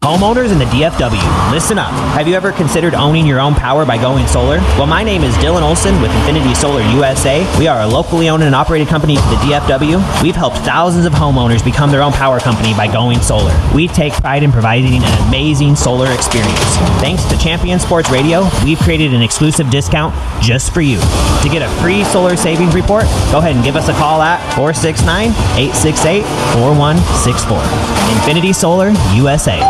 Homeowners in the DFW, listen up. Have you ever considered owning your own power by going solar? Well, my name is Dylan Olson with Infinity Solar USA. We are a locally owned and operated company to the DFW. We've helped thousands of homeowners become their own power company by going solar. We take pride in providing an amazing solar experience. Thanks to Champion Sports Radio, we've created an exclusive discount just for you. To get a free solar savings report, go ahead and give us a call at 469-868-4164. Infinity Solar USA.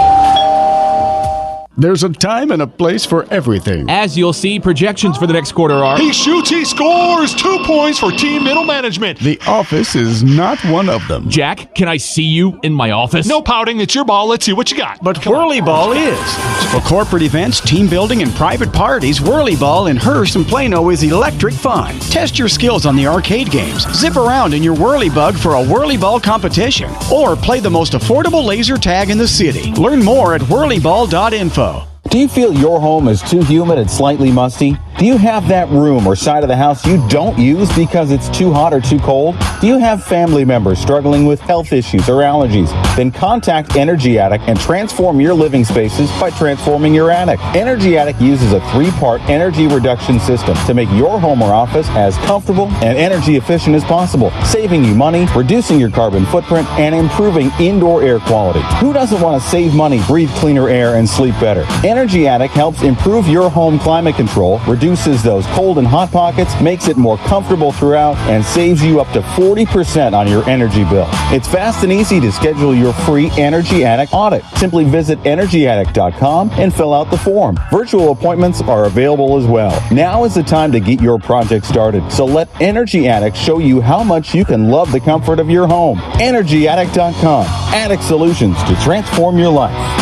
There's a time and a place for everything. As you'll see, projections for the next quarter are... He shoots, he scores! 2 points for team middle management. The office is not one of them. Jack, can I see you in my office? No pouting, it's your ball. Let's see what you got. But Whirly Ball is. For corporate events, team building, and private parties, Whirly Ball in Hearst and Plano is electric fun. Test your skills on the arcade games. Zip around in your Whirly Bug for a Whirly Ball competition. Or play the most affordable laser tag in the city. Learn more at whirlyball.info. Do you feel your home is too humid and slightly musty? Do you have that room or side of the house you don't use because it's too hot or too cold? Do you have family members struggling with health issues or allergies? Then contact Energy Attic and transform your living spaces by transforming your attic. Energy Attic uses a 3-part energy reduction system to make your home or office as comfortable and energy efficient as possible, saving you money, reducing your carbon footprint, and improving indoor air quality. Who doesn't want to save money, breathe cleaner air, and sleep better? Energy Attic helps improve your home climate control, reduces those cold and hot pockets, makes it more comfortable throughout, and saves you up to 40% on your energy bill. It's fast and easy to schedule your free Energy Attic audit. Simply visit EnergyAttic.com and fill out the form. Virtual appointments are available as well. Now is the time to get your project started, so let Energy Attic show you how much you can love the comfort of your home. EnergyAttic.com. Attic solutions to transform your life.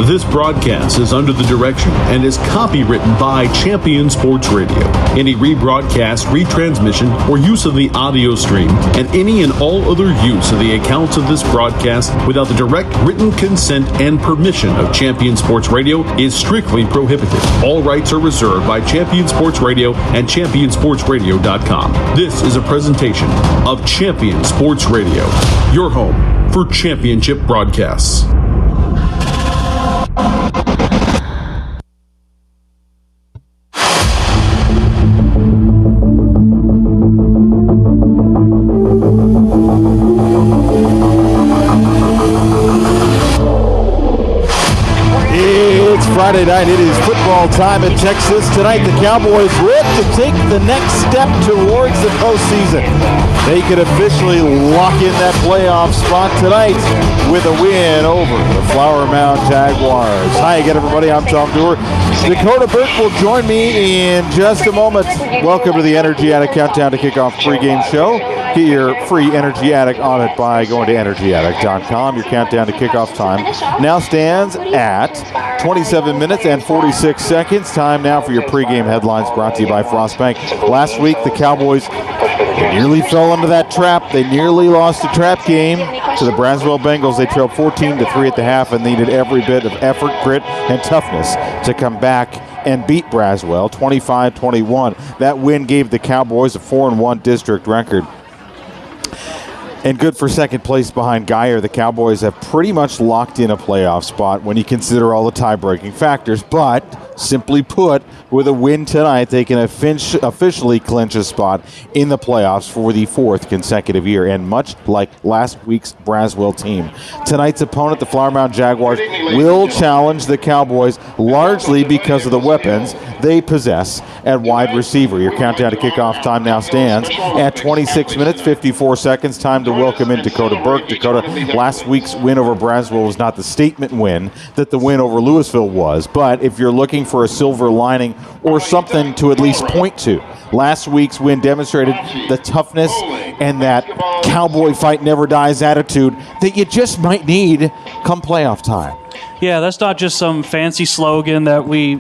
This broadcast is under the direction and is copywritten by Champion Sports Radio. Any rebroadcast, retransmission, or use of the audio stream, and any and all other use of the accounts of this broadcast without the direct written consent and permission of Champion Sports Radio is strictly prohibited. All rights are reserved by Champion Sports Radio and ChampionSportsRadio.com. This is a presentation of Champion Sports Radio, your home for championship broadcasts. Friday night, it is football time in Texas. Tonight, the Cowboys look to take the next step towards the postseason. They could officially lock in that playoff spot tonight with a win over the Flower Mound Jaguars. Hi again, everybody. I'm Tom Dewar. Dakota Burke will join me in just a moment. Welcome to the Energy Attic Countdown to Kickoff pregame show. Get your free Energy Attic audit by going to EnergyAttic.com. Your countdown to kickoff time now stands at 27 minutes and 46 seconds. Time now for your pregame headlines brought to you by Frostbank. Last week, the Cowboys nearly fell into that trap. They nearly lost a trap game to the Braswell Bengals. They trailed 14-3 at the half and needed every bit of effort, grit, and toughness to come back and beat Braswell 25-21. That win gave the Cowboys a 4-1 district record. And good for second place behind Geyer. The Cowboys have pretty much locked in a playoff spot when you consider all the tie-breaking factors. But, simply put, with a win tonight, they can officially clinch a spot in the playoffs for the 4th consecutive year. And much like last week's Braswell team, tonight's opponent, the Flower Mound Jaguars, will challenge the Cowboys largely because of the weapons they possess at wide receiver. Your countdown to kickoff time now stands at 26 minutes, 54 seconds. Time to welcome in Dakota Burke. Dakota, last week's win over Braswell was not the statement win that the win over Louisville was, but if you're looking for a silver lining or something to at least point to, last week's win demonstrated the toughness and that cowboy fight never dies attitude that you just might need come playoff time. Yeah, that's not just some fancy slogan that we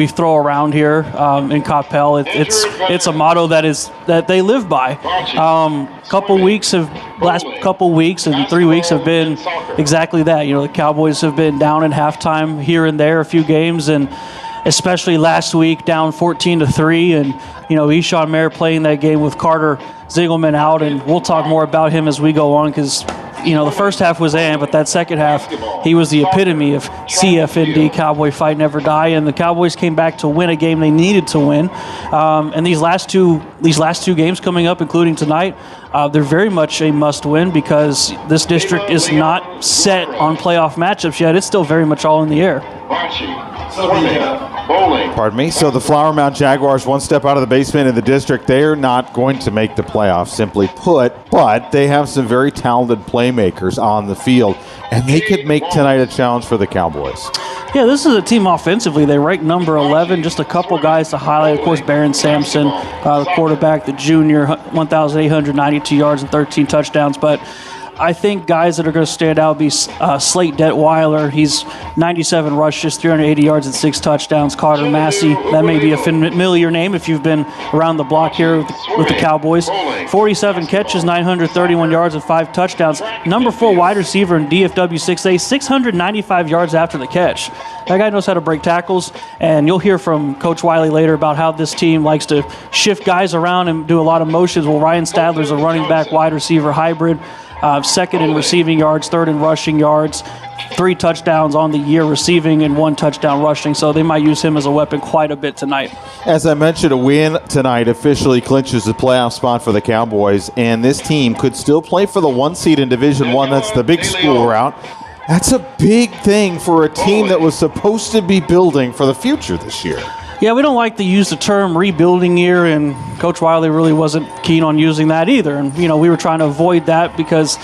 throw around here in Coppell. It's a motto that they live by. Last couple weeks and 3 weeks have been exactly that. The Cowboys have been down in halftime here and there a few games, and especially last week down 14-3, and Eshawn Mayer playing that game with Carter Ziegelman out, and we'll talk more about him as we go on because the first half was but that second half, he was the epitome of CFND, Cowboy Fight Never Die, and the Cowboys came back to win a game they needed to win. And these last two games coming up, including tonight, they're very much a must-win because this district is not set on playoff matchups yet. It's still very much all in the air. Pardon me. So the Flower Mound Jaguars, one step out of the basement in the district. They are not going to make the playoffs, simply put, but they have some very talented playmakers on the field, and they could make tonight a challenge for the Cowboys. Yeah, this is a team offensively. They rank number 11. Just a couple guys to highlight. Of course, Barron Sampson, the quarterback, the junior, 1,892 yards and 13 touchdowns. But I think guys that are going to stand out would be Slate Detweiler. He's 97 rushes, 380 yards and 6 touchdowns. Carter Massey, that may be a familiar name if you've been around the block here with the Cowboys. 47 catches, 931 yards and 5 touchdowns. Number 4 wide receiver in DFW 6A, 695 yards after the catch. That guy knows how to break tackles, and you'll hear from Coach Wiley later about how this team likes to shift guys around and do a lot of motions. Well, Ryan Stadler's a running back wide receiver hybrid. Second in receiving yards, third in rushing yards, 3 touchdowns on the year receiving and 1 touchdown rushing. So they might use him as a weapon quite a bit tonight. As I mentioned, a win tonight officially clinches the playoff spot for the Cowboys, and this team could still play for the 1 seed in Division I. That's the big school route. That's a big thing for a team that was supposed to be building for the future this year. Yeah, we don't like to use the term rebuilding year, and Coach Wiley really wasn't keen on using that either. And, we were trying to avoid that because,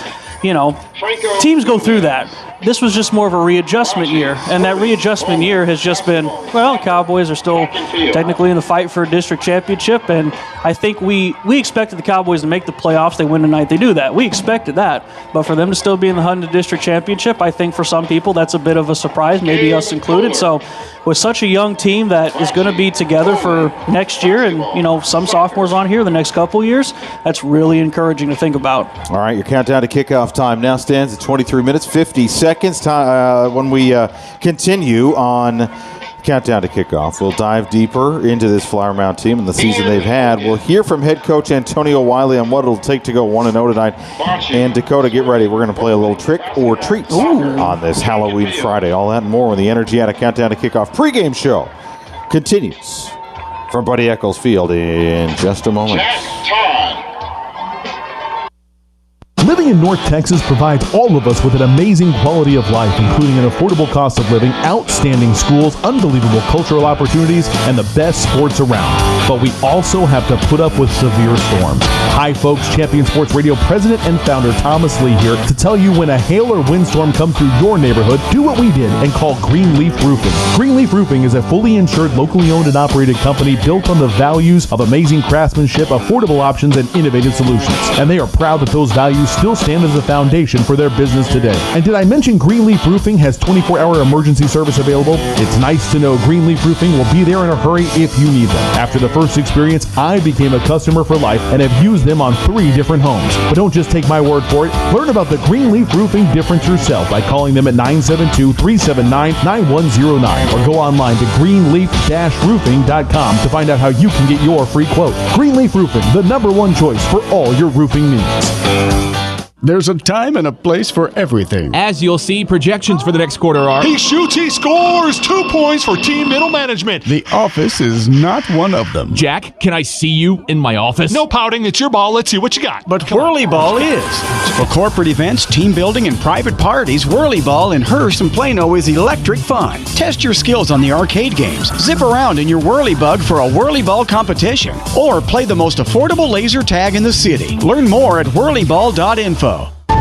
teams go through that. This was just more of a readjustment year, and that readjustment year has just been, Cowboys are still technically in the fight for a district championship, and I think we expected the Cowboys to make the playoffs. They win tonight, they do that. We expected that, but for them to still be in the hunt of district championship, I think for some people that's a bit of a surprise, maybe us included. So with such a young team that is going to be together for next year, and some sophomores on here the next couple years, that's really encouraging to think about. All right, your countdown to kickoff time now stands at 23 minutes, 50 seconds. When we continue on countdown to kickoff, we'll dive deeper into this Flower Mound team and the season they've had. We'll hear from head coach Antonio Wiley on what it'll take to go 1-0 tonight. And Dakota, get ready. We're going to play a little trick or treat on this Halloween Friday. All that and more when the Energy Out of Countdown to Kickoff pregame show continues from Buddy Eccles Field in just a moment. Living in North Texas provides all of us with an amazing quality of life, including an affordable cost of living, outstanding schools, unbelievable cultural opportunities, and the best sports around. But we also have to put up with severe storms. Hi folks, Champion Sports Radio President and Founder Thomas Lee here to tell you when a hail or windstorm comes through your neighborhood, do what we did and call Greenleaf Roofing. Greenleaf Roofing is a fully insured, locally owned and operated company built on the values of amazing craftsmanship, affordable options, and innovative solutions. And they are proud that those values still stand as the foundation for their business today. And did I mention Greenleaf Roofing has 24-hour emergency service available? It's nice to know Greenleaf Roofing will be there in a hurry if you need them. After the first experience, I became a customer for life and have used them on 3 different homes. But don't just take my word for it. Learn about the Greenleaf Roofing difference yourself by calling them at 972-379-9109 or go online to greenleaf-roofing.com to find out how you can get your free quote. Greenleaf Roofing, the #1 choice for all your roofing needs. There's a time and a place for everything. As you'll see, projections for the next quarter are... He shoots, he scores! 2 points for team middle management. The office is not one of them. Jack, can I see you in my office? No pouting, it's your ball. Let's see what you got. But Whirly Ball is. For corporate events, team building, and private parties, Whirly Ball in Hearst and Plano is electric fun. Test your skills on the arcade games. Zip around in your Whirly Bug for a Whirly Ball competition. Or play the most affordable laser tag in the city. Learn more at whirlyball.info.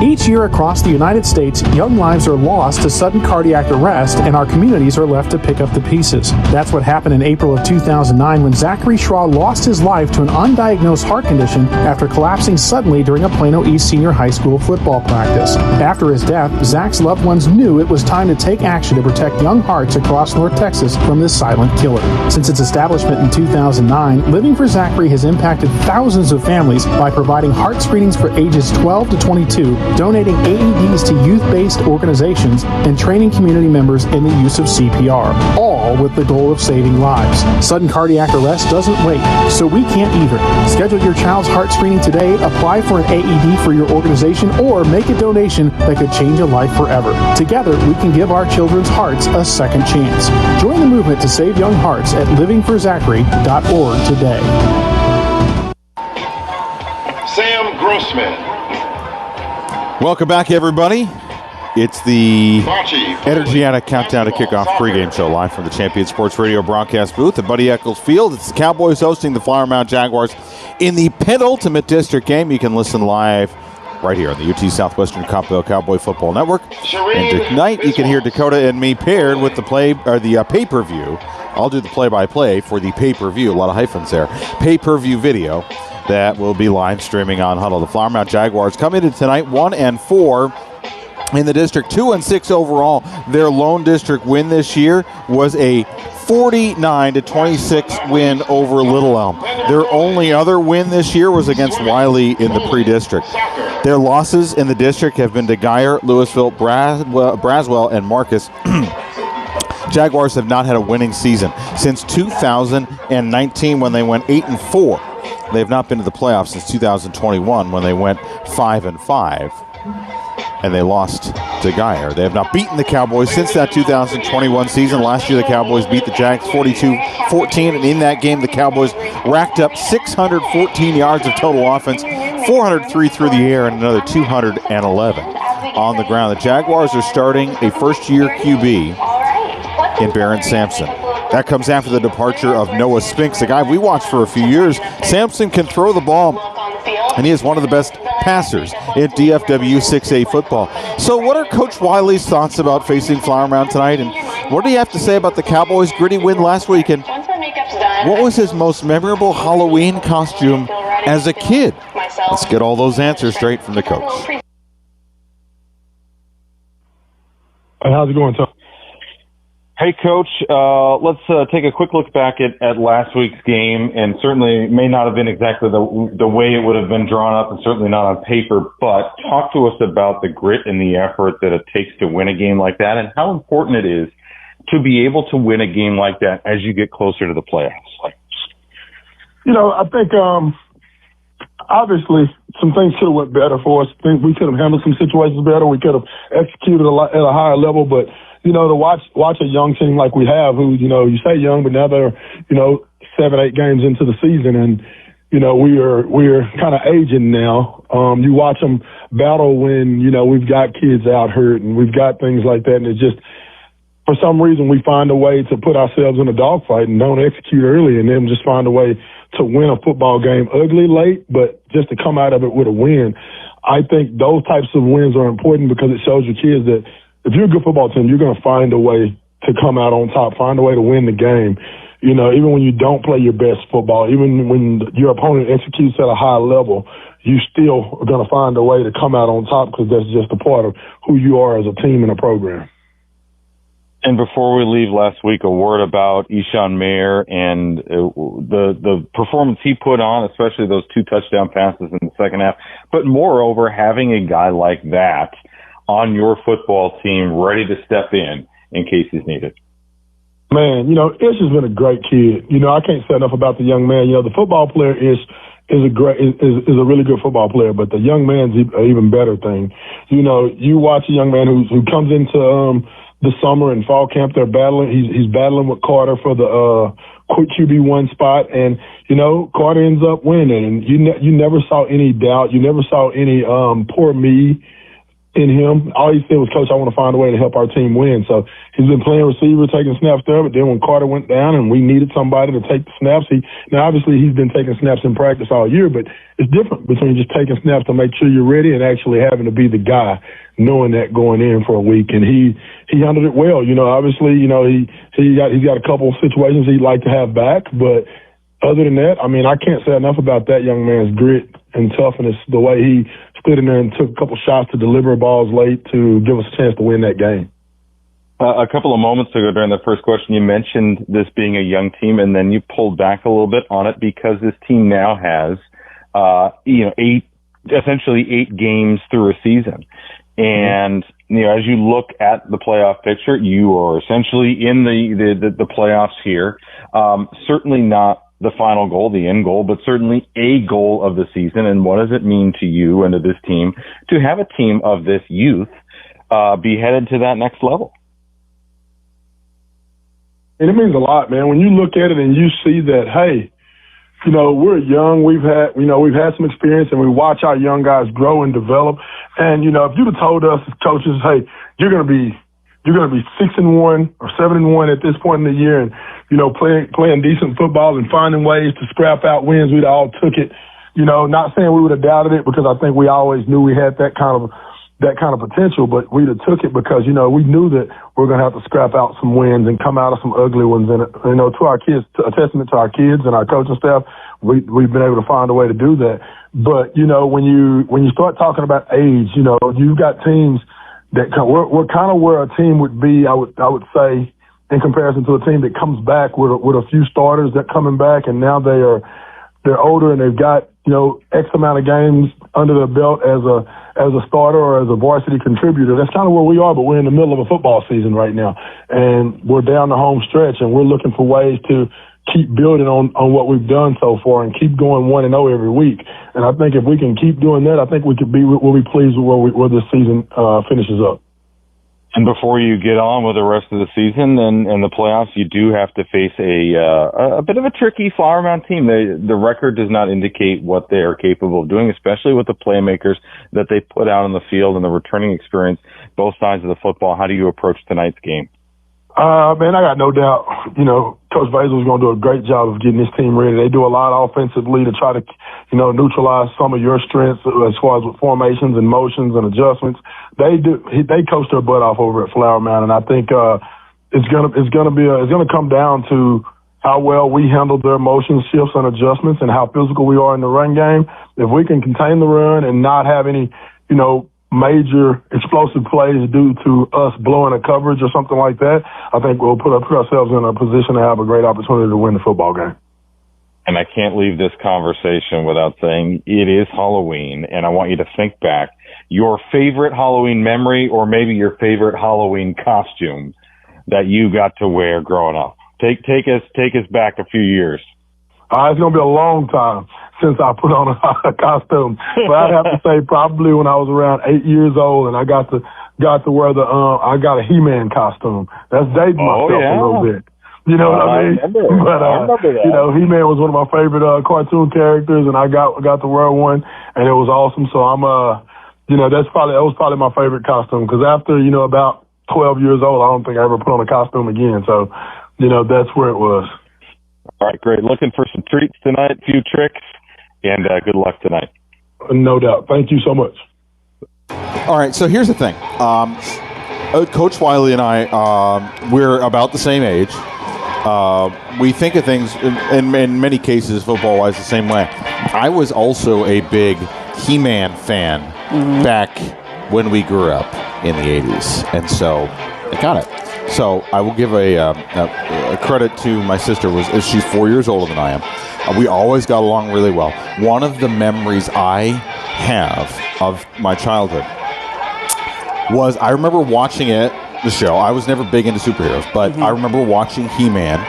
Each year across the United States, young lives are lost to sudden cardiac arrest, and our communities are left to pick up the pieces. That's what happened in April of 2009 when Zachary Schraw lost his life to an undiagnosed heart condition after collapsing suddenly during a Plano East Senior High School football practice. After his death, Zach's loved ones knew it was time to take action to protect young hearts across North Texas from this silent killer. Since its establishment in 2009, Living for Zachary has impacted thousands of families by providing heart screenings for ages 12 to 22 donating AEDs to youth-based organizations, and training community members in the use of CPR, all with the goal of saving lives. Sudden cardiac arrest doesn't wait, so we can't either. Schedule your child's heart screening today, apply for an AED for your organization, or make a donation that could change a life forever. Together, we can give our children's hearts a second chance. Join the movement to save young hearts at livingforzachary.org today. Sam Grossman. Welcome back, everybody. It's the Energetic Countdown to Kickoff pregame show live from the Champion Sports Radio broadcast booth at Buddy Eccles Field. It's the Cowboys hosting the Flower Mound Jaguars in the penultimate district game. You can listen live right here on the UT Southwestern Coppell Cowboy Football Network. And tonight you can hear Dakota and me paired with the pay-per-view. I'll do the play-by-play for the pay-per-view. A lot of hyphens there. Pay-per-view video that will be live streaming on Huddle. The Flower Mound Jaguars come into tonight 1-4 in the district, 2-6 overall. Their lone district win this year was a 49-26 win over Little Elm. Their only other win this year was against Wiley in the pre-district. Their losses in the district have been to Geyer, Louisville, Braswell, and Marcus. Jaguars have not had a winning season since 2019 when they went 8-4. They have not been to the playoffs since 2021 when they went 5-5. And they lost to Geyer. They have not beaten the Cowboys since that 2021 season. Last year, the Cowboys beat the Jags 42-14, and in that game, the Cowboys racked up 614 yards of total offense, 403 through the air, and another 211 on the ground. The Jaguars are starting a first-year QB in Barron Sampson. That comes after the departure of Noah Spinks, a guy we watched for a few years. Sampson can throw the ball, and he is one of the best passers in DFW 6A football. So what are Coach Wiley's thoughts about facing Flower Mound tonight, and what do you have to say about the Cowboys' gritty win last week, and what was his most memorable Halloween costume as a kid? Let's get all those answers straight from the coach. Hey, how's it going, Tom? Hey, Coach, let's take a quick look back at last week's game, and certainly may not have been exactly the way it would have been drawn up, and certainly not on paper, but talk to us about the grit and the effort that it takes to win a game like that, and how important it is to be able to win a game like that as you get closer to the playoffs. You know, I think obviously some things could have went better for us. I think we could have handled some situations better. We could have executed at a higher level, but you know, to watch a young team like we have, who, you know, you say young, but now they're, 7-8 games into the season, and we're kind of aging now. You watch them battle when we've got kids out hurt and we've got things like that, and it's just for some reason we find a way to put ourselves in a dogfight and don't execute early, and then just find a way to win a football game ugly late, but just to come out of it with a win. I think those types of wins are important because it shows your kids that if you're a good football team, you're going to find a way to come out on top, find a way to win the game. Even when you don't play your best football, even when your opponent executes at a high level, you still are going to find a way to come out on top because that's just a part of who you are as a team and a program. And before we leave last week, a word about Eshawn Mayer and the performance he put on, especially those 2 touchdown passes in the second half. But moreover, having a guy like that on your football team ready to step in case he's needed. Man, Ish has been a great kid. I can't say enough about the young man. The football player is a really good football player, but the young man's an even better thing. You watch a young man who comes into the summer and fall camp, they're battling. He's battling with Carter for the quick QB1 spot, and Carter ends up winning. And you never saw any doubt. You never saw any poor me in him. All he said was, Coach, I want to find a way to help our team win. So he's been playing receiver, taking snaps there, but then when Carter went down and we needed somebody to take the snaps, now obviously he's been taking snaps in practice all year, but it's different between just taking snaps to make sure you're ready and actually having to be the guy, knowing that going in for a week. And he handled it well. Obviously, he's got a couple of situations he'd like to have back, but other than that, I can't say enough about that young man's grit and toughness, the way he stood in there and took a couple shots to deliver balls late to give us a chance to win that game. A couple of moments ago during the first question, you mentioned this being a young team, and then you pulled back a little bit on it because this team now has, 8 essentially 8 games through a season. And, as you look at the playoff picture, you are essentially in the playoffs here. Certainly not the final goal, the end goal, but certainly a goal of the season. And what does it mean to you and to this team to have a team of this youth be headed to that next level? And it means a lot, man. When you look at it and you see that, hey, we're young. We've had some experience, and we watch our young guys grow and develop. And if you'd have told us as coaches, hey, you're gonna be 6-1 or 7-1 at this point in the year, and playing decent football and finding ways to scrap out wins, we'd all took it. Not saying we would have doubted it, because I think we always knew we had that kind of potential, but we'd have took it because, we knew that we're going to have to scrap out some wins and come out of some ugly ones. And, to our kids, a testament to our kids and our coaching staff, we've been able to find a way to do that. But, when you start talking about age, you've got teams that we're kind of where a team would be, I would say, in comparison to a team that comes back with a few starters that coming back, and now they're older and they've got, X amount of games under their belt as a starter or as a varsity contributor. That's kind of where we are, but we're in the middle of a football season right now, and we're down the home stretch, and we're looking for ways to keep building on what we've done so far and keep going 1-0 every week. And I think if we can keep doing that, I think we'll be pleased with where this season finishes up. And before you get on with the rest of the season and the playoffs, you do have to face a bit of a tricky Flower Mound team. The record does not indicate what they are capable of doing, especially with the playmakers that they put out on the field and the returning experience, both sides of the football. How do you approach tonight's game? Man, I got no doubt, Coach Basil's going to do a great job of getting this team ready. They do a lot offensively to try to, neutralize some of your strengths as far as with formations and motions and adjustments. They coach their butt off over at Flower Mound, and I think it's gonna come down to how well we handle their motion shifts and adjustments and how physical we are in the run game. If we can contain the run and not have any, major explosive plays due to us blowing a coverage or something like that, I think we'll put ourselves in a position to have a great opportunity to win the football game. And I can't leave this conversation without saying it is Halloween, and I want you to think back your favorite Halloween memory, or maybe your favorite Halloween costume that you got to wear growing up. Take us back a few years. It's going to be a long time since I put on a costume. But I'd have to say probably when I was around 8 years old, and I got to wear I got a He-Man costume. That's dating myself a little bit. You know what I mean? I remember that. He-Man was one of my favorite cartoon characters, and I got to wear one, and it was awesome. So I'm that was probably my favorite costume, because after about 12 years old, I don't think I ever put on a costume again. So that's where it was. All right, great. Looking for some treats tonight, a few tricks, and good luck tonight. No doubt. Thank you so much. All right, so here's the thing. Coach Wiley and I, we're about the same age. We think of things, in many cases, football-wise, the same way. I was also a big He-Man fan back when we grew up in the 80s, and so I got it. So I will give a credit to my sister. She's 4 years older than I am. We always got along really well. One of the memories I have of my childhood was I remember watching the show. I was never big into superheroes, but I remember watching He-Man,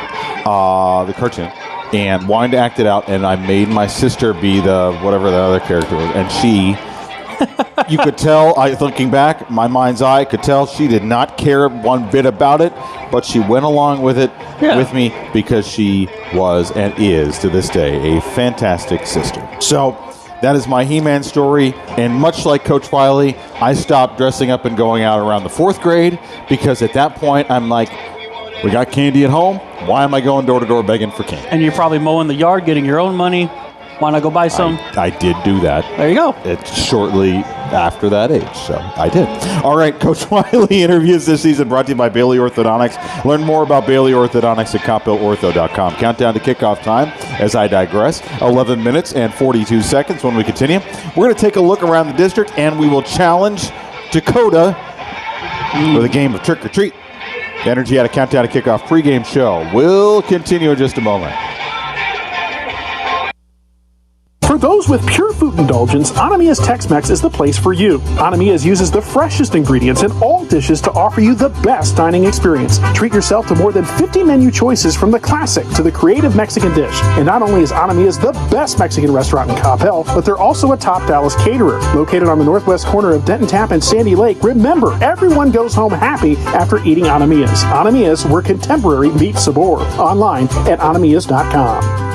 the cartoon, and wanting to act it out, and I made my sister be whatever the other character was, and she... You could tell, looking back, my mind's eye could tell she did not care one bit about it, but she went along with it with me because she was and is, to this day, a fantastic sister. So that is my He-Man story, and much like Coach Wiley, I stopped dressing up and going out around the 4th grade because at that point, I'm like, we got candy at home. Why am I going door to door begging for candy? And you're probably mowing the yard, getting your own money. Why not go buy some? I did do that. There you go. It's shortly after that age, so I did. All right, Coach Wiley interviews this season brought to you by Bailey Orthodontics. Learn more about Bailey Orthodontics at CoppellOrtho.com. Countdown to kickoff time as I digress. 11 minutes and 42 seconds when we continue. We're going to take a look around the district, and we will challenge Dakota with a game of trick or treat. The Energy at a Countdown to Kickoff pregame show will continue in just a moment. For those with pure food indulgence, Anamiya's Tex-Mex is the place for you. Anamiya's uses the freshest ingredients in all dishes to offer you the best dining experience. Treat yourself to more than 50 menu choices from the classic to the creative Mexican dish. And not only is Anamiya's the best Mexican restaurant in Coppell, but they're also a top Dallas caterer. Located on the northwest corner of Denton Tap and Sandy Lake, remember, everyone goes home happy after eating Anamiya's. Anamiya's, where contemporary meets sabor. Online at anamiyas.com.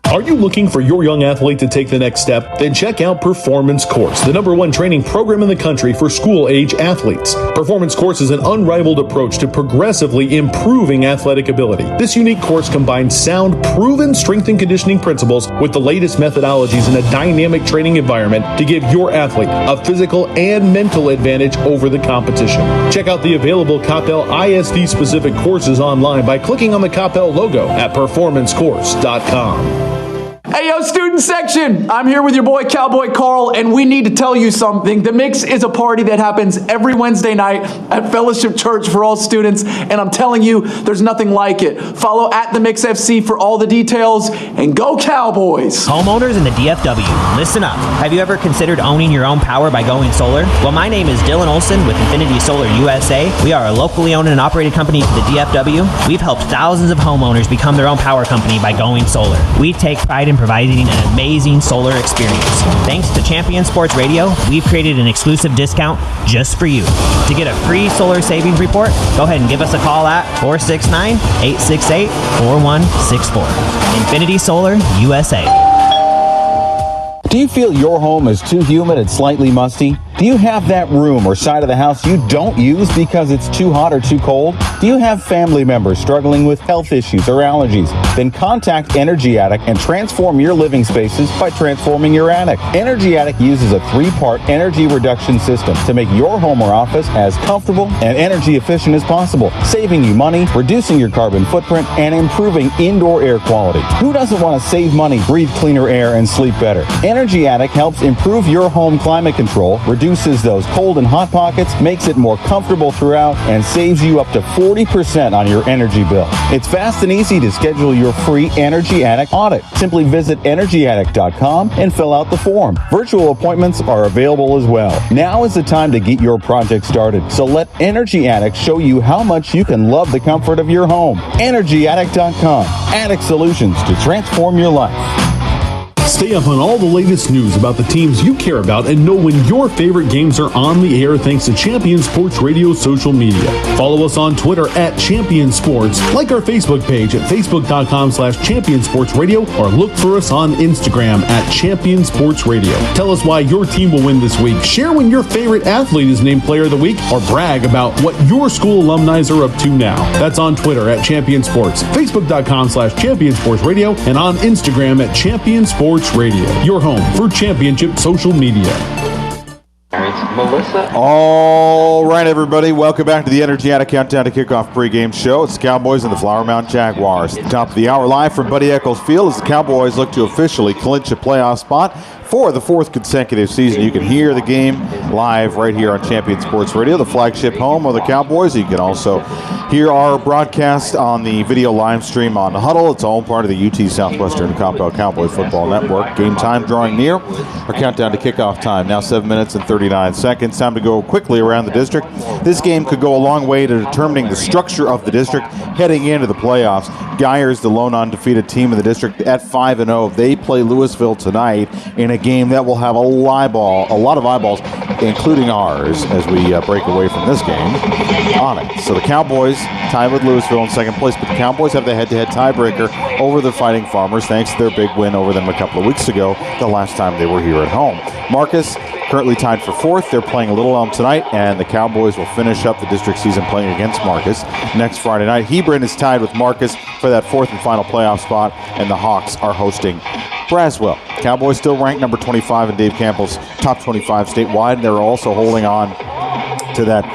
Are you looking for your young athlete to take the next step? Then check out Performance Course, the #1 training program in the country for school-age athletes. Performance Course is an unrivaled approach to progressively improving athletic ability. This unique course combines sound, proven strength and conditioning principles with the latest methodologies in a dynamic training environment to give your athlete a physical and mental advantage over the competition. Check out the available Coppell ISD-specific courses online by clicking on the Coppell logo at performancecourse.com. Hey, yo, student section! I'm here with your boy Cowboy Carl, and we need to tell you something. The Mix is a party that happens every Wednesday night at Fellowship Church for all students, and I'm telling you, there's nothing like it. Follow at The Mix FC for all the details, and go Cowboys! Homeowners in the DFW, listen up. Have you ever considered owning your own power by going solar? Well, my name is Dylan Olson with Infinity Solar USA. We are a locally owned and operated company to the DFW. We've helped thousands of homeowners become their own power company by going solar. We take pride in providing an amazing solar experience. Thanks to Champion Sports Radio, we've created an exclusive discount just for you. To get a free solar savings report, go ahead and give us a call at 469-868-4164. Infinity Solar USA. Do you feel your home is too humid and slightly musty? Do you have that room or side of the house you don't use because it's too hot or too cold? Do you have family members struggling with health issues or allergies? Then contact Energy Attic and transform your living spaces by transforming your attic. Energy Attic uses a 3-part energy reduction system to make your home or office as comfortable and energy efficient as possible, saving you money, reducing your carbon footprint, and improving indoor air quality. Who doesn't want to save money, breathe cleaner air, and sleep better? Energy Attic helps improve your home climate control, reduces those cold and hot pockets, makes it more comfortable throughout, and saves you up to 40% on your energy bill. It's fast and easy to schedule your free Energy Attic audit. Simply visit energyattic.com and fill out the form. Virtual appointments are available as well. Now is the time to get your project started, so let Energy Attic show you how much you can love the comfort of your home. energyattic.com. Attic solutions to transform your life. Stay up on all the latest news about the teams you care about and know when your favorite games are on the air thanks to Champion Sports Radio social media. Follow us on Twitter at Champion Sports, like our Facebook page at facebook.com/championsportsradio, or look for us on Instagram at Champion Sports Radio. Tell us why your team will win this week. Share when your favorite athlete is named Player of the Week, or brag about what your school alumni are up to now. That's on Twitter at Champion Sports, facebook.com/championsportsradio, and on Instagram at Champion Sports Radio, your home for championship social media. Melissa. All right, everybody. Welcome back to the Energy Attic Countdown to Kickoff pregame show. It's the Cowboys and the Flower Mound Jaguars. At the top of the hour, live from Buddy Eccles Field, as the Cowboys look to officially clinch a playoff spot for the 4th consecutive season. You can hear the game live right here on Champion Sports Radio, the flagship home of the Cowboys. You can also hear our broadcast on the video live stream on Huddle. It's all part of the UT Southwestern Coppell Cowboy Football Network. Game time drawing near. Our countdown to kickoff time, now 7 minutes and 39 seconds. Time to go quickly around the district. This game could go a long way to determining the structure of the district heading into the playoffs. Geyers, the lone undefeated team in the district, at 5-0. They play Louisville tonight in a game that will have a lot of eyeballs, including ours, as we break away from this game on it. So the Cowboys tied with Louisville in second place, but the Cowboys have the head-to-head tiebreaker over the Fighting Farmers thanks to their big win over them a couple of weeks ago, the last time they were here at home. Marcus currently tied for 4th. They're playing Little Elm tonight, and the Cowboys will finish up the district season playing against Marcus next Friday night. Hebron is tied with Marcus for that 4th and final playoff spot, and the Hawks are hosting Braswell. Cowboys still ranked number 25 in Dave Campbell's top 25 statewide. They're also holding on to that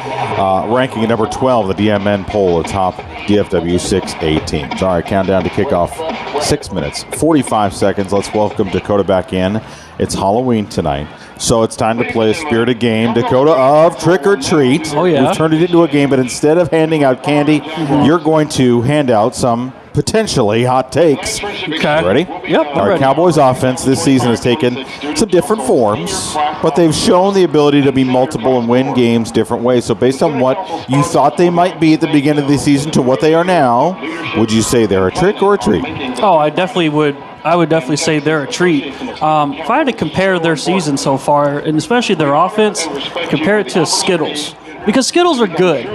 ranking at number 12, the DMN poll atop DFW 6A teams. All right, countdown to kickoff, 6 minutes, 45 seconds. Let's welcome Dakota back in. It's Halloween tonight, so it's time to play a spirited game, Dakota, of Trick or Treat. Oh, yeah. We've turned it into a game, but instead of handing out candy, you're going to hand out some potentially hot takes. Okay. Ready? Yep. All right, ready. Cowboys offense this season has taken some different forms, but they've shown the ability to be multiple and win games different ways. So based on what you thought they might be at the beginning of the season to what they are now, would you say they're a trick or a treat? Oh, I definitely would. I would definitely say they're a treat. If I had to compare their season so far, and especially their offense, compare it to Skittles. Because Skittles are good,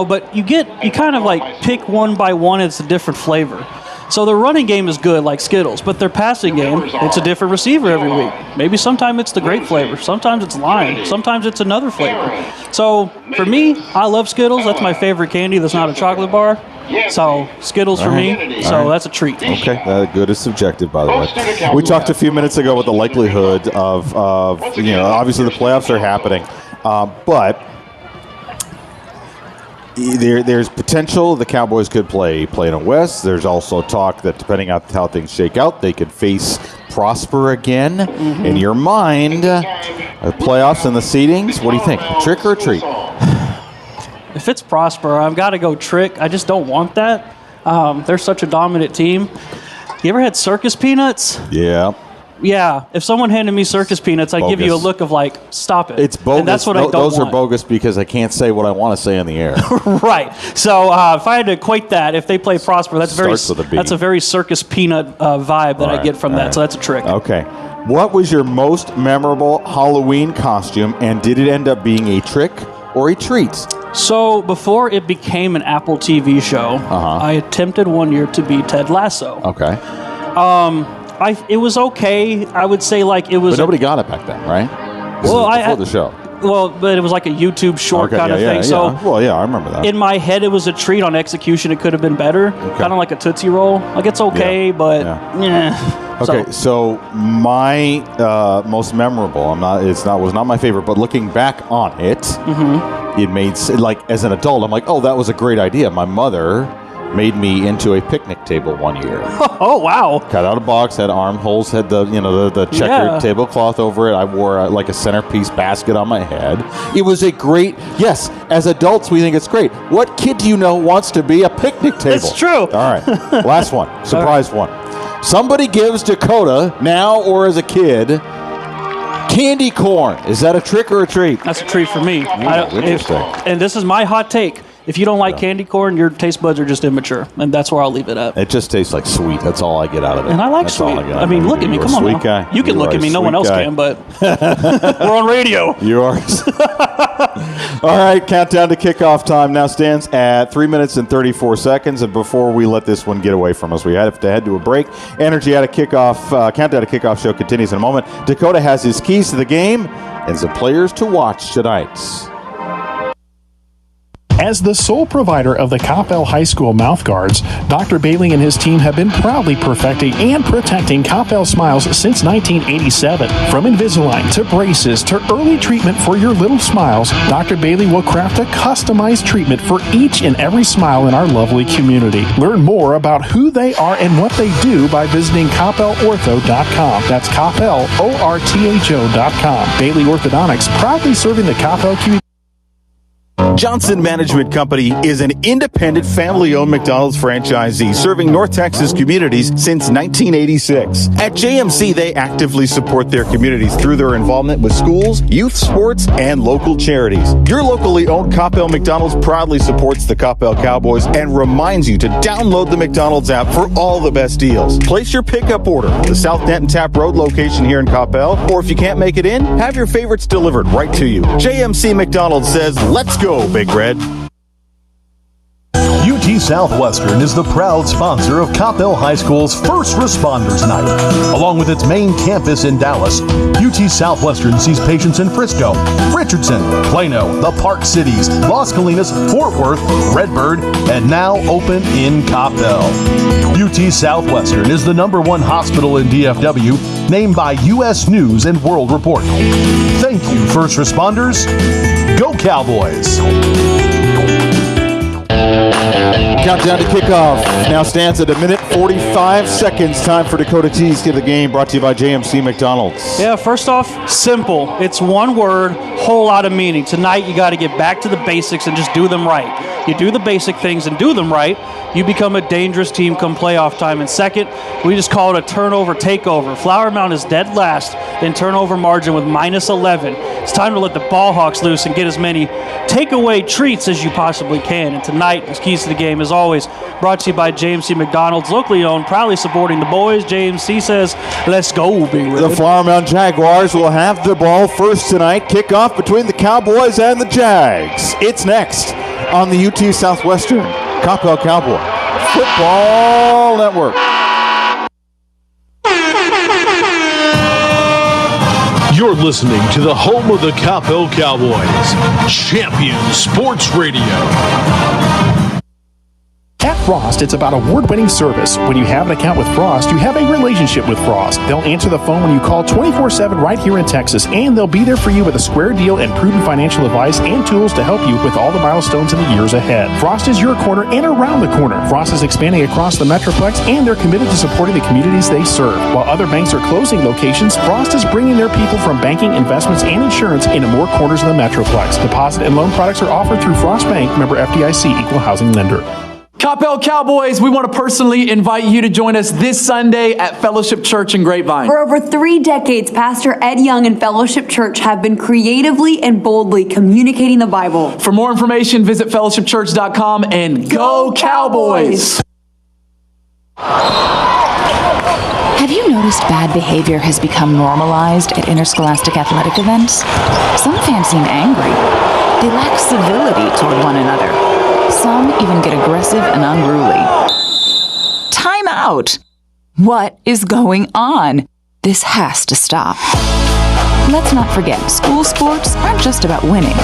but you kind of like pick one by one, it's a different flavor. So their running game is good like Skittles, but their passing game, it's a different receiver every week. Maybe sometimes it's the grape flavor, sometimes it's lime, sometimes it's another flavor. So for me, I love Skittles. That's my favorite candy that's not a chocolate bar. So Skittles for me, so that's a treat. Okay, good is subjective, by the way. We talked a few minutes ago with the likelihood of obviously the playoffs are happening, but there's potential the Cowboys could play in a West. There's also talk that depending on how things shake out, they could face Prosper again. Mm-hmm. In your mind, the playoffs and the seedings, what do you think? A trick or a treat? If it's Prosper, I've got to go trick. I just don't want that. They're such a dominant team. You ever had circus peanuts? Yeah. Yeah. If someone handed me circus peanuts, I'd give you a look of like, stop it. It's bogus. And that's what I don't Those want. are bogus because I can't say what I want to say on the air. Right. So if I had to equate that, if they play Prosper, that's a very circus peanut vibe that I get from that. So that's a trick. Okay. What was your most memorable Halloween costume, and did it end up being a trick or a treat? So before it became an Apple TV show, I attempted one year to be Ted Lasso. Okay. It was okay. I would say like it was. But nobody got it back then, right? Before the show. Well, but it was like a YouTube short kind of thing. So, I remember that. In my head, it was a treat. On execution, it could have been better. Kind of like a Tootsie Roll. Like it's okay, but Okay, so my most memorable. Was not my favorite, but looking back on it, it made like as an adult, I'm like, oh, that was a great idea. My mother made me into a picnic table one year. Oh, wow. Cut out a box, had armholes, had the checkered tablecloth over it. I wore like a centerpiece basket on my head. It was a great, yes, as adults we think it's great. What kid do you know wants to be a picnic table? It's true. All right, last one, surprise one. Somebody gives Dakota, now or as a kid, candy corn. Is that a trick or a treat? That's a treat for me. Interesting. And this is my hot take. If you don't like candy corn, your taste buds are just immature, and that's where I'll leave it at. It just tastes like sweet. That's all I get out of it. And I like sweet. I mean, look at me. Come on now. Guy. You can look at me. No one else can, but we're on radio. You are. All right, countdown to kickoff time now stands at 3 minutes and 34 seconds. And before we let this one get away from us, we have to head to a break. Energy at a kickoff, countdown to kickoff show continues in a moment. Dakota has his keys to the game and some players to watch tonight. As the sole provider of the Coppell High School mouthguards, Dr. Bailey and his team have been proudly perfecting and protecting Coppell smiles since 1987. From Invisalign to braces to early treatment for your little smiles, Dr. Bailey will craft a customized treatment for each and every smile in our lovely community. Learn more about who they are and what they do by visiting CoppellOrtho.com. That's Coppell, ORTHO.com. Bailey Orthodontics, proudly serving the Coppell community. Johnson Management Company is an independent family-owned McDonald's franchisee serving North Texas communities since 1986. At JMC, they actively support their communities through their involvement with schools, youth sports, and local charities. Your locally owned Coppell McDonald's proudly supports the Coppell Cowboys and reminds you to download the McDonald's app for all the best deals. Place your pickup order at the South Denton Tap Road location here in Coppell, or if you can't make it in, have your favorites delivered right to you. JMC McDonald's says, let's go, Big Red. UT Southwestern is the proud sponsor of Coppell High School's First Responders Night. Along with its main campus in Dallas, UT Southwestern sees patients in Frisco, Richardson, Plano, the Park Cities, Las Colinas, Fort Worth, Redbird, and now open in Coppell. UT Southwestern is the #1 hospital in DFW, named by U.S. News and World Report. Thank you, first responders. Go Cowboys! Countdown to kickoff now stands at 1:45 seconds. Time for Dakota T's Kid of the Game, brought to you by JMC McDonald's. Yeah, first off, simple. It's one word, whole lot of meaning. Tonight, you got to get back to the basics and just do them right. You do the basic things and do them right, you become a dangerous team come playoff time. And second, we just call it a turnover takeover. Flower Mound is dead last in turnover margin with -11. It's time to let the ball hawks loose and get as many takeaway treats as you possibly can. And tonight, the keys to the game, as always, brought to you by JMC McDonald's, locally owned, proudly supporting the boys. JMC says, let's go, Big Red. The Flower Mound Jaguars will have the ball first tonight. Kickoff between the Cowboys and the Jags. It's next on the UT Southwestern Coppell Cowboy Football Network. You're listening to the home of the Coppell Cowboys, Champion Sports Radio. At Frost, it's about award-winning service. When you have an account with Frost, you have a relationship with Frost. They'll answer the phone when you call 24/7 right here in Texas, and they'll be there for you with a square deal and prudent financial advice and tools to help you with all the milestones in the years ahead. Frost is your corner and around the corner. Frost is expanding across the Metroplex, and they're committed to supporting the communities they serve. While other banks are closing locations, Frost is bringing their people from banking, investments, and insurance into more corners of the Metroplex. Deposit and loan products are offered through Frost Bank, member FDIC, equal housing lender. Coppell Cowboys, we want to personally invite you to join us this Sunday at Fellowship Church in Grapevine. For over 3 decades, Pastor Ed Young and Fellowship Church have been creatively and boldly communicating the Bible. For more information, visit fellowshipchurch.com and go Cowboys! Have you noticed bad behavior has become normalized at interscholastic athletic events? Some fans seem angry. They lack civility toward one another. Some even get aggressive and unruly. Time out! What is going on? This has to stop. Let's not forget, school sports aren't just about winning.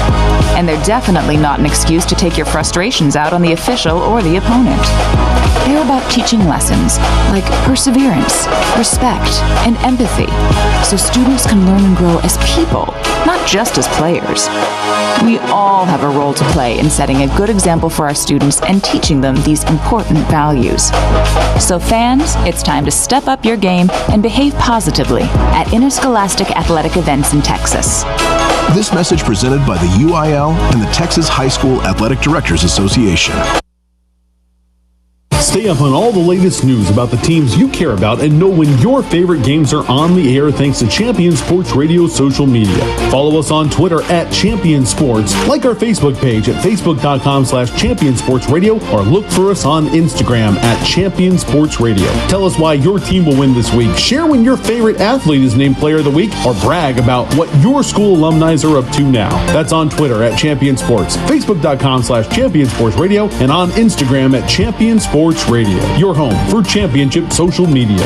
And they're definitely not an excuse to take your frustrations out on the official or the opponent. They're about teaching lessons like perseverance, respect, and empathy, so students can learn and grow as people, not just as players. We all have a role to play in setting a good example for our students and teaching them these important values. So fans, it's time to step up your game and behave positively at interscholastic athletic events in Texas. This message presented by the UIL and the Texas High School Athletic Directors Association. Stay up on all the latest news about the teams you care about and know when your favorite games are on the air thanks to Champion Sports Radio social media. Follow us on Twitter at Champion Sports, like our Facebook page at facebook.com/Champion Sports Radio, or look for us on Instagram at Champion Sports Radio. Tell us why your team will win this week. Share when your favorite athlete is named Player of the Week, or brag about what your school alumni are up to now. That's on Twitter at Champion Sports, facebook.com/Champion Sports Radio, and on Instagram at Champion Sports Radio, your home for championship social media.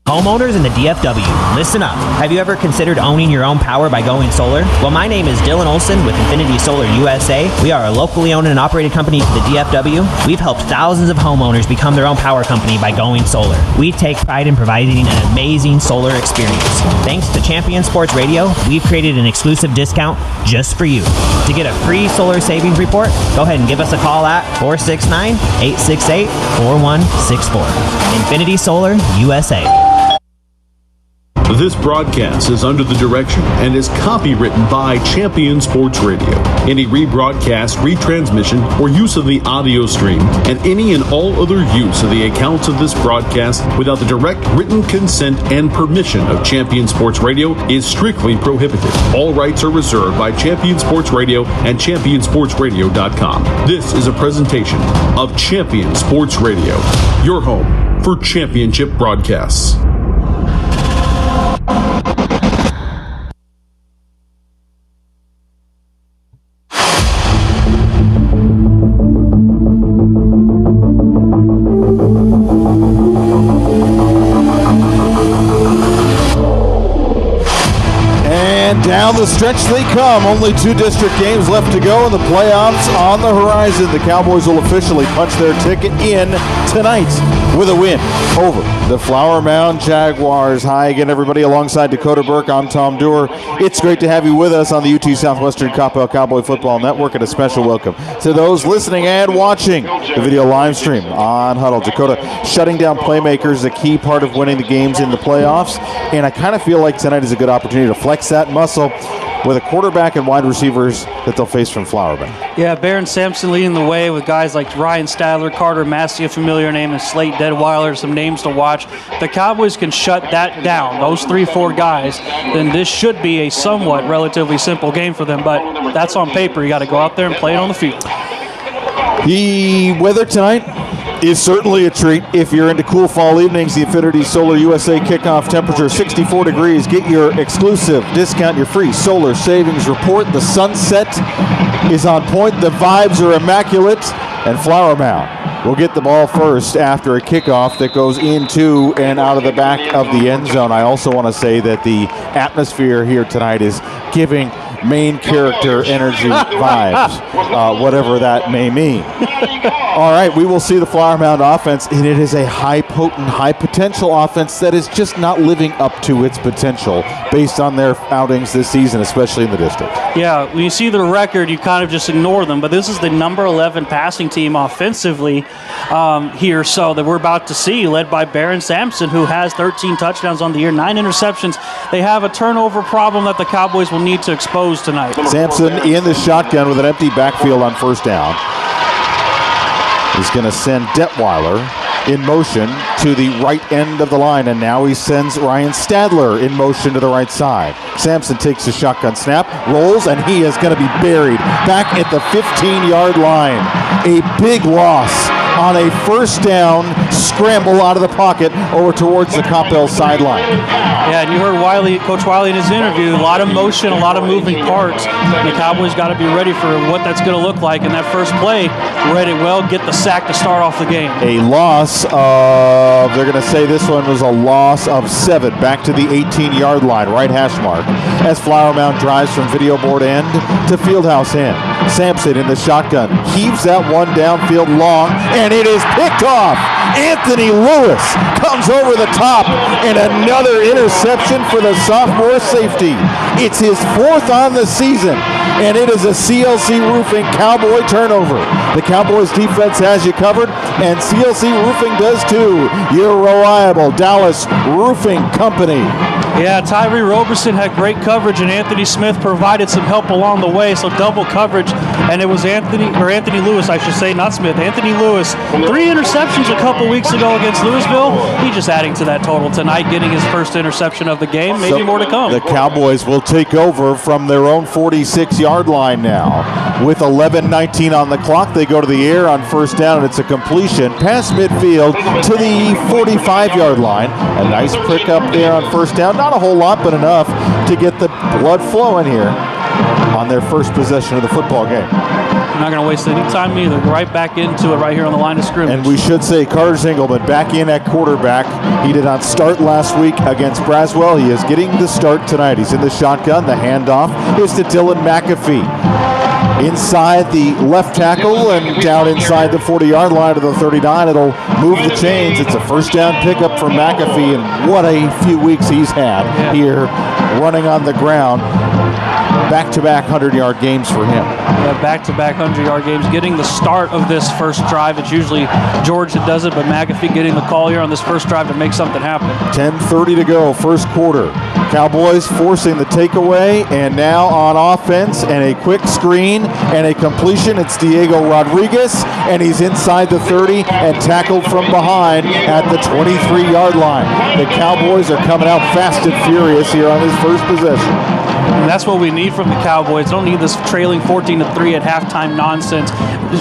Homeowners in the DFW, listen up. Have you ever considered owning your own power by going solar? Well, my name is Dylan Olson with Infinity Solar USA. We are a locally owned and operated company to the DFW. We've helped thousands of homeowners become their own power company by going solar. We take pride in providing an amazing solar experience. Thanks to Champion Sports Radio, we've created an exclusive discount just for you. To get a free solar savings report, go ahead and give us a call at 469-868-4164. Infinity Solar USA. This broadcast is under the direction and is copywritten by Champion Sports Radio. Any rebroadcast, retransmission, or use of the audio stream, and any and all other use of the accounts of this broadcast without the direct written consent and permission of Champion Sports Radio is strictly prohibited. All rights are reserved by Champion Sports Radio and ChampionSportsRadio.com. This is a presentation of Champion Sports Radio, your home for championship broadcasts. Down the stretch they come. Only 2 district games left to go, and the playoffs on the horizon. The Cowboys will officially punch their ticket in tonight with a win over the Flower Mound Jaguars. Hi again, everybody. Alongside Dakota Burke, I'm Tom Dewar. It's great to have you with us on the UT Southwestern Coppell Cowboy Football Network, and a special welcome to those listening and watching the video live stream on Huddle. Dakota, shutting down playmakers is a key part of winning the games in the playoffs, and I kind of feel like tonight is a good opportunity to flex that muscle with a quarterback and wide receivers that they'll face from Flower Mound. Yeah, Barron Sampson leading the way with guys like Ryan Stadler, Carter Massey, a familiar name, and Slate Deadweiler, some names to watch. If the Cowboys can shut that down, those 3-4 guys, then this should be a somewhat relatively simple game for them, but that's on paper. You got to go out there and play it on the field. The weather tonight is certainly a treat. If you're into cool fall evenings, the Infinity Solar USA kickoff temperature 64 degrees. Get your exclusive discount, your free solar savings report. The sunset is on point. The vibes are immaculate. And Flower Mound will get the ball first after a kickoff that goes into and out of the back of the end zone. I also want to say that the atmosphere here tonight is giving main character energy vibes, whatever that may mean. All right, we will see the Flower Mound offense, and it is a high-potent, high-potential offense that is just not living up to its potential based on their outings this season, especially in the district. Yeah, when you see the record, you kind of just ignore them, but this is the number 11 passing team offensively here, so that we're about to see, led by Barron Sampson, who has 13 touchdowns on the year, 9 interceptions. They have a turnover problem that the Cowboys will need to expose tonight. Sampson in the shotgun with an empty backfield on first down. He's going to send Detweiler in motion to the right end of the line, and now he sends Ryan Stadler in motion to the right side. Sampson takes a shotgun snap, rolls, and he is going to be buried back at the 15-yard line. A big loss on a first down scramble out of the pocket over towards the Coppell sideline. Yeah, and you heard Coach Wiley in his interview, a lot of motion, a lot of moving parts. And the Cowboys got to be ready for what that's going to look like. In that first play, read it well, get the sack to start off the game. A loss of, they're going to say this one was a loss of 7, back to the 18-yard line, right hash mark, as Flower Mound drives from video board end to fieldhouse end. Sampson in the shotgun heaves that one downfield long, and it is picked off. Anthony Lewis comes over the top, and another interception for the sophomore safety. It's his 4th on the season, and it is a CLC Roofing Cowboy turnover. The Cowboys defense has you covered, and CLC Roofing does too. Your reliable Dallas Roofing Company. Yeah, Tyree Roberson had great coverage, and Anthony Smith provided some help along the way, so double coverage, and it was Anthony Lewis, I should say, not Smith. Anthony Lewis, 3 interceptions a couple weeks ago against Louisville. He just adding to that total tonight, getting his first interception of the game, maybe more to come. The Cowboys will take over from their own 46-yard line now. With 11:19 on the clock, they go to the air on first down, and it's a completion past midfield to the 45-yard line. A nice pick up there on first down. Not a whole lot, but enough to get the blood flowing here on their first possession of the football game. You're not going to waste any time either. Right back into it right here on the line of scrimmage. And we should say Carter Zingelman back in at quarterback. He did not start last week against Braswell. He is getting the start tonight. He's in the shotgun. The handoff is to Dylan McAfee. Inside the left tackle and down inside the 40-yard line to the 39. It'll move the chains. It's a first down pickup for McAfee, and what a few weeks he's had here running on the ground. Back-to-back 100-yard games for him. Yeah, back-to-back 100-yard games. Getting the start of this first drive. It's usually George that does it, but McAfee getting the call here on this first drive to make something happen. 10:30 to go, first quarter. Cowboys forcing the takeaway, and now on offense, and a quick screen and a completion. It's Diego Rodriguez, and he's inside the 30 and tackled from behind at the 23-yard line. The Cowboys are coming out fast and furious here on this first possession. And that's what we need from the Cowboys. Don't need this trailing 14-3 at halftime nonsense.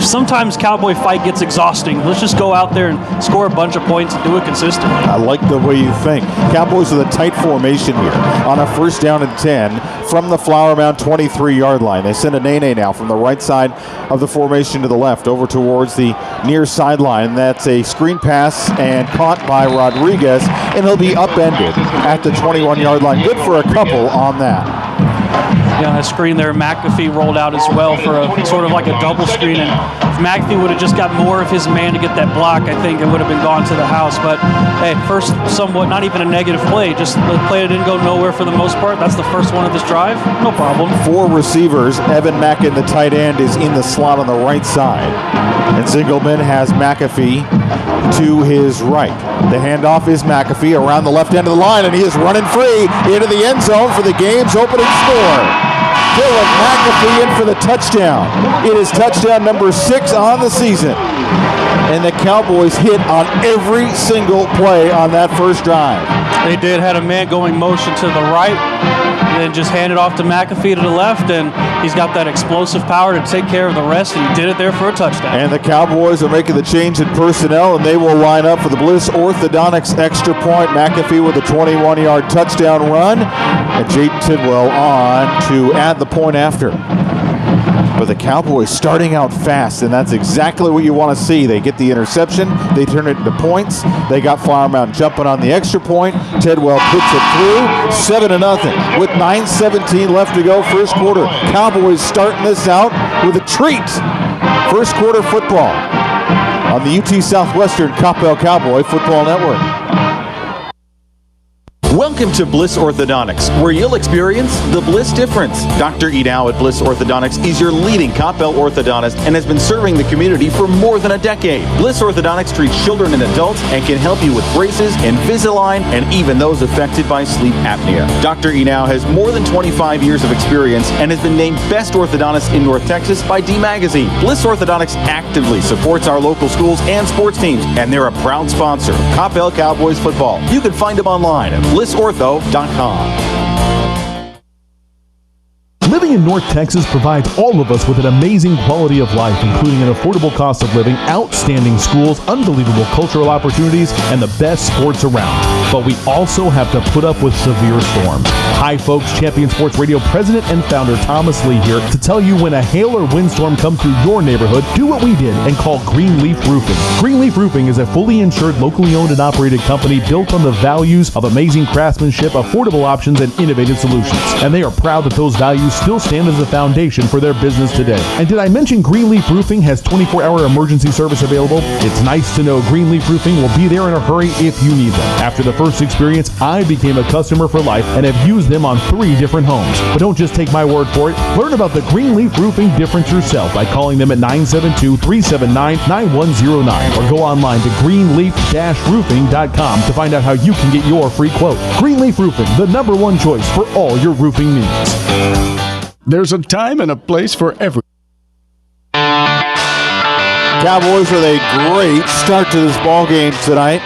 Sometimes Cowboy fight gets exhausting. Let's just go out there and score a bunch of points and do it consistently. I like the way you think. Cowboys with a tight formation here on a first down and 10 from the Flower Mound 23-yard line. They send a Nene now from the right side of the formation to the left over towards the near sideline. That's a screen pass and caught by Rodriguez, and he'll be upended at the 21-yard line. Good for a couple on that. on a screen there. McAfee rolled out as well for a sort of like a double screen. And if McAfee would have just got more of his man to get that block, I think it would have been gone to the house. But hey, first somewhat not even a negative play. Just the play that didn't go nowhere for the most part. That's the first one of this drive. No problem. 4 receivers. Evan Mackin, the tight end, is in the slot on the right side. And Zingelman has McAfee to his right. The handoff is McAfee around the left end of the line, and he is running free into the end zone for the game's opening score. Dylan McAfee in for the touchdown. It is touchdown number 6 on the season. And the Cowboys hit on every single play on that first drive. They did. Had a man going motion to the right, and then just handed off to McAfee to the left, and he's got that explosive power to take care of the rest, and he did it there for a touchdown. And the Cowboys are making the change in personnel, and they will line up for the Bliss Orthodontics extra point. McAfee with a 21-yard touchdown run, and Jaden Tidwell on to add the point after. But the Cowboys starting out fast, and that's exactly what you want to see. They get the interception, they turn it into points. They got Flower Mound jumping on the extra point. Tidwell puts it through, 7-0 with 9:17 left to go, first quarter. Cowboys starting this out with a treat. First quarter football on the UT Southwestern Coppell Cowboy Football Network. Welcome to Bliss Orthodontics, where you'll experience the Bliss difference. Dr. Edau at Bliss Orthodontics is your leading Coppell orthodontist and has been serving the community for more than a decade. Bliss Orthodontics treats children and adults and can help you with braces, Invisalign, and even those affected by sleep apnea. Dr. Edau has more than 25 years of experience and has been named Best Orthodontist in North Texas by D Magazine. Bliss Orthodontics actively supports our local schools and sports teams, and they're a proud sponsor of Coppell Cowboys football. You can find them online at BlissOrtho.com. Living in North Texas provides all of us with an amazing quality of life, including an affordable cost of living, outstanding schools, unbelievable cultural opportunities, and the best sports around. But we also have to put up with severe storms. Hi folks, Champion Sports Radio President and Founder Thomas Lee here to tell you when a hail or windstorm comes through your neighborhood, do what we did and call Greenleaf Roofing. Greenleaf Roofing is a fully insured, locally owned and operated company built on the values of amazing craftsmanship, affordable options, and innovative solutions. And they are proud that those values still stand as the foundation for their business today. And did I mention Greenleaf Roofing has 24-hour emergency service available? It's nice to know Greenleaf Roofing will be there in a hurry if you need them. After the first experience, I became a customer for life and have used them on 3 different homes. But don't just take my word for it. Learn about the Greenleaf Roofing difference yourself by calling them at 972-379-9109 or go online to greenleaf-roofing.com to find out how you can get your free quote. Greenleaf Roofing, the #1 choice for all your roofing needs. There's a time and a place for every. Cowboys with a great start to this ball game tonight.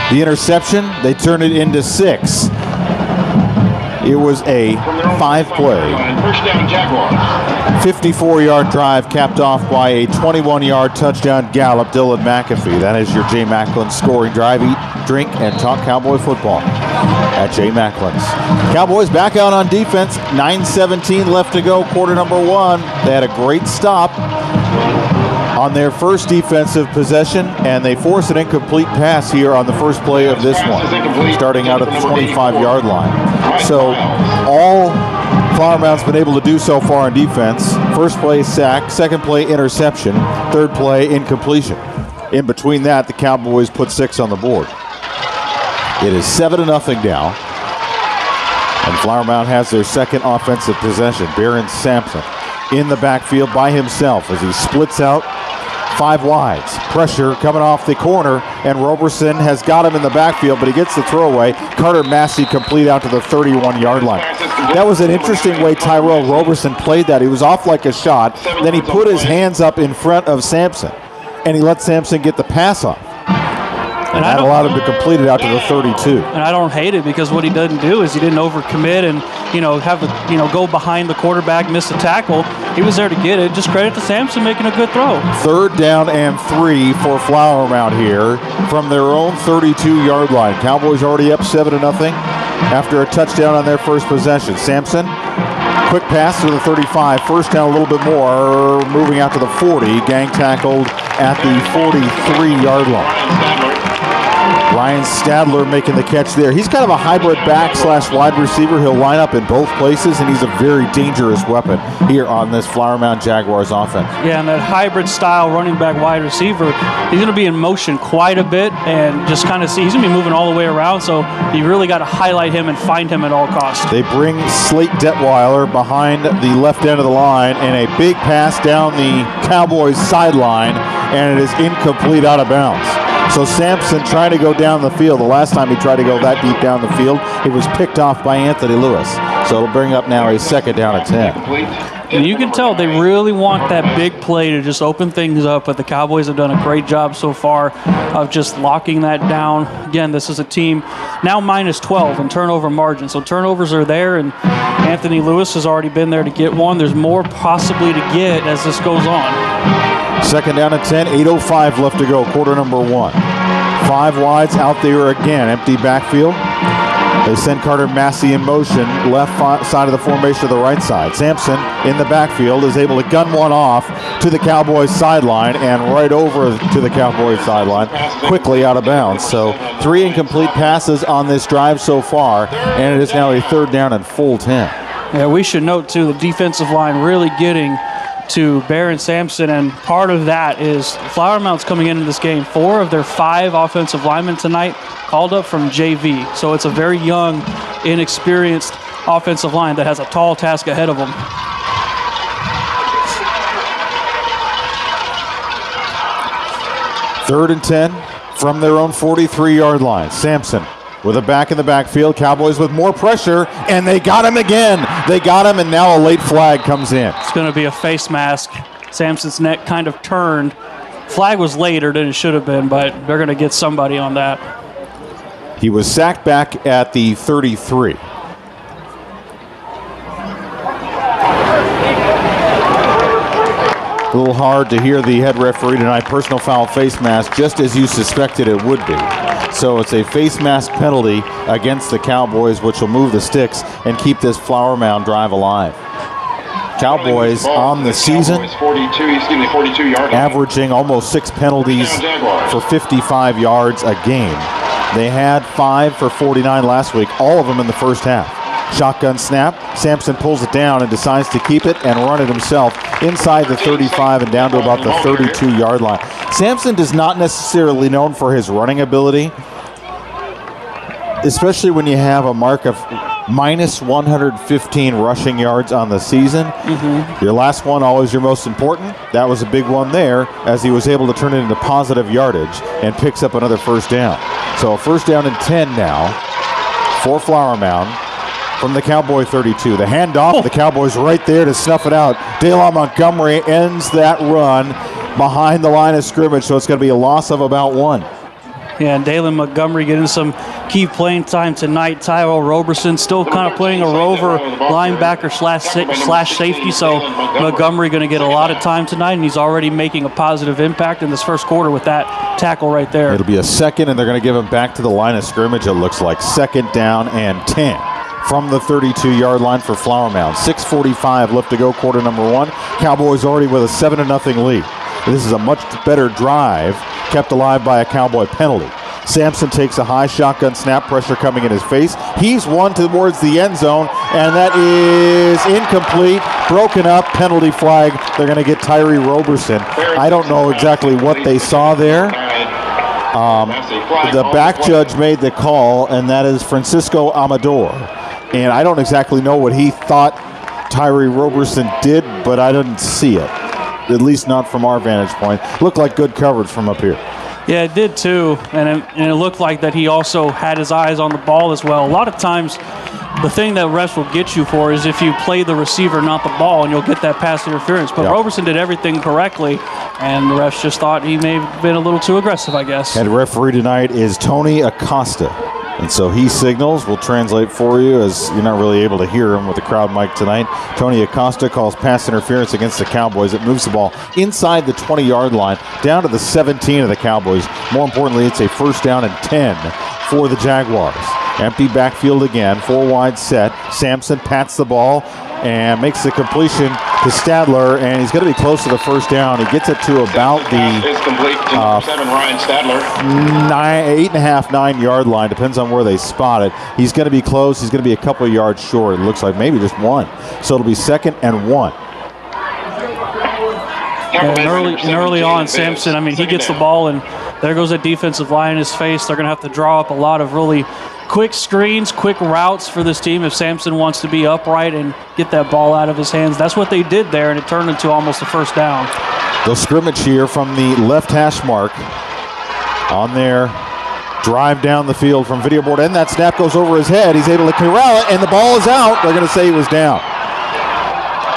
The interception, they turn it into 6. It was a 5-play, 54-yard drive capped off by a 21-yard touchdown gallop. Dylan McAfee. That is your Jay Macklin scoring drive. Eat, drink, and talk Cowboy football at Jay Macklin's. Cowboys back out on defense. 9:17 left to go, quarter number 1. They had a great stop on their first defensive possession, and they force an incomplete pass here on the first play of this one, starting out at the 25-yard line. So all Flower Mound's been able to do so far on defense: first play sack, second play interception, third play incompletion. In between that, the Cowboys put 6 on the board. It is 7-0 now, and Flower Mound has their second offensive possession. Barron Sampson in the backfield by himself as he splits out 5 wides. Pressure coming off the corner, and Roberson has got him in the backfield, but he gets the throwaway. Carter Massey complete out to the 31-yard line. That was an interesting way Tyrell Roberson played that. He was off like a shot, then he put his hands up in front of Sampson, and he let Sampson get the pass off. And that allowed him to complete it out to the 32. And I don't hate it, because what he doesn't do is he didn't overcommit and, have the, go behind the quarterback, miss a tackle. He was there to get it. Just credit to Sampson making a good throw. 3rd down and 3 for Flower Mound here from their own 32-yard line. Cowboys already up 7-0 after a touchdown on their first possession. Sampson, quick pass to the 35. First down a little bit more, moving out to the 40. Gang tackled at the 43-yard line. Ryan Stadler making the catch there. He's kind of a hybrid back / wide receiver. He'll line up in both places, and he's a very dangerous weapon here on this Flower Mound Jaguars offense. Yeah, and that hybrid style running back wide receiver, he's going to be in motion quite a bit and just kind of see, he's going to be moving all the way around, so you really got to highlight him and find him at all costs. They bring Slate Detweiler behind the left end of the line, and a big pass down the Cowboys sideline, and it is incomplete, out of bounds. So Sampson trying to go down the field. The last time he tried to go that deep down the field, it was picked off by Anthony Lewis. So it'll bring up now a 2nd down and 10. And you can tell they really want that big play to just open things up, but the Cowboys have done a great job so far of just locking that down. Again, this is a team now minus 12 in turnover margin, so turnovers are there, and Anthony Lewis has already been there to get one. There's more possibly to get as this goes on. 2nd down and 10, 8:05 left to go, quarter number 1. 5 wides out there again, empty backfield. They send Carter Massey in motion, left side of the formation to the right side. Sampson in the backfield is able to gun one off to the Cowboys sideline and right over to the Cowboys sideline, quickly out of bounds. So 3 incomplete passes on this drive so far, and it is now a 3rd down and full 10. Yeah, we should note too, the defensive line really getting to Barron Sampson, and part of that is Flower Mound's coming into this game. 4 of their 5 offensive linemen tonight called up from JV. So it's a very young, inexperienced offensive line that has a tall task ahead of them. 3rd and 10 from their own 43-yard line. Sampson with a back in the backfield. Cowboys with more pressure, and they got him again. They got him, and now a late flag comes in. It's going to be a face mask. Sampson's neck kind of turned. Flag was later than it should have been, but they're going to get somebody on that. He was sacked back at the 33. A little hard to hear the head referee tonight. Personal foul, face mask, just as you suspected it would be. So it's a face mask penalty against the Cowboys, which will move the sticks and keep this Flower Mound drive alive. Cowboys on the season, averaging almost 6 penalties for 55 yards a game. They had 5 for 49 last week, all of them in the first half. Shotgun snap, Sampson pulls it down and decides to keep it and run it himself inside the 35 and down to about the 32-yard line. Sampson is not necessarily known for his running ability, especially when you have a mark of minus 115 rushing yards on the season. Your last one, always your most important. That was a big one there, as he was able to turn it into positive yardage and picks up another 1st down. So a 1st down and 10 now for Flower Mound from the Cowboy 32. The handoff, the Cowboys right there to snuff it out. Daylon Montgomery ends that run behind the line of scrimmage, so it's going to be a loss of about 1. Yeah, and Daylon Montgomery getting some key playing time tonight. Tyrell Roberson still kind of playing a rover linebacker slash safety, so Montgomery going to get a lot of time tonight, and he's already making a positive impact in this first quarter with that tackle right there. It'll be a 2nd, and they're going to give him back to the line of scrimmage, it looks like. 2nd down and 10 from the 32-yard line for Flower Mound. 6:45 left to go, quarter number 1. Cowboys already with a 7-0 lead. This is a much better drive, kept alive by a Cowboy penalty. Sampson takes a high shotgun snap, pressure coming in his face. He's one towards the end zone, and that is incomplete, broken up, penalty flag. They're going to get Tyree Roberson. I don't know exactly what they saw there. The back judge made the call, and that is Francisco Amador. And I don't exactly know what he thought Tyree Roberson did, but I didn't see it, at least not from our vantage point. Looked like good coverage from up here. Yeah, it did too, and it looked like that he also had his eyes on the ball as well. A lot of times, the thing that refs will get you for is if you play the receiver, not the ball, and you'll get that pass interference. But Roberson did everything correctly, and the refs just thought he may have been a little too aggressive, I guess. And referee tonight is Tony Acosta. And so he signals, we'll translate for you as you're not really able to hear him with the crowd mic tonight. Tony Acosta calls pass interference against the Cowboys. It moves the ball inside the 20-yard line, down to the 17 of the Cowboys. More importantly, it's a 1st down and 10 for the Jaguars. Empty backfield again, 4 wide set. Sampson pats the ball and makes the completion to Stadler, and he's going to be close to the first down. He gets it to about the 8.5, 9 yard line, depends on where they spot it. He's going to be close. He's going to be a couple of yards short. It looks like maybe just one. So it'll be 2nd and 1. And early on, Sampson, I mean, he gets the ball, and there goes a defensive line in his face. They're going to have to draw up a lot of really quick screens, quick routes for this team if Sampson wants to be upright and get that ball out of his hands. That's what they did there, and it turned into almost a first down. They'll scrimmage here from the left hash mark on their drive down the field from video board, and that snap goes over his head. He's able to corral it, and the ball is out. They're going to say he was down.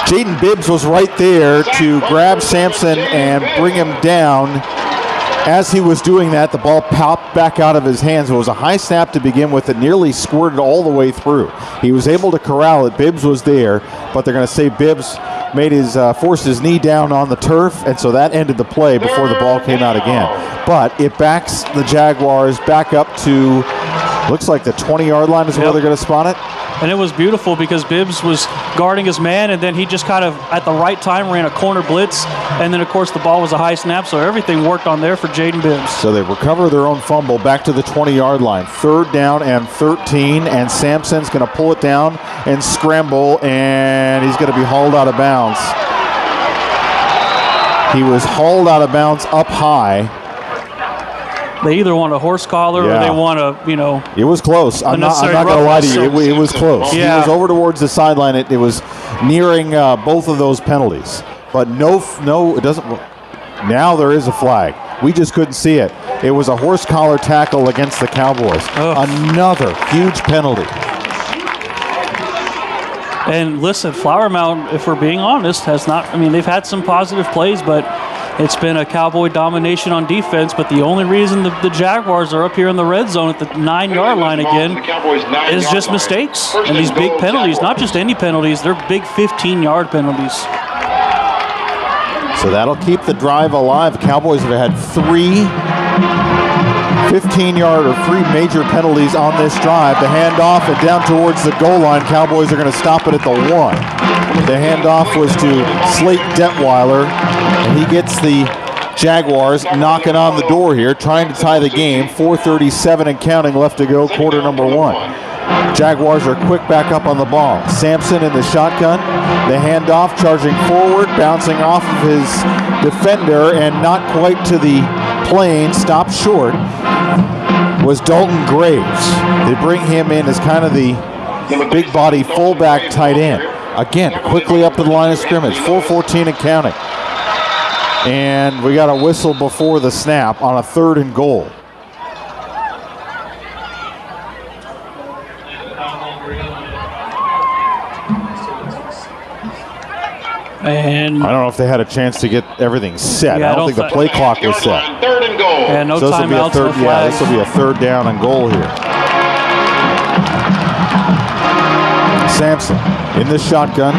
Jaden Bibbs was right there to grab Sampson and bring him down. As he was doing that, the ball popped back out of his hands. It was a high snap to begin with. It nearly squirted all the way through. He was able to corral it. Bibbs was there, but they're going to say Bibbs made forced his knee down on the turf, and so that ended the play before the ball came out again. But it backs the Jaguars back up to, looks like the 20-yard line is where they're going to spot it. And it was beautiful because Bibbs was guarding his man, and then he just kind of, at the right time, ran a corner blitz. And then, of course, the ball was a high snap, so everything worked on there for Jaden Bibbs. So they recover their own fumble back to the 20-yard line. 3rd down and 13, and Sampson's going to pull it down and scramble, and he's going to be hauled out of bounds. He was hauled out of bounds up high. They either want a horse collar or they want a, It was close. I'm not going to lie to you. It was close. Yeah. He was over towards the sideline. It was nearing both of those penalties. But no, it doesn't. Now there is a flag. We just couldn't see it. It was a horse collar tackle against the Cowboys. Another huge penalty. And listen, Flower Mound, if we're being honest, has not, they've had some positive plays, but it's been a Cowboy domination on defense. But the only reason the Jaguars are up here in the red zone at the 9-yard line again is just mistakes. And these big penalties, not just any penalties, they're big 15-yard penalties. So that'll keep the drive alive. Cowboys have had 3 15-yard or 3 major penalties on this drive. The handoff and down towards the goal line. Cowboys are going to stop it at the 1. The handoff was to Slate Detweiler, and he gets the Jaguars knocking on the door here, trying to tie the game. 4:37 and counting left to go, quarter number 1. Jaguars are quick back up on the ball. Sampson in the shotgun. The handoff, charging forward, bouncing off of his defender, and not quite to the plane, stopped short, was Dalton Graves. They bring him in as kind of the big body fullback tight end. Again, quickly up to the line of scrimmage. 4:14 and counting. And we got a whistle before the snap on a 3rd and goal. And I don't know if they had a chance to get everything set. Yeah, I don't think the play clock was set. 3rd and goal. Yeah, no so timeouts, no flags. This will be a 3rd down and goal here. Sampson in the shotgun.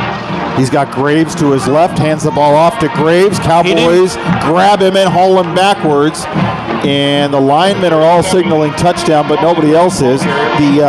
He's got Graves to his left, hands the ball off to Graves. Cowboys grab him and haul him backwards. And the linemen are all signaling touchdown, but nobody else is. The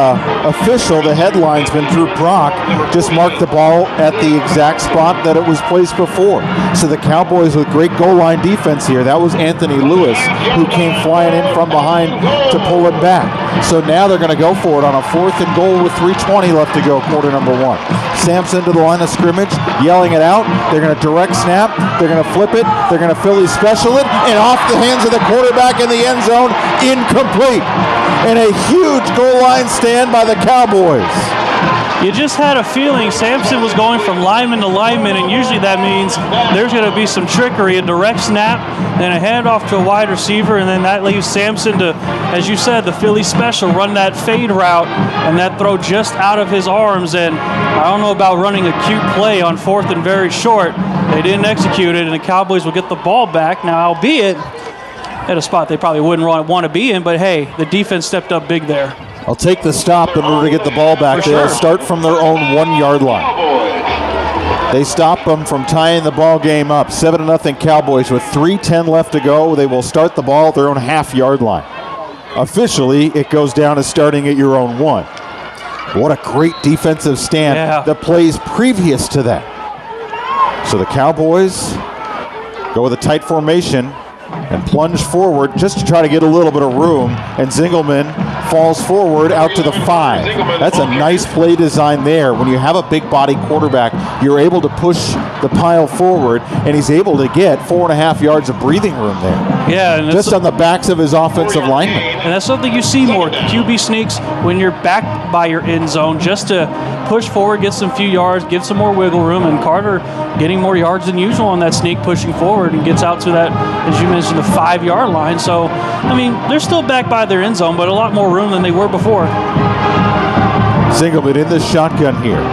official, the head linesman, Drew Brock, just marked the ball at the exact spot that it was placed before. So the Cowboys with great goal line defense here. That was Anthony Lewis, who came flying in from behind to pull it back. So now they're going to go for it on a 4th and goal with 3:20 left to go, quarter number 1. Sampson to the line of scrimmage, yelling it out. They're going to direct snap. They're going to flip it. They're going to Philly special it. And off the hands of the quarterback in the end zone, incomplete. And a huge goal line stand by the Cowboys. You just had a feeling Sampson was going from lineman to lineman, and usually that means there's going to be some trickery, a direct snap, then a handoff to a wide receiver, and then that leaves Sampson to, as you said, the Philly special, run that fade route, and that throw just out of his arms. And I don't know about running a cute play on 4th and very short. They didn't execute it, and the Cowboys will get the ball back. Now, albeit at a spot they probably wouldn't want to be in, but hey, the defense stepped up big there. I'll take the stop in order to get the ball back. They'll start from their own 1-yard line. They stop them from tying the ball game up. 7-0 Cowboys with 3:10 left to go. They will start the ball at their own half-yard line. Officially, it goes down as starting at your own 1. What a great defensive stand. The plays previous to that. So the Cowboys go with a tight formation and plunge forward just to try to get a little bit of room. And Zingelman falls forward out to the 5. That's a nice play design there. When you have a big body quarterback, you're able to push the pile forward, and he's able to get 4.5 yards of breathing room there. Yeah, and just on the backs of his offensive linemen. And that's something you see more. QB sneaks when you're back by your end zone just to push forward, get some few yards, give some more wiggle room. And Carter getting more yards than usual on that sneak, pushing forward, and gets out to that, as you mentioned, the 5-yard line. So, I mean, they're still back by their end zone, but a lot more room than they were before. Zingelman in the shotgun here.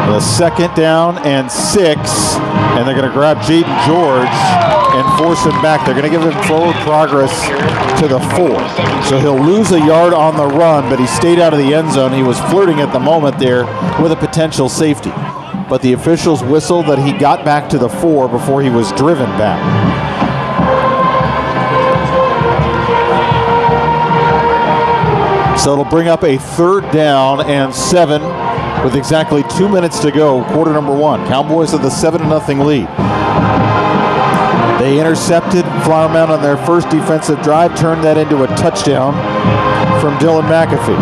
The 2nd down and 6, and they're going to grab Jaden George and force him back. They're going to give him forward progress to the 4. So he'll lose a yard on the run, but he stayed out of the end zone. He was flirting at the moment there with a potential safety. But the officials whistled that he got back to the 4 before he was driven back. So it'll bring up a 3rd down and 7 with exactly 2 minutes to go, quarter number 1. Cowboys have the 7-0 lead. They intercepted Flower Mound on their first defensive drive, turned that into a touchdown from Dylan McAfee.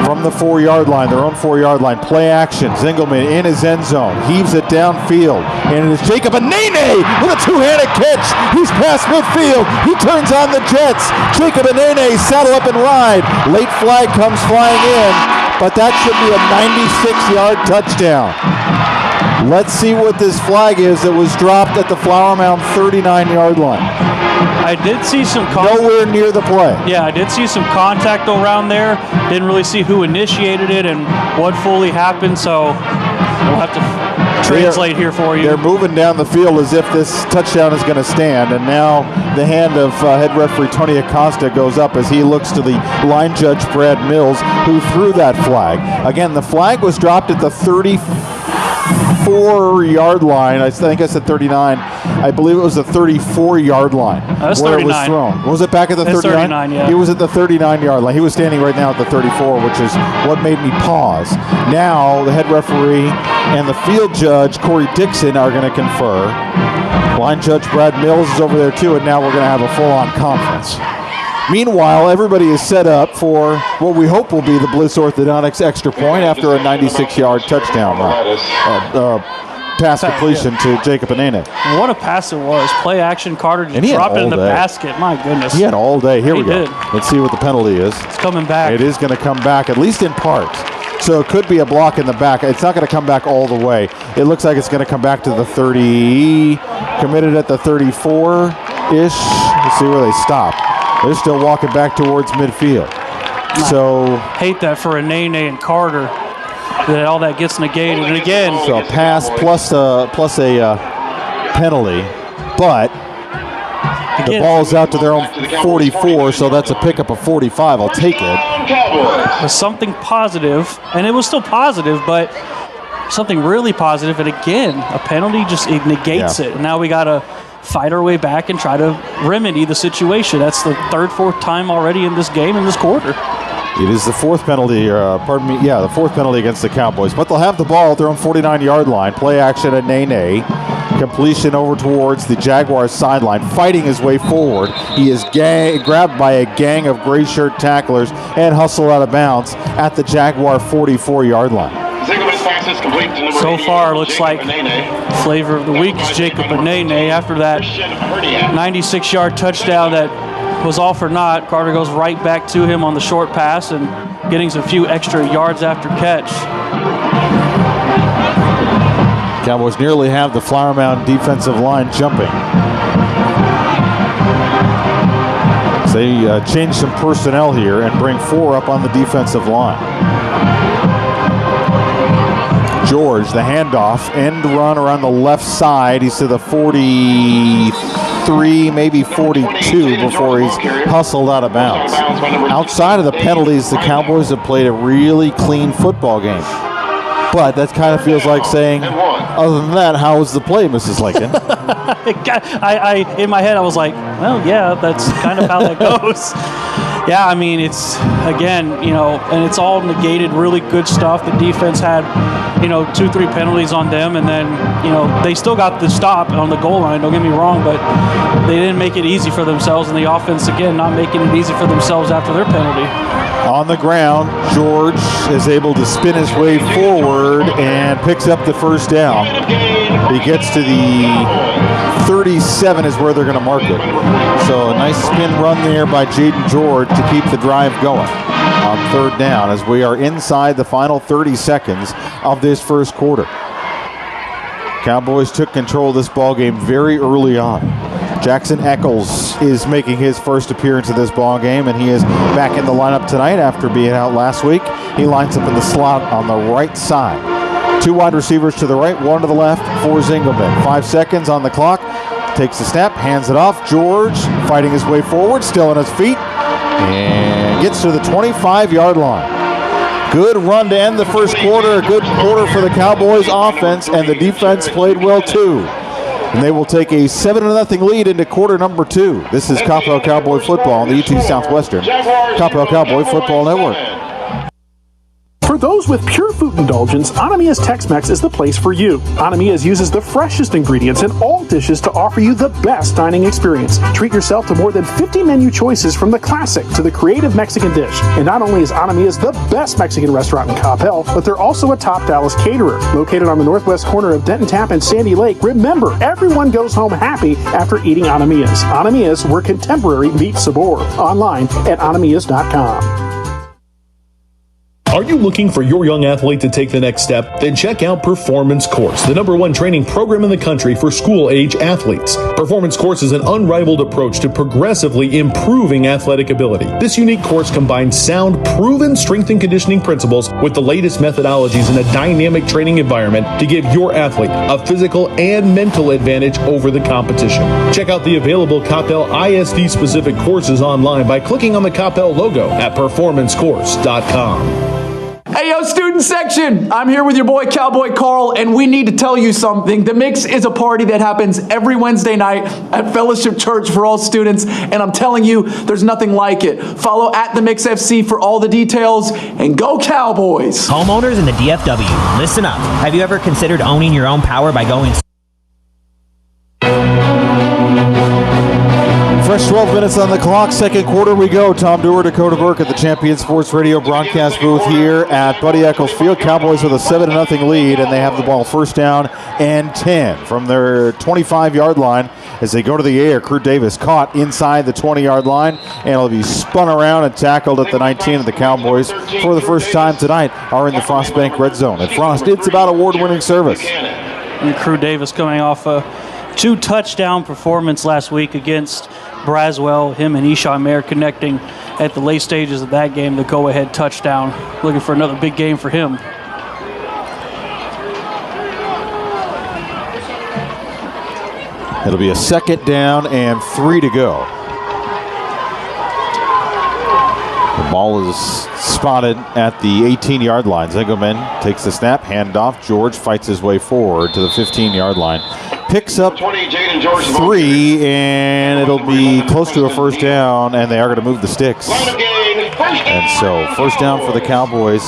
From the 4-yard line, their own 4-yard line, play action. Zingelman in his end zone, heaves it downfield, and it is Jacob Anene with a 2-handed catch. He's past midfield. He turns on the Jets. Jacob Anene saddle up and ride. Late flag comes flying in, but that should be a 96-yard touchdown. Let's see what this flag is that was dropped at the Flower Mound 39-yard line. I did see some nowhere near the play. Yeah, I did see some contact around there. Didn't really see who initiated it and what fully happened, so we'll have to translate here for you. They're moving down the field as if this touchdown is going to stand, and now the hand of head referee Tony Acosta goes up as he looks to the line judge Brad Mills, who threw that flag. Again, the flag was dropped at the 34-yard line. I think I said 39. I believe it was the 34-yard line That's where 39. it was thrown. Was it back at the 39? 39, yeah. He was at the 39-yard line. He was standing right now at the 34, which is what made me pause. Now the head referee and the field judge, Corey Dixon, are going to confer. Line judge Brad Mills is over there too, and now we're going to have a full-on conference. Meanwhile, everybody is set up for what we hope will be the Bliss Orthodontics extra point after a 96-yard touchdown pass completion to Jacob Anene. What a pass it was. Play action, Carter just dropped it in the basket. My goodness. He had all day. Here we go. Did. Let's see what the penalty is. It's coming back. It is going to come back, at least in part. So it could be a block in the back. It's not going to come back all the way. It looks like it's going to come back to the 30, committed at the 34-ish. Let's see where they stop. They're still walking back towards midfield. So hate that for Anene and Carter, that all that gets negated. And again, so a pass plus a penalty, but the ball's out to their own 44, so that's a pickup of 45. I'll take it. It was something positive, and it was still positive, but something really positive. And again, a penalty just negates it. And now we got to fight our way back and try to remedy the situation. That's the 3rd, 4th time already in this game, in this quarter. It is the 4th penalty, the 4th penalty against the Cowboys. But they'll have the ball at their own 49-yard line. Play action at Nene. Completion over towards the Jaguars sideline, fighting his way forward. He is grabbed by a gang of gray shirt tacklers and hustled out of bounds at the Jaguar 44-yard line. So far, looks like flavor of the week is Jacob Anene. After that 96-yard touchdown that was all for naught, Carter goes right back to him on the short pass and getting some few extra yards after catch. Cowboys nearly have the Flower Mound defensive line jumping. So they change some personnel here and bring 4 up on the defensive line. George, the handoff, end run around the left side. He's to the 43, maybe 42 before he's hustled out of bounds. Outside of the penalties, the Cowboys have played a really clean football game. But that kind of feels like saying, other than that, how was the play, Mrs. Lincoln? In my head, I was like, well, yeah, that's kind of how that goes. Yeah, I mean, it's, again, and it's all negated, really good stuff. The defense had, 2-3 penalties on them, and then, they still got the stop on the goal line, don't get me wrong, but they didn't make it easy for themselves, and the offense, again, not making it easy for themselves after their penalty. On the ground, George is able to spin his way forward and picks up the first down. He gets to the 37 is where they're going to mark it. So a nice spin run there by Jaden George to keep the drive going on third down as we are inside the final 30 seconds of this first quarter. Cowboys took control of this ball game very early on. Jackson Eccles is making his first appearance of this ball game, and he is back in the lineup tonight after being out last week. He lines up in the slot on the right side. 2 wide receivers to the right, 1 to the left for Zingelman. 5 seconds on the clock. Takes the snap, hands it off. George fighting his way forward, still on his feet, and gets to the 25-yard line. Good run to end the first quarter. A good quarter for the Cowboys offense, and the defense played well too. And they will take a 7-0 lead into quarter number 2. This is Coppell Cowboy Football on the UT Southwestern Coppell Cowboy Football Network. For those with pure food indulgence, Anamiya's Tex-Mex is the place for you. Anamiya's uses the freshest ingredients in all dishes to offer you the best dining experience. Treat yourself to more than 50 menu choices from the classic to the creative Mexican dish. And not only is Anamiya's the best Mexican restaurant in Coppell, but they're also a top Dallas caterer. Located on the northwest corner of Denton Tap and Sandy Lake, remember, everyone goes home happy after eating Anamiya's. Anamiya's, where contemporary meets sabor. Online at anamiyas.com. Are you looking for your young athlete to take the next step? Then check out Performance Course, the #1 training program in the country for school-age athletes. Performance Course is an unrivaled approach to progressively improving athletic ability. This unique course combines sound, proven strength and conditioning principles with the latest methodologies in a dynamic training environment to give your athlete a physical and mental advantage over the competition. Check out the available Coppell ISD-specific courses online by clicking on the Coppell logo at performancecourse.com. Hey, yo, student section! I'm here with your boy Cowboy Carl, and we need to tell you something. The Mix is a party that happens every Wednesday night at Fellowship Church for all students, and I'm telling you, there's nothing like it. Follow at The Mix FC for all the details, and go Cowboys! Homeowners in the DFW, listen up. Have you ever considered owning your own power by going... Fresh 12 minutes on the clock, second quarter we go. Tom Dewar, Dakota Burke at the Champion Sports Radio broadcast booth here at Buddy Eccles Field. Cowboys with a 7-0 lead, and they have the ball first down and 10 from their 25-yard line as they go to the air. Crew Davis caught inside the 20-yard line, and will be spun around and tackled at the 19 of the Cowboys for the first time tonight are in the Frost Bank red zone. At Frost, it's about award-winning service. And Crew Davis coming off a 2-touchdown performance last week against Braswell. Him and Eshawn Mayer connecting at the late stages of that game, the go-ahead touchdown. Looking for another big game for him. It'll be a second down and 3 to go. The ball is spotted at the 18-yard line. Zingelman takes the snap, handoff. George fights his way forward to the 15-yard line. Picks up 3, and it'll be close to a first down, and they are going to move the sticks. And so, first down for the Cowboys.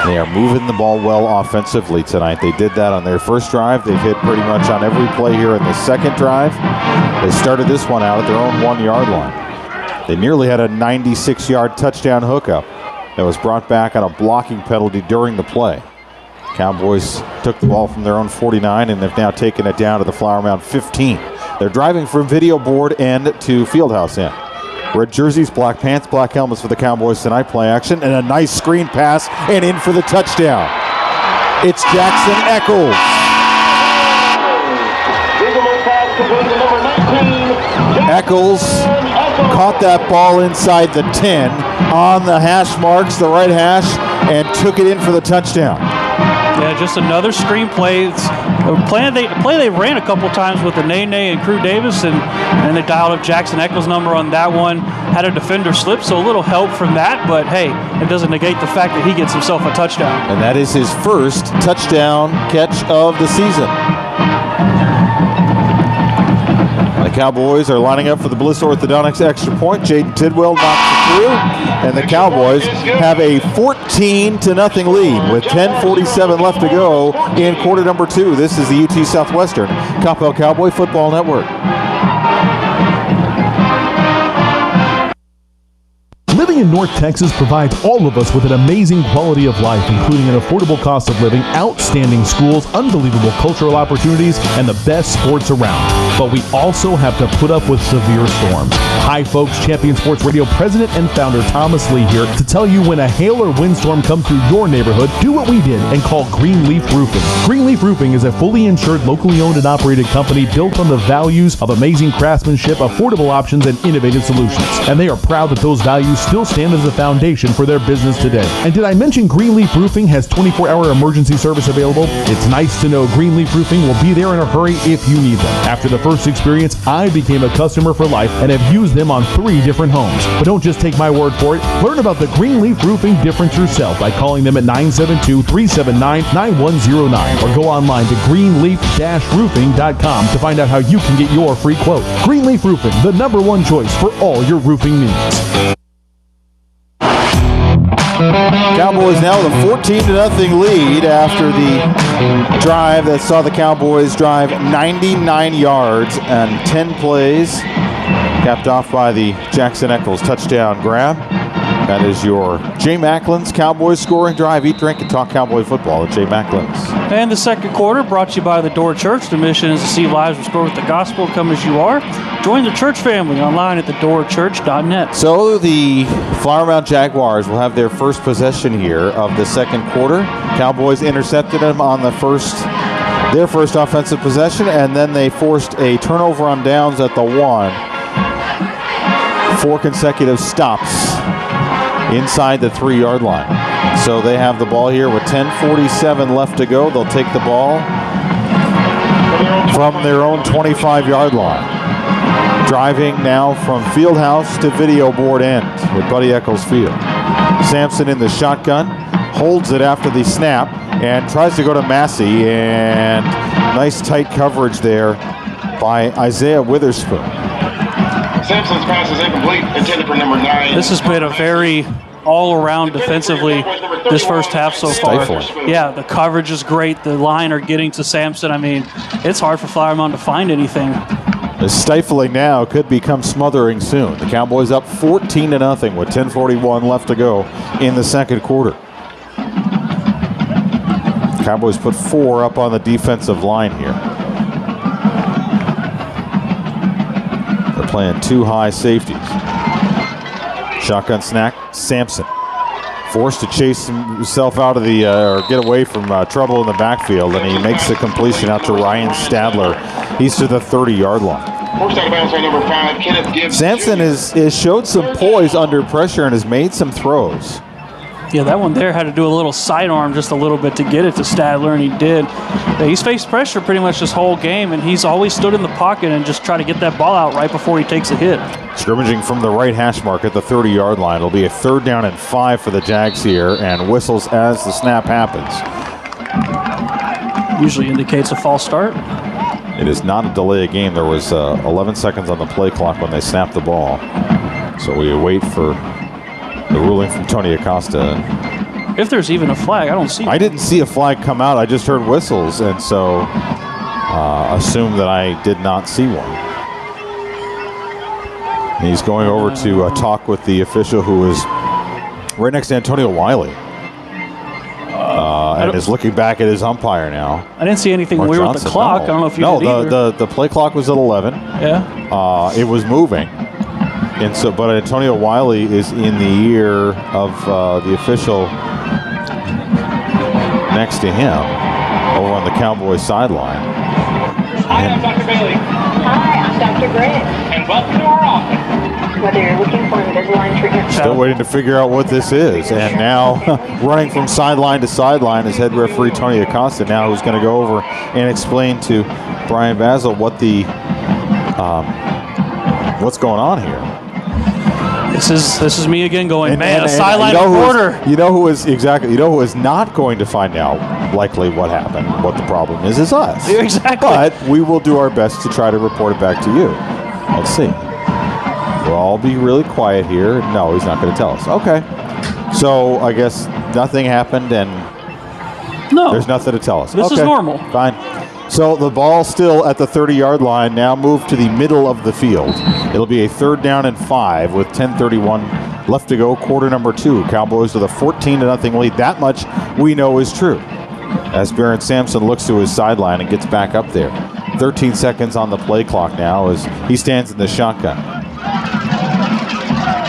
They are moving the ball well offensively tonight. They did that on their first drive. They've hit pretty much on every play here in the second drive. They started this one out at their own 1-yard line. They nearly had a 96-yard touchdown hookup that was brought back on a blocking penalty during the play. Cowboys took the ball from their own 49 and have now taken it down to the Flower Mound 15. They're driving from video board end to fieldhouse end. Red jerseys, black pants, black helmets for the Cowboys tonight. Play action and a nice screen pass and in for the touchdown. It's Jackson Eccles. Eccles caught that ball inside the 10 on the hash marks, the right hash, and took it in for the touchdown. Yeah, just another screen play. It's a play they ran a couple times with the Nene and Crew Davis, and they dialed up Jackson Eccles' number on that one. Had a defender slip, so a little help from that, but hey, it doesn't negate the fact that he gets himself a touchdown. And that is his first touchdown catch of the season. The Cowboys are lining up for the Bliss Orthodontics extra point. Jaden Tidwell knocks it through, and the Cowboys have a 14-0 lead with 10:47 left to go in quarter number 2. This is the UT Southwestern Coppell Cowboy Football Network. Living in North Texas provides all of us with an amazing quality of life, including an affordable cost of living, outstanding schools, unbelievable cultural opportunities, and the best sports around. But we also have to put up with severe storms. Hi folks, Champion Sports Radio President and founder Thomas Lee here to tell you when a hail or windstorm comes through your neighborhood, do what we did and call Greenleaf Roofing. Greenleaf Roofing is a fully insured, locally owned and operated company built on the values of amazing craftsmanship, affordable options, and innovative solutions. And they are proud that those values still stand as a foundation for their business today. And did I mention Greenleaf Roofing has 24-hour emergency service available? It's nice to know Greenleaf Roofing will be there in a hurry if you need them. After the first experience, I became a customer for life and have used them on 3 different homes. But don't just take my word for it. Learn about the Greenleaf Roofing difference yourself by calling them at 972-379-9109 or go online to greenleaf-roofing.com to find out how you can get your free quote. Greenleaf Roofing, the #1 choice for all your roofing needs. Cowboys now with a 14-0 lead after the drive that saw the Cowboys drive 99 yards and 10 plays, capped off by the Jackson Eccles touchdown grab. That is your Jay Macklin's Cowboys scoring drive. Eat, drink, and talk Cowboy football at Jay Macklin's. And the second quarter brought to you by the Door Church. The mission is to see lives restored with the gospel. Come as you are. Join the church family online at thedoorchurch.net. So the Flower Mound Jaguars will have their first possession here of the second quarter. Cowboys intercepted them on their first offensive possession, and then they forced a turnover on downs at the 1. 4 consecutive stops inside the 3-yard line. So they have the ball here with 10:47 left to go. They'll take the ball from their own 25-yard line. Driving now from field house to video board end with Buddy Eccles Field. Sampson in the shotgun, holds it after the snap, and tries to go to Massey, and nice tight coverage there by Isaiah Witherspoon. Sampson's pass is incomplete, intended for number 9. This has been a very all-around defensively this first half so far. Stifling. Yeah, the coverage is great. The line are getting to Sampson. I mean, it's hard for Flower Mound to find anything. The stifling now could become smothering soon. The Cowboys up 14-0 with 10:41 left to go in the second quarter. Cowboys put 4 up on the defensive line here. They're playing 2 high safeties. Shotgun snack, Sampson. Forced to chase himself out of the, or get away from trouble in the backfield, and he makes the completion out to Ryan Stadler. He's to the 30-yard line. Forced out of bounds by number 5, Kenneth Gibbs. Sampson has showed some poise under pressure and has made some throws. Yeah, that one there had to do a little sidearm just a little bit to get it to Stadler, and he did. Yeah, he's faced pressure pretty much this whole game, and he's always stood in the pocket and just tried to get that ball out right before he takes a hit. Scrimmaging from the right hash mark at the 30-yard line. It'll be a 3rd down and 5 for the Jags here, and whistles as the snap happens. Usually indicates a false start. It is not a delay of game. There was 11 seconds on the play clock when they snapped the ball. So we await for the ruling from Tony Acosta. If there's even a flag, I don't see it. I didn't see a flag come out. I just heard whistles, and so assumed that I did not see one. And he's going over to talk with the official who is right next to Antonio Wiley. And is looking back at his umpire now. I didn't see anything Mark weird Johnson. with the clock. No. I don't know if you did either. The play clock was at 11. Yeah. It was moving. And so, but Antonio Wiley is in the ear of the official next to him over on the Cowboys sideline. Hi, I'm Dr. Bailey. Hi, I'm Dr. Grant. And welcome to our office. Whether you're looking for Invisalign treatment. Still waiting to figure out what this is. And now running from sideline to sideline is head referee Tony Acosta now, who's going to go over and explain to Brian Basil what the what's going on here. This is me again going, a sideline reporter. You know who is not going to find out likely what happened, what the problem is us. Exactly. But we will do our best to try to report it back to you. Let's see. We'll all be really quiet here. No, he's not going to tell us. Okay. So I guess nothing happened and there's nothing to tell us. This is normal. Fine. So the ball still at the 30-yard line, now moved to the middle of the field. It'll be a 3rd down and 5 with 10:31 left to go, quarter number 2. Cowboys with a 14-0 lead. That much we know is true. As Barron Sampson looks to his sideline and gets back up there. 13 seconds on the play clock now as he stands in the shotgun.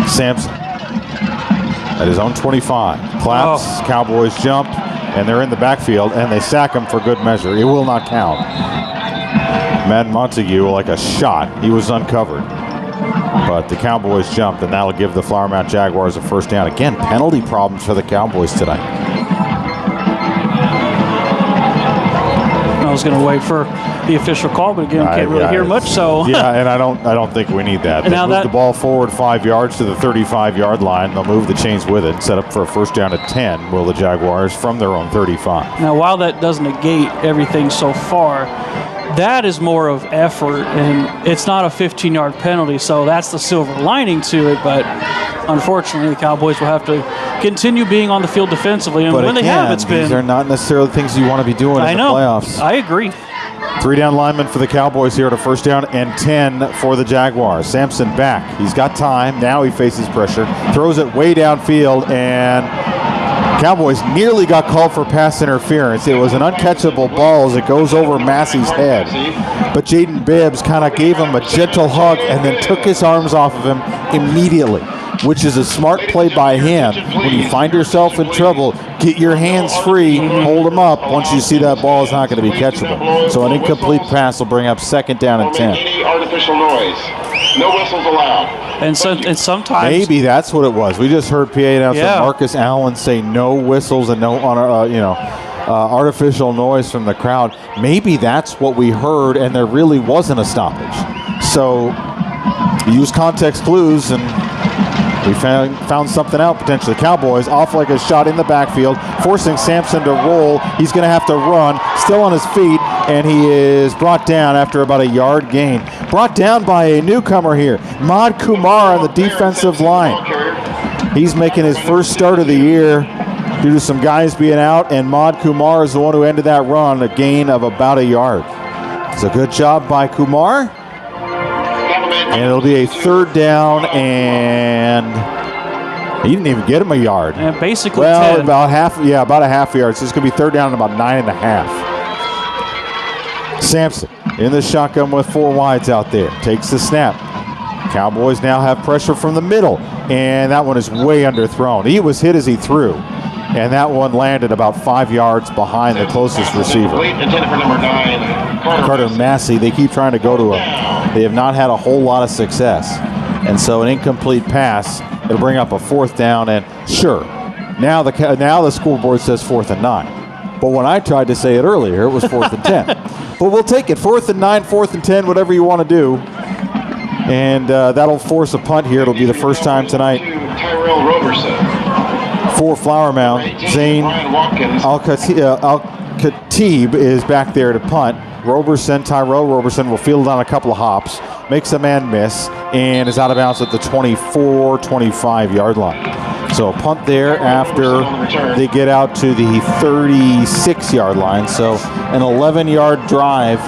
Sampson at his own 25. Claps, Cowboys jump, and they're in the backfield, and they sack him for good measure. It will not count. Matt Montague, like a shot, he was uncovered. But the Cowboys jumped, and that'll give the Flower Mound Jaguars a 1st down. Again, penalty problems for the Cowboys tonight. I was going to wait for the official call, but again, can't really hear much. So yeah, and I don't think we need that. They move the ball forward 5 yards to the 35-yard line. They'll move the chains with it, set up for a 1st down at 10. Will the Jaguars from their own 35? Now, while that does negate everything so far, that is more of effort, and it's not a 15-yard penalty. So that's the silver lining to it. But unfortunately, the Cowboys will have to continue being on the field defensively. And but when again, they have, it's been. These are not necessarily things you want to be doing in the playoffs. I agree. 3 down linemen for the Cowboys here at a 1st down and 10 for the Jaguars. Sampson back. He's got time. Now he faces pressure. Throws it way downfield, and Cowboys nearly got called for pass interference. It was an uncatchable ball as it goes over Massey's head. But Jaden Bibbs kind of gave him a gentle hug and then took his arms off of him immediately, which is a smart play by him. When you find yourself in trouble, get your hands free, hold them up. Once you see that ball is not going to be catchable. So an incomplete pass will bring up 2nd down and 10. Any artificial noise. No whistles allowed. And sometimes maybe that's what it was. We just heard PA announcer Marcus Allen say no whistles and no artificial noise from the crowd. Maybe that's what we heard, and there really wasn't a stoppage. So use context clues, and we found something out potentially. Cowboys off like a shot in the backfield, forcing Sampson to roll. He's going to have to run, still on his feet, and he is brought down after about a yard gain. Brought down by a newcomer here, Mod Kumar on the defensive line. He's making his first start of the year due to some guys being out, and Mod Kumar is the one who ended that run, a gain of about a yard. It's a good job by Kumar. And it'll be a 3rd down, and he didn't even get him a yard. And basically, well, 10. About a half yard. So it's going to be 3rd down and about 9.5. Sampson in the shotgun with 4 wides out there. Takes the snap. Cowboys now have pressure from the middle, and that one is way underthrown. He was hit as he threw, and that one landed about 5 yards behind the closest receiver. Intended for number 9, Carter Massey. They keep trying to go to him. They have not had a whole lot of success. And so an incomplete pass, it'll bring up a 4th down, and sure, now the scoreboard says 4th and 9. But when I tried to say it earlier, it was 4th and 10. But we'll take it. 4th and 9, 4th and 10, whatever you want to do. And that'll force a punt here. It'll be the first time tonight. Tyrell Roberson. For Flower Mound, Zane Al-Khatib is back there to punt. Tyrell Roberson will field on a couple of hops, makes a man miss, and is out of bounds at the 24, 25-yard line. So a punt there after they get out to the 36-yard line. So an 11-yard drive.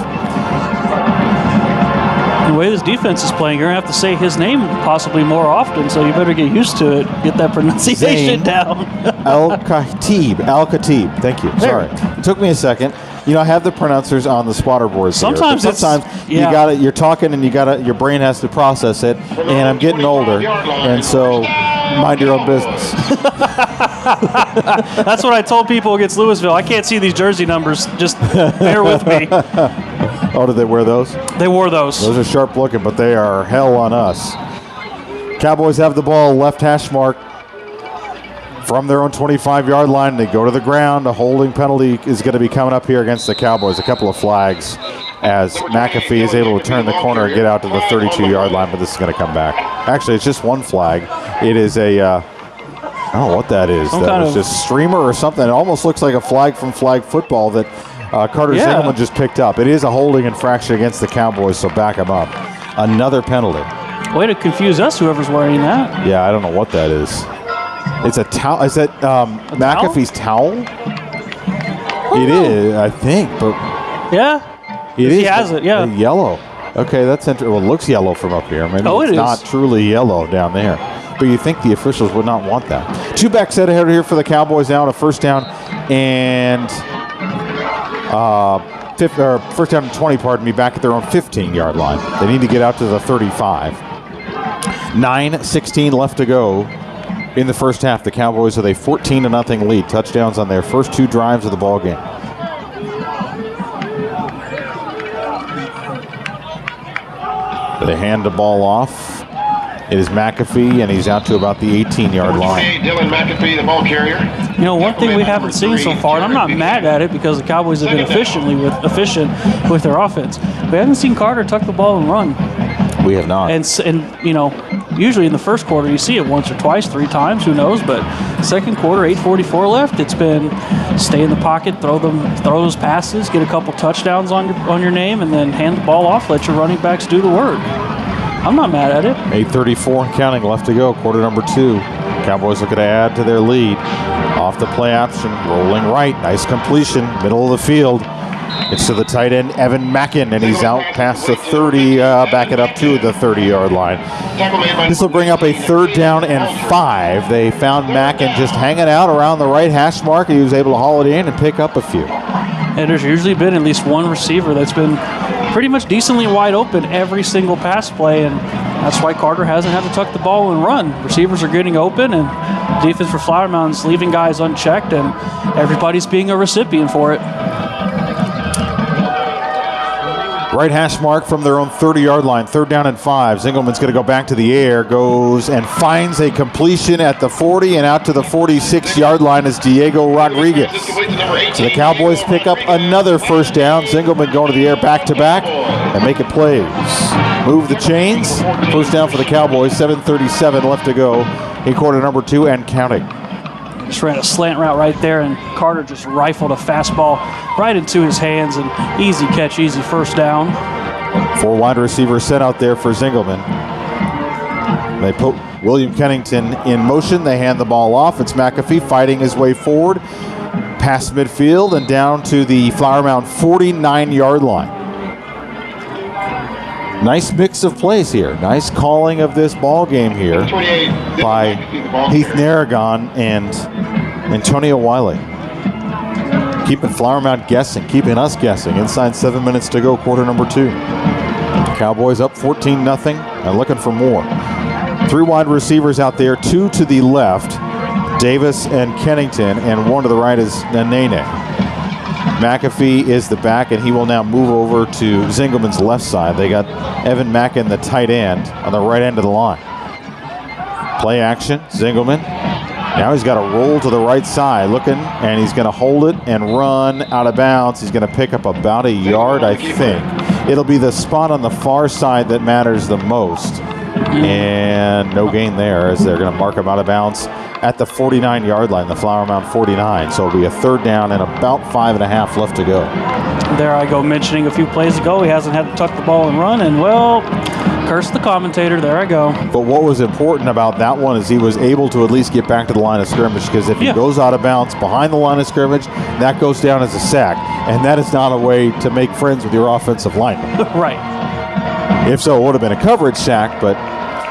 The way this defense is playing, you're going to have to say his name possibly more often, so you better get used to it. Get that pronunciation down. Al-Khatib. Thank you. Sorry. It took me a second. You know, I have the pronouncers on the spotter boards. Sometimes you got it. You're talking, and your brain has to process it. And I'm getting older, and so mind your own business. That's what I told people against Louisville. I can't see these jersey numbers. Just bear with me. Oh, did they wear those? They wore those. Those are sharp looking, but they are hell on us. Cowboys have the ball, left hash mark. From their own 25-yard line, they go to the ground. A holding penalty is going to be coming up here against the Cowboys. A couple of flags as McAfee is able to turn the corner and get out to the 32-yard line, but this is going to come back. Actually, it's just one flag. It is a, I don't know what that is. That was just streamer or something. It almost looks like a flag from flag football that Carter Zingelman just picked up. It is a holding infraction against the Cowboys, so back him up. Another penalty. Way to confuse us, whoever's wearing that. Yeah, I don't know what that is. It's a towel. Is that McAfee's towel? It is, I think, but yeah, it is. He has it. Yeah, yellow. Okay, that's interesting. Well, it looks yellow from up here. Maybe it it's is. not truly yellow down there. But you think the officials would not want that. 2 back set ahead here for the Cowboys now. A first down and first down and 20, pardon me, back at their own 15-yard line. They need to get out to the 35. 9:16 left to go in the first half. The Cowboys with a 14-0 lead. Touchdowns on their first 2 drives of the ball game. They hand the ball off. It is McAfee, and he's out to about the 18-yard line. Dylan McAfee, the ball carrier. You know, one thing we haven't seen so far, and I'm not mad at it because the Cowboys have been efficient with their offense. We haven't seen Carter tuck the ball and run. We have not. And you know, usually in the first quarter you see it once or twice, 3 times, who knows? But second quarter, 8:44 left. It's been stay in the pocket, throw those passes, get a couple touchdowns on your name, and then hand the ball off. Let your running backs do the work. I'm not mad at it. 8:34 and counting left to go. Quarter number 2. Cowboys looking to add to their lead. Off the play option, rolling right. Nice completion, middle of the field. It's to the tight end, Evan Mackin, and he's out past the 30, back it up to the 30-yard line. This will bring up a 3rd down and 5. They found Mackin just hanging out around the right hash mark, and he was able to haul it in and pick up a few. And there's usually been at least one receiver that's been pretty much decently wide open every single pass play, and that's why Carter hasn't had to tuck the ball and run. Receivers are getting open, and defense for Flower Mound's leaving guys unchecked, and everybody's being a recipient for it. Right hash mark from their own 30-yard line, 3rd down and 5. Zingelman's going to go back to the air, goes and finds a completion at the 40, and out to the 46-yard line is Diego Rodriguez. So the Cowboys pick up another first down. Zingelman going to the air back-to-back and making plays. Move the chains. First down for the Cowboys, 7:37 left to go in quarter number 2 and counting. Just ran a slant route right there, and Carter just rifled a fastball right into his hands, and easy catch, easy first down. 4 wide receivers set out there for Zingelman. They put William Kennington in motion. They hand the ball off. It's McAfee fighting his way forward, past midfield, and down to the Flower Mound 49-yard line. Nice mix of plays here. Nice calling of this ball game here by Heath Narragon and Antonio Wiley. Keeping Flower Mound guessing, keeping us guessing. Inside 7 minutes to go, quarter number 2. Cowboys up 14-0 and looking for more. 3 wide receivers out there, 2 to the left, Davis and Kennington, and 1 to the right is Nene. McAfee is the back, and he will now move over to Zingelman's left side. They got Evan Mackin, the tight end, on the right end of the line. Play action, Zingelman. Now he's got to roll to the right side, looking, and he's going to hold it and run out of bounds. He's going to pick up about a yard, I think. It'll be the spot on the far side that matters the most. And no gain there, as they're going to mark him out of bounds at the 49-yard line, the Flower Mound 49. So it'll be a 3rd down and about 5.5 left to go. There I go mentioning a few plays ago, he hasn't had to tuck the ball and run, and well, curse the commentator, there I go. But what was important about that one is he was able to at least get back to the line of scrimmage, because if he goes out of bounds behind the line of scrimmage, that goes down as a sack, and that is not a way to make friends with your offensive lineman. Right. If so, it would have been a coverage sack, but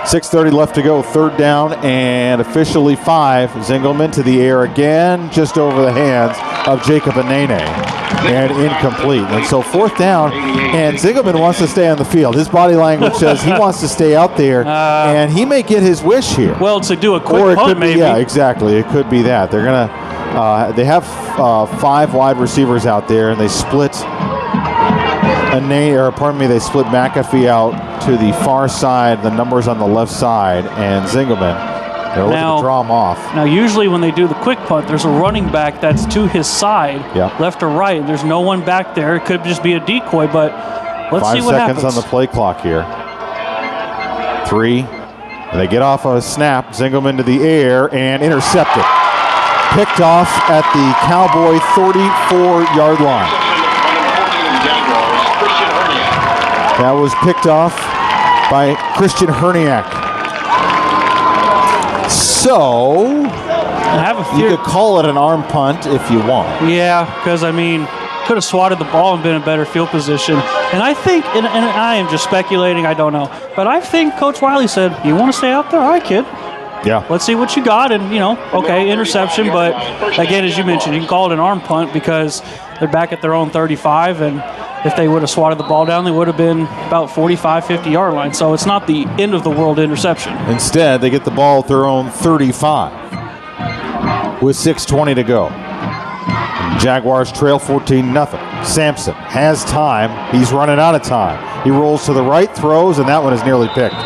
6:30 left to go, 3rd down and officially 5. Zingelman to the air again, just over the hands of Jacob Anene, and incomplete. And so 4th down, and Zingelman wants to stay on the field. His body language says he wants to stay out there, and he may get his wish here. Well, to do a quick or it punt, could be, maybe. Yeah, exactly. It could be that. They're going to, they have 5 wide receivers out there, and they split they split McAfee out to the far side, the numbers on the left side, and Zingelman, they're looking to draw him off. Now, usually when they do the quick punt, there's a running back that's to his side, left or right. There's no one back there. It could just be a decoy, but let's see what happens. 5 seconds on the play clock here. 3, and they get off a snap. Zingelman to the air and intercepted. Picked off at the Cowboy 34-yard line. That was picked off by Christian Herniak. So, I have a fear. You could call it an arm punt if you want. Yeah, because, I mean, could have swatted the ball and been in better field position. And I think, and I am just speculating, I don't know, but I think Coach Wiley said, you want to stay out there? All right, kid. Yeah. Let's see what you got. And, okay, interception. But, again, as you mentioned, you can call it an arm punt because they're back at their own 35. And if they would have swatted the ball down, they would have been about 45, 50-yard line. So it's not the end of the world interception. Instead, they get the ball at their own 35 with 6:20 to go. Jaguars trail 14-0. Sampson has time. He's running out of time. He rolls to the right, throws, and that one is nearly picked.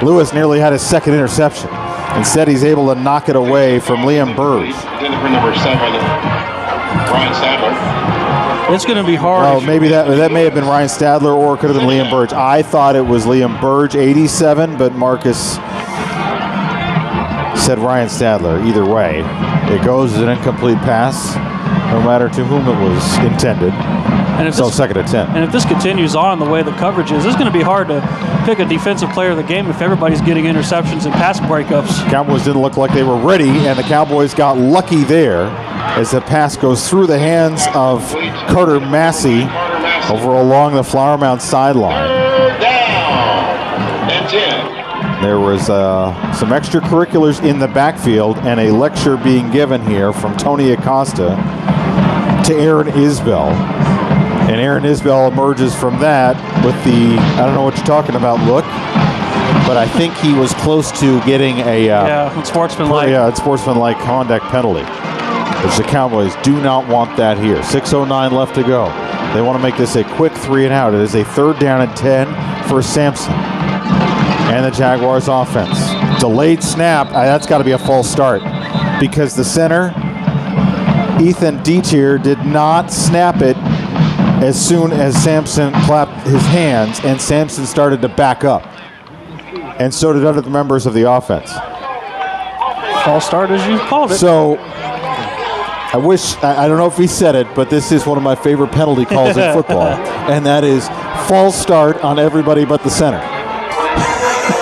Lewis nearly had his second interception. Instead, he's able to knock it away from Liam Burge. Number 7, Ryan Stadler. It's going to be hard. Well, maybe that may have been Ryan Stadler, or it could have been Liam Burge. I thought it was Liam Burge, 87, but Marcus said Ryan Stadler. Either way, it goes as an incomplete pass, no matter to whom it was intended. And if So this, second and 10. And if this continues on the way the coverage is, it's going to be hard to pick a defensive player of the game if everybody's getting interceptions and pass breakups. Cowboys didn't look like they were ready, and the Cowboys got lucky there as the pass goes through the hands of Carter Massey over along the Flower Mound sideline. Down and 10. There was some extracurriculars in the backfield and a lecture being given here from Tony Acosta to Aaron Isbell. And Aaron Isbell emerges from that with the, I don't know what you're talking about, look. But I think he was close to getting a sportsmanlike conduct penalty, which the Cowboys do not want that here. 6:09 left to go. They want to make this a quick 3 and out. It is a 3rd down and 10 for Sampson and the Jaguars offense. Delayed snap. That's got to be a false start because the center, Ethan Detier, did not snap it as soon as Sampson clapped his hands, and Sampson started to back up. And so did other members of the offense. False start, as you called it. So I don't know if he said it, but this is one of my favorite penalty calls in football, and that is false start on everybody but the center.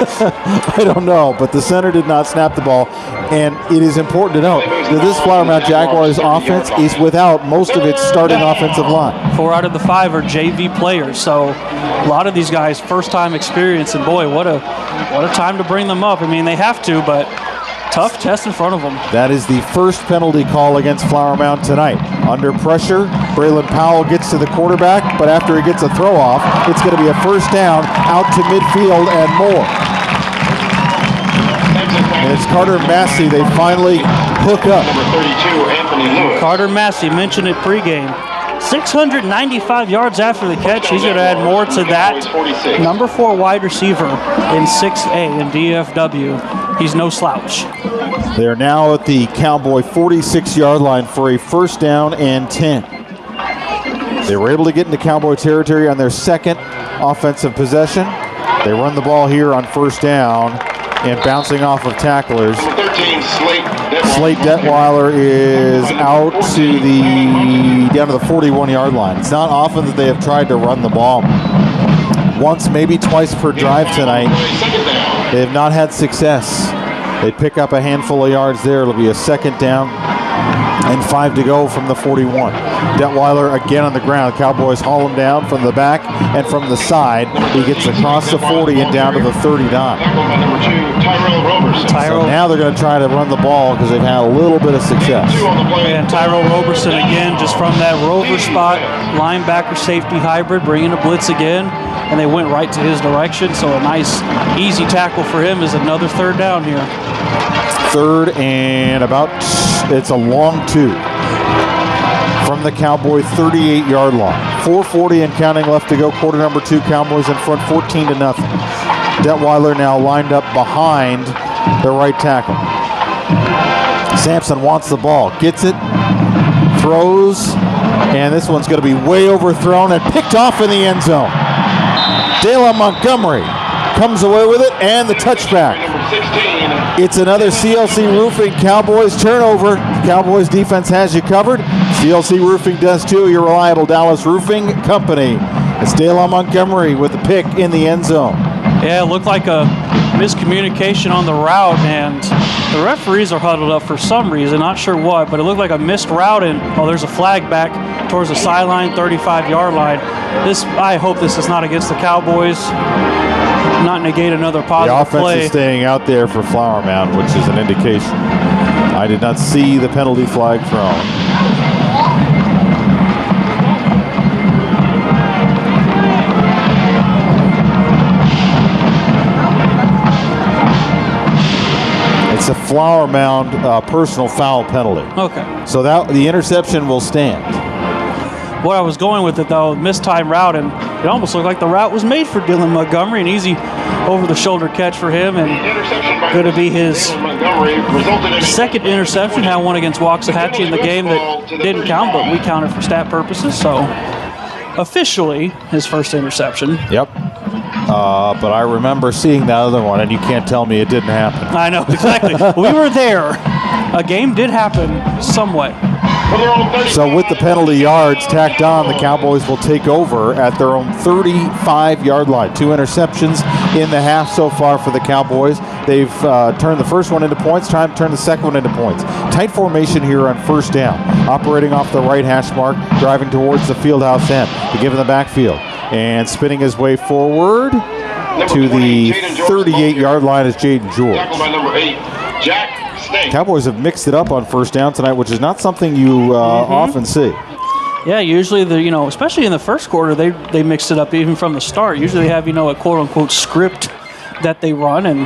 I don't know, but the center did not snap the ball, and it is important to note that this Flower Mound Jaguars offense is without most of its starting offensive line. 4 out of the 5 are JV players, so a lot of these guys first-time experience, and boy, what a time to bring them up. I mean, they have to, but tough test in front of them. That is the first penalty call against Flower Mound tonight. Under pressure, Braylon Powell gets to the quarterback, but after he gets a throw off, it's going to be a first down out to midfield and more. And it's Carter Massey. They finally hook up. Number 32, Anthony Lewis. Carter Massey mentioned it pregame. 695 yards after the catch. He's going to add more to that. Number 4 wide receiver in 6A in DFW. He's no slouch. They're now at the Cowboy 46-yard line for a first down and 10. They were able to get into Cowboy territory on their second offensive possession. They run the ball here on first down and bouncing off of tacklers. 13, Slate Detweiler is out down to the 41-yard line. It's not often that they have tried to run the ball. Once, maybe twice per drive tonight. They have not had success. They pick up a handful of yards there. It'll be a second down and 5 to go from the 41. Detweiler again on the ground. Cowboys haul him down from the back and from the side. He gets across the 40 and down to the 39. So now they're going to try to run the ball because they've had a little bit of success. And Tyrell Roberson again, just from that rover spot, linebacker safety hybrid, bringing a blitz again, and they went right to his direction. So a nice, easy tackle for him is another 3rd down here. 3rd and it's a long 2 from the Cowboy 38-yard line. 4:40 and counting left to go. Quarter number 2. Cowboys in front 14-0. Detweiler now lined up behind the right tackle. Sampson wants the ball, gets it, throws, and this one's going to be way overthrown and picked off in the end zone. Dayla Montgomery comes away with it and the touchback. It's another CLC Roofing Cowboys turnover. Cowboys defense has you covered. CLC Roofing does too, your reliable Dallas roofing company. It's Dayla Montgomery with the pick in the end zone. Yeah, it looked like a miscommunication on the route, and the referees are huddled up for some reason, not sure what, but it looked like a missed route, and there's a flag back towards the sideline, 35-yard line. I hope this is not against the Cowboys, not negate another positive The offense play. is staying out there for Flower Mound, which is an indication. I did not see the penalty flag thrown. It's a Flower Mound personal foul penalty. Okay. So that the interception will stand. What I was going with it, though, mistimed route, and it almost looked like the route was made for Dylan Montgomery, an easy over-the-shoulder catch for him, and going to be his second interception. Had one against Waxahachie in the game that didn't count, but we counted for stat purposes, so officially his first interception. Yep. But I remember seeing that other one, and you can't tell me it didn't happen. I know, exactly. We were there. A game did happen somewhat. So with the penalty yards tacked on, the Cowboys will take over at their own 35-yard line. 2 interceptions in the half so far for the Cowboys. They've turned the first one into points, trying to turn the second one into points. Tight formation here on first down. Operating off the right hash mark, driving towards the fieldhouse end. To give in the backfield. And spinning his way forward to the 38-yard line is Jaden George. Cowboys have mixed it up on first down tonight, which is not something you often see. Yeah, usually especially in the first quarter, they mixed it up even from the start. Usually they have a quote-unquote script that they run, and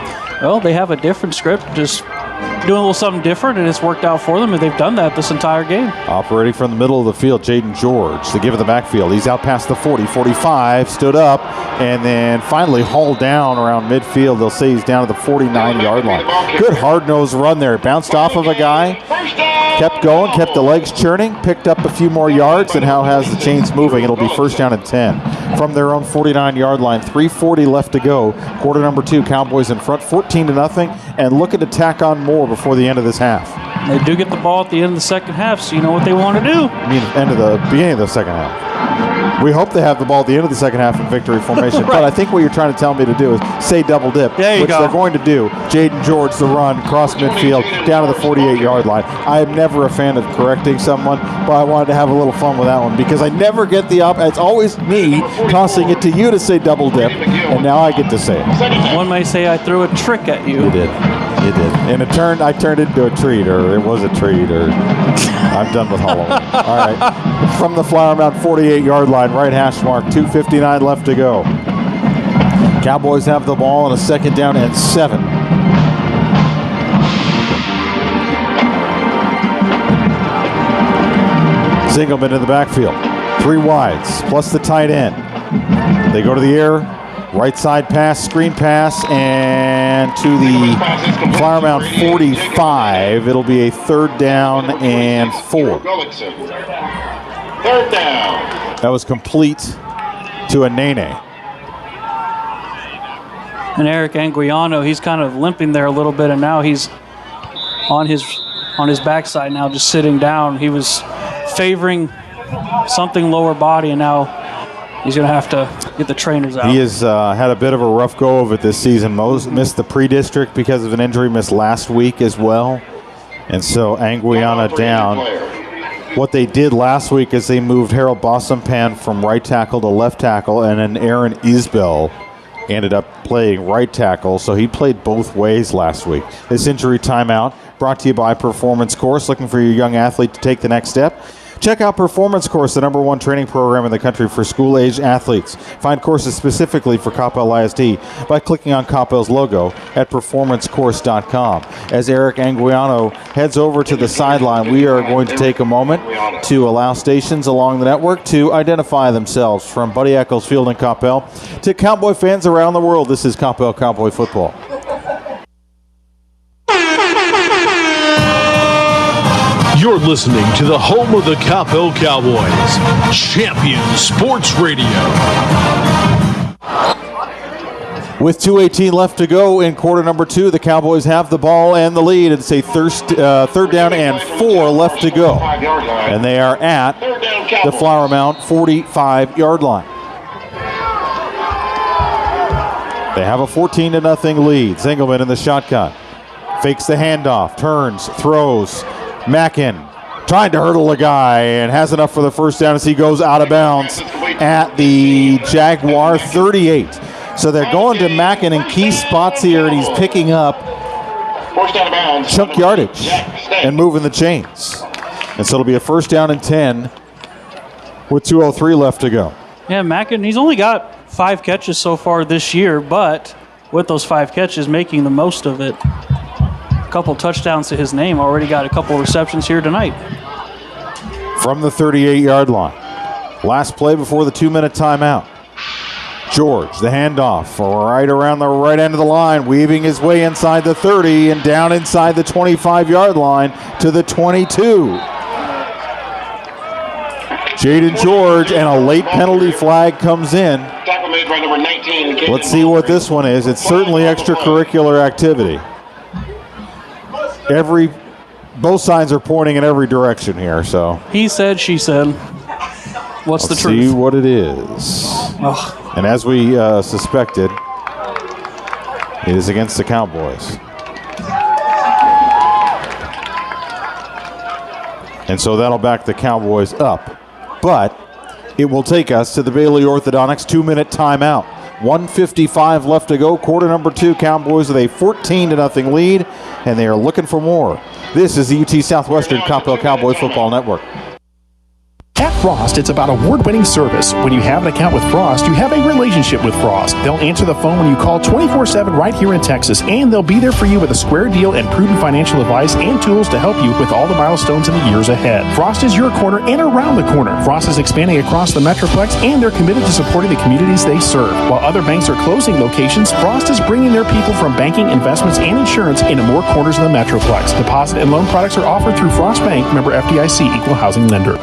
they have a different script, just doing a little something different, and it's worked out for them, and they've done that this entire game. Operating from the middle of the field, Jaden George. The give in the backfield. He's out past the 40, 45, stood up, and then finally hauled down around midfield. They'll say he's down to the 49-yard line. Good hard-nosed run there. Bounced off of a guy, kept going, kept the legs churning, picked up a few more yards, and now has the chains moving. It'll be first down and 10. From their own 49-yard line, 3:40 left to go. Quarter number 2, Cowboys in front, 14-0, and looking to tack on more before the end of this half. They do get the ball at the end of the second half, so you know what they want to do. I mean, beginning of the second half. We hope they have the ball at the end of the second half in victory formation, Right. But I think what you're trying to tell me to do is say double dip, There you which go. they're going to do. Jaden George, the run, cross midfield, down to the 48-yard line. I am never a fan of correcting someone, but I wanted to have a little fun with that one because I never get it's always me tossing it to you to say double dip, and now I get to say it. One may say I threw a trick at you. You did. And I turned into a treat, or it was a treat, or I'm done with Halloween. All right. From the Flower Mound 48-yard line, right hash mark, 2:59 left to go. Cowboys have the ball on a second down and 7. Zingelman in the backfield. 3 wides, plus the tight end. They go to the air. Right side pass, screen pass, and to the Flower Mound 45. It'll be a 3rd down and 4. 3rd down. That was complete to a Nene. And Eric Anguiano, he's kind of limping there a little bit, and now he's on his backside now, just sitting down. He was favoring something lower body, and now he's going to have to get the trainers out. He has had a bit of a rough go of it this season. Missed the pre-district because of an injury, missed last week as well. And so Anguiano down. What they did last week is they moved Harold Bossampan from right tackle to left tackle, and then Aaron Isbell ended up playing right tackle, so he played both ways last week. This injury timeout brought to you by Performance Course. Looking for your young athlete to take the next step? Check out Performance Course, the #1 training program in the country for school-age athletes. Find courses specifically for Coppell ISD by clicking on Coppell's logo at performancecourse.com. As Eric Anguiano heads over to the sideline, we are going to take a moment to allow stations along the network to identify themselves. From Buddy Eccles Field in Coppell to Cowboy fans around the world, this is Coppell Cowboy Football. You're listening to the home of the Coppell Cowboys, Champion Sports Radio. With 2:18 left to go in quarter number 2, the Cowboys have the ball and the lead. It's a 3rd down and 4 left to go. And they are at the Flower Mound 45-yard line. They have a 14-0 lead. Zingelman in the shotgun. Fakes the handoff, turns, throws. Mackin trying to hurdle a guy and has enough for the first down as he goes out of bounds at the Jaguar 38. So they're going to Mackin in key spots here, and he's picking up chunk yardage and moving the chains. And so it'll be a first down and 10 with 2:03 left to go. Yeah, Mackin, he's only got 5 catches so far this year, but with those 5 catches, making the most of it. A couple touchdowns to his name, already got a couple receptions here tonight. From the 38-yard line. Last play before the 2-minute timeout. George, the handoff, right around the right end of the line, weaving his way inside the 30 and down inside the 25-yard line to the 22. Jaden George, and a late penalty flag comes in. Tackle made by number 19. Let's see what this one is. It's certainly extracurricular activity. Both signs are pointing in every direction here, so. He said, she said. What's the truth? Let's see what it is. Ugh. And as we suspected, it is against the Cowboys. And so that'll back the Cowboys up. But it will take us to the Bailey Orthodontics 2-minute timeout. 1:55 left to go. Quarter number 2. Cowboys with a 14-0 lead, and they are looking for more. This is the UT Southwestern Coppell Cowboy Football Network. At Frost, it's about award-winning service. When you have an account with Frost, you have a relationship with Frost. They'll answer the phone when you call 24/7 right here in Texas, and they'll be there for you with a square deal and prudent financial advice and tools to help you with all the milestones in the years ahead. Frost is your corner and around the corner. Frost is expanding across the Metroplex, and they're committed to supporting the communities they serve. While other banks are closing locations, Frost is bringing their people from banking, investments, and insurance into more corners of the Metroplex. Deposit and loan products are offered through Frost Bank, member FDIC, equal housing lender.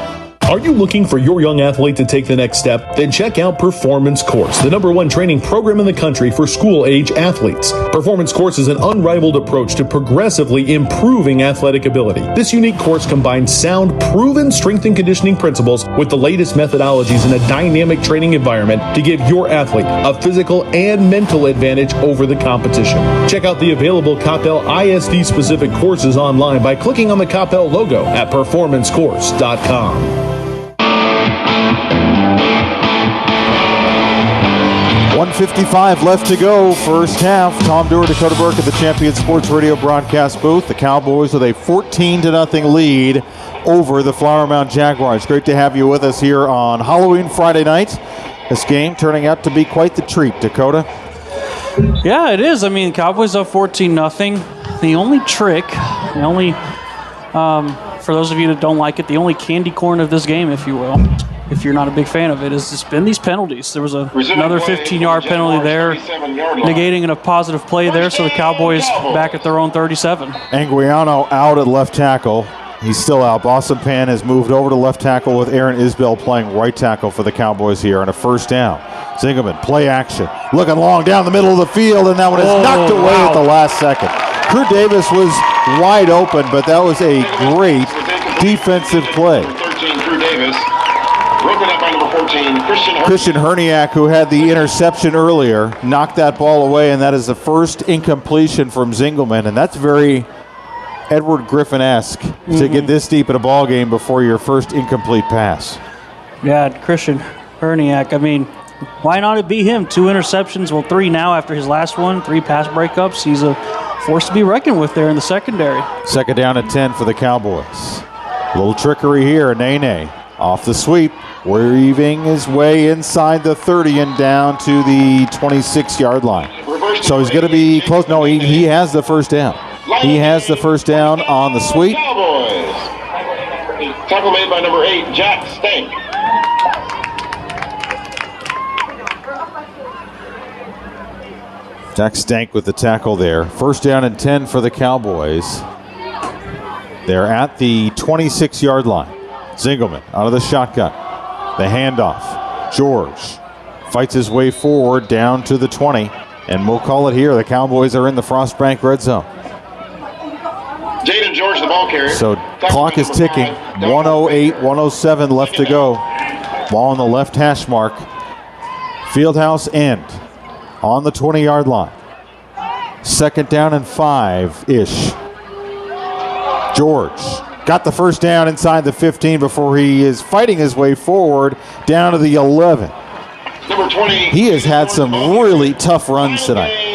Are you looking for your young athlete to take the next step? Then check out Performance Course, the #1 training program in the country for school-age athletes. Performance Course is an unrivaled approach to progressively improving athletic ability. This unique course combines sound, proven strength and conditioning principles with the latest methodologies in a dynamic training environment to give your athlete a physical and mental advantage over the competition. Check out the available Coppell ISD-specific courses online by clicking on the Coppell logo at performancecourse.com. 1:55 left to go, first half. Tom Dewar, Dakota Burke at the Champion Sports Radio broadcast booth. The Cowboys with a 14-0 lead over the Flower Mound Jaguars. Great to have you with us here on Halloween Friday night. This game turning out to be quite the treat, Dakota. Yeah, it is. I mean, Cowboys up 14-0. The only trick, for those of you that don't like it, the only candy corn of this game, if you will, if you're not a big fan of it, is it's been these penalties. There was another 15-yard penalty there, negating a positive play there, so the Cowboys back at their own 37. Anguiano out at left tackle. He's still out. Boston Pan has moved over to left tackle with Aaron Isbell playing right tackle for the Cowboys here on a first down. Zingelman, play action. Looking long down the middle of the field, and that one is knocked away at the last second. Crew Davis was wide open, but that was a great defensive play. 13, Crew Davis. Broken up by number 14, Christian Herniak, who had the interception earlier, knocked that ball away, and that is the first incompletion from Zingelman, and that's very Edward Griffin-esque to get this deep in a ball game before your first incomplete pass. Yeah, Christian Herniak, I mean, why not it be him? 2 interceptions, well, 3 now after his last one, 3 pass breakups. He's a force to be reckoned with there in the secondary. Second down at 10 for the Cowboys. A little trickery here, Nene off the sweep, weaving his way inside the 30 and down to the 26-yard line. So he's going to be close. No, he has the first down. He has the first down on the sweep. Cowboys. Tackle made by number 8, Jack Stank. Jack Stank with the tackle there. First down and 10 for the Cowboys. They're at the 26-yard line. Zingelman out of the shotgun. The handoff. George fights his way forward down to the 20. And we'll call it here. The Cowboys are in the Frost Bank red zone. Jaden George, the ball carrier. So clock is ticking. 1:08, 1:07 left to go. Ball on the left hash mark. Fieldhouse end. on the 20-yard line. 2nd down and 5-ish. George got the first down inside the 15 before he is fighting his way forward down to the 11. Number 20. He has had some really tough runs tonight.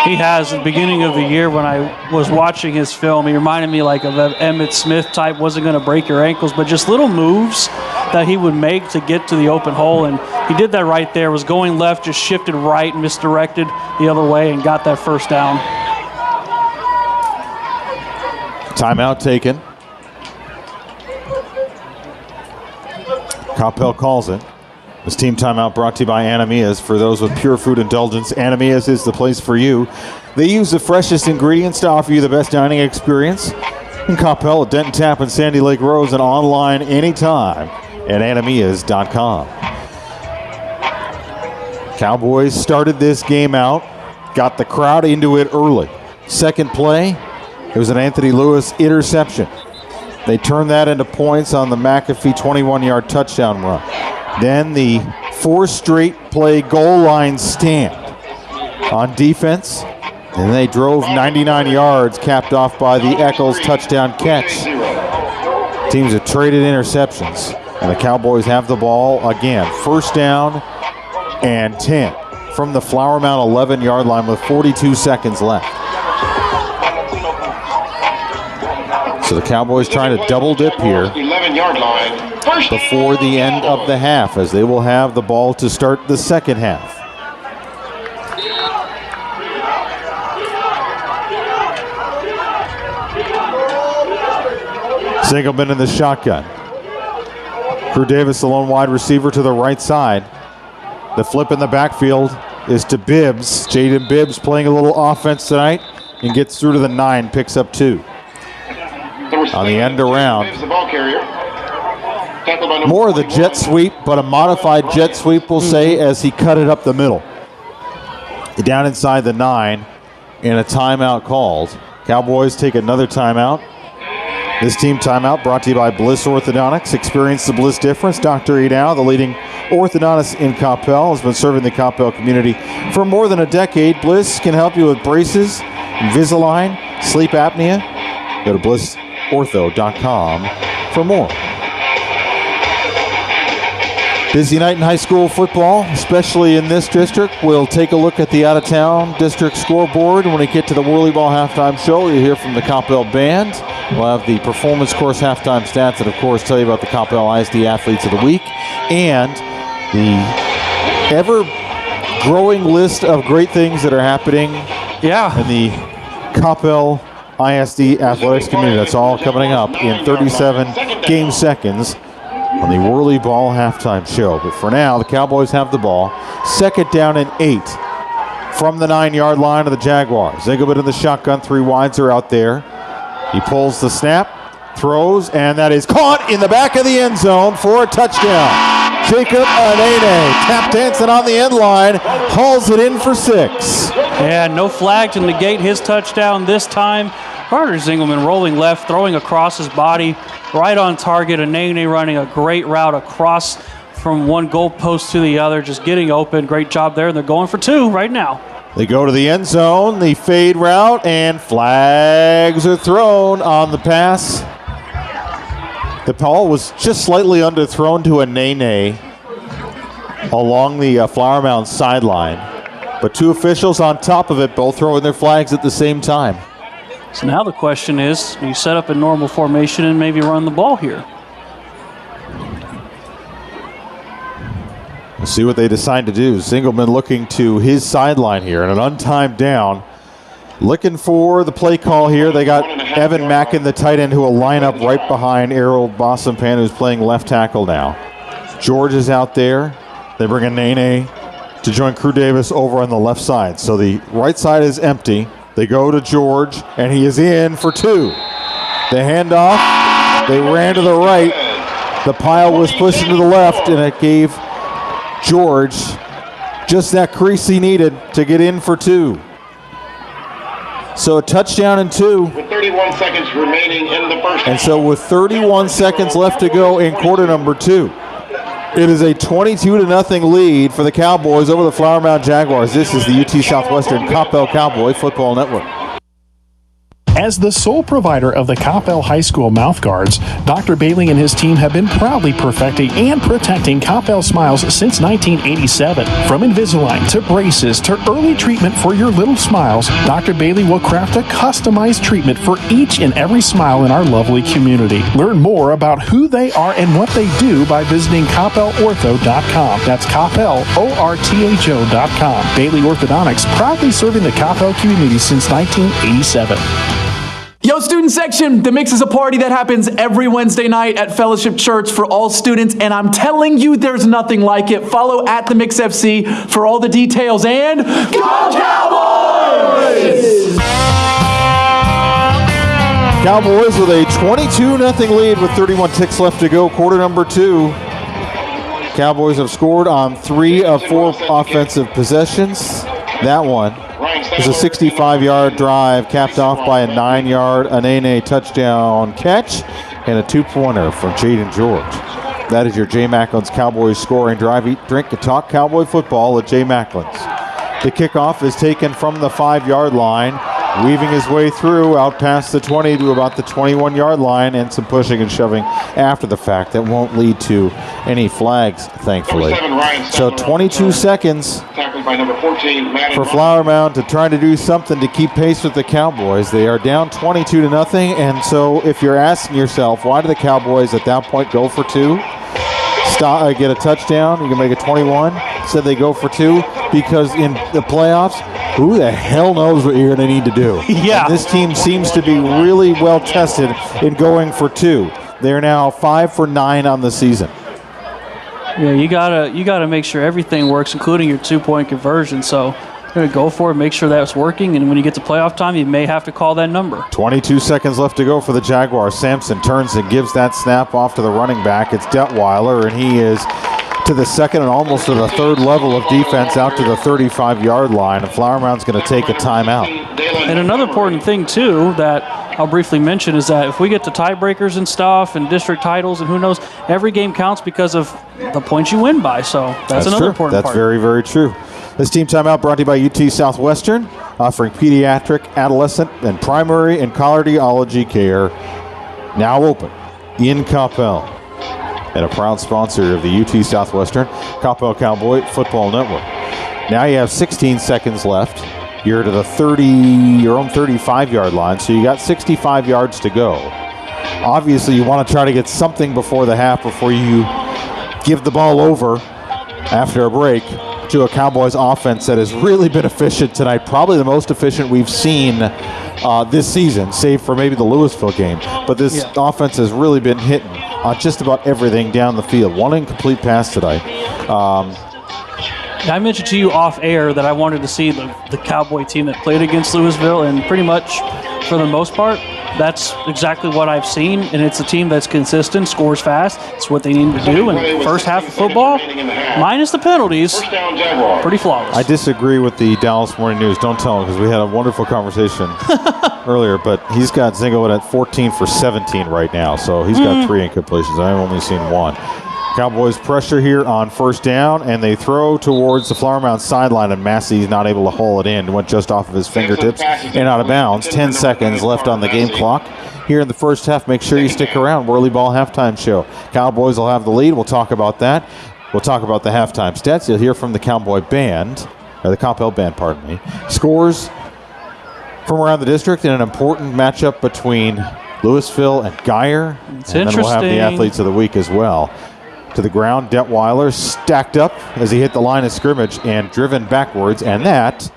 He has. At the beginning of the year when I was watching his film, he reminded me like of an Emmitt Smith type, wasn't going to break your ankles, but just little moves that he would make to get to the open hole, and he did that right there. Was going left, just shifted right, misdirected the other way, and got that first down. Timeout taken. Coppell calls it. This team timeout brought to you by Anamias. For those with pure food indulgence, Anamias is the place for you. They use the freshest ingredients to offer you the best dining experience. In Coppell at Denton Tap and Sandy Lake Rose and online anytime at anamias.com. Cowboys started this game out, got the crowd into it early. Second play, it was an Anthony Lewis interception. They turned that into points on the McAfee 21-yard touchdown run. Then the 4 straight play goal line stand on defense. And they drove 99 yards, capped off by the Eccles touchdown catch. Teams have traded interceptions, and the Cowboys have the ball again. 1st down and 10 from the Flower Mound 11-yard line with 42 seconds left. So the Cowboys trying to double dip here 11-yard line. before the end of the half, as they will have the ball to start the second half. Singleman in the shotgun. Crew Davis, the lone wide receiver, to the right side. The flip in the backfield is to Bibbs. Jaden Bibbs playing a little offense tonight and gets through to the 9, picks up 2. On the end around. More of the jet sweep, but a modified jet sweep, we'll say, as he cut it up the middle. Down inside the 9, and a timeout called. Cowboys take another timeout. This team timeout brought to you by Bliss Orthodontics. Experience the Bliss difference. Dr. Edow, the leading orthodontist in Coppell, has been serving the Coppell community for more than a decade. Bliss can help you with braces, Invisalign, sleep apnea. Go to blissortho.com for more. Busy night in high school football, especially in this district. We'll take a look at the out-of-town district scoreboard. When we get to the Whirly Ball halftime show, you'll hear from the Coppell Band. We'll have the performance course halftime stats and, of course, tell you about the Coppell ISD Athletes of the Week and the ever-growing list of great things that are happening in the Coppell ISD athletics community. That's all coming up in 37 game seconds on the Whirly Ball halftime show. But for now, the Cowboys have the ball. 2nd down and 8 from the 9-yard line of the Jaguars. Engelman in the shotgun. 3 wides are out there. He pulls the snap, throws, and that is caught in the back of the end zone for a touchdown. Jacob Anene tap dancing on the end line, hauls it in for 6. Yeah, no flag to negate his touchdown this time. Carter Zingelman rolling left, throwing across his body, right on target. Anene running a great route across from one goalpost to the other, just getting open. Great job there. They're going for 2 right now. They go to the end zone, the fade route, and flags are thrown on the pass. The ball was just slightly underthrown to Anene along the Flower Mound sideline. But 2 officials on top of it, both throwing their flags at the same time. So now the question is, you set up a normal formation and maybe run the ball here. We'll see what they decide to do. Zingelman looking to his sideline here, and an untimed down. Looking for the play call here. They got Evan Mackin, the tight end, who will line up right behind Errol Bossampan, who's playing left tackle now. George is out there. They bring in Nene to join Crew Davis over on the left side. So the right side is empty. They go to George, and he is in for 2. The handoff, they ran to the right. The pile was pushing to the left, and it gave George just that crease he needed to get in for 2. So a touchdown and 2. With 31 seconds remaining in the first. And so with 31 seconds left to go in quarter number 2, It is a 22-0 lead for the Cowboys over the Flower Mound Jaguars. This is the UT Southwestern Coppell Cowboy Football Network. As the sole provider of the Coppell High School mouthguards, Dr. Bailey and his team have been proudly perfecting and protecting Coppell smiles since 1987. From Invisalign to braces to early treatment for your little smiles, Dr. Bailey will craft a customized treatment for each and every smile in our lovely community. Learn more about who they are and what they do by visiting CoppellOrtho.com. That's Coppell, ORTHO.com. Bailey Orthodontics, proudly serving the Coppell community since 1987. Yo, student section, the Mix is a party that happens every Wednesday night at Fellowship Church for all students, and I'm telling you, there's nothing like it. Follow at the Mix FC for all the details, and go Cowboys! Cowboys with a 22-0 lead with 31 ticks left to go, quarter number 2. Cowboys have scored on 3 of 4 offensive possessions. That one is a 65-yard drive capped off by a 9-yard Anene touchdown catch and a 2-pointer from Jaden George. That is your Jay Macklin's Cowboys scoring drive. Eat, drink, and talk Cowboy football at Jay Macklin's. The kickoff is taken from the 5-yard line, weaving his way through out past the 20 to about the 21-yard line, and some pushing and shoving after the fact that won't lead to any flags, thankfully. So 22 seconds By number 14, for Flower Mound to try to do something to keep pace with the Cowboys. They are down 22-0, and so if you're asking yourself, why do the Cowboys at that point go for 2? Get a touchdown, you can make it 21. Said they go for 2 because in the playoffs, who the hell knows what you're going to need to do? Yeah. And this team seems to be really well tested in going for 2. They're now 5 for 9 on the season. Yeah, you gotta make sure everything works, including your 2-point conversion. So you're gonna go for it, make sure that's working, and when you get to playoff time, you may have to call that number. 22 seconds left to go for the Jaguars. Sampson turns and gives that snap off to the running back. It's Detweiler, and he is to the second and almost to the third level of defense out to the 35-yard line. And Flower Mound's going to take a timeout. And another important thing, too, that I'll briefly mention is that if we get to tiebreakers and stuff and district titles and who knows, every game counts because of the points you win by. So that's another true. important That's part. very, very true. This team timeout brought to you by UT Southwestern, offering pediatric, adolescent, and primary and cardiology care. Now open in Coppell. And a proud sponsor of the UT Southwestern Coppell Cowboy Football Network. Now you have 16 seconds left. You're to the your own 35-yard line, so you got 65 yards to go. Obviously, you want to try to get something before the half before you give the ball over after a break to a Cowboys offense that has really been efficient tonight, probably the most efficient we've seen this season, save for maybe the Louisville game. But this offense has really been hitting on just about everything down the field. One incomplete pass tonight. I mentioned to you off air that I wanted to see the Cowboy team that played against Louisville, and pretty much for the most part, that's exactly what I've seen, and it's a team that's consistent, scores fast. It's what they need to do, and first half of football, minus the penalties, pretty flawless. I disagree with the Dallas Morning News. Don't tell them, because we had a wonderful conversation earlier, but he's got Zingo at 14 for 17 right now, so he's got 3 incompletions. I've only seen 1. Cowboys pressure here on first down, and they throw towards the Flower Mound sideline, and Massey's not able to haul it in. It went just off of his fingertips and out of bounds. 10 seconds left on the game clock here in the first half. Make sure you stick around. Whirly Ball halftime show. Cowboys will have the lead. We'll talk about that. We'll talk about the halftime stats. You'll hear from the Cowboy band, or the Coppell band, pardon me. Scores from around the district in an important matchup between Louisville and Geyer. It's and then we'll have the interesting. athletes of the week as well. To the ground, Detweiler stacked up as he hit the line of scrimmage and driven backwards, and that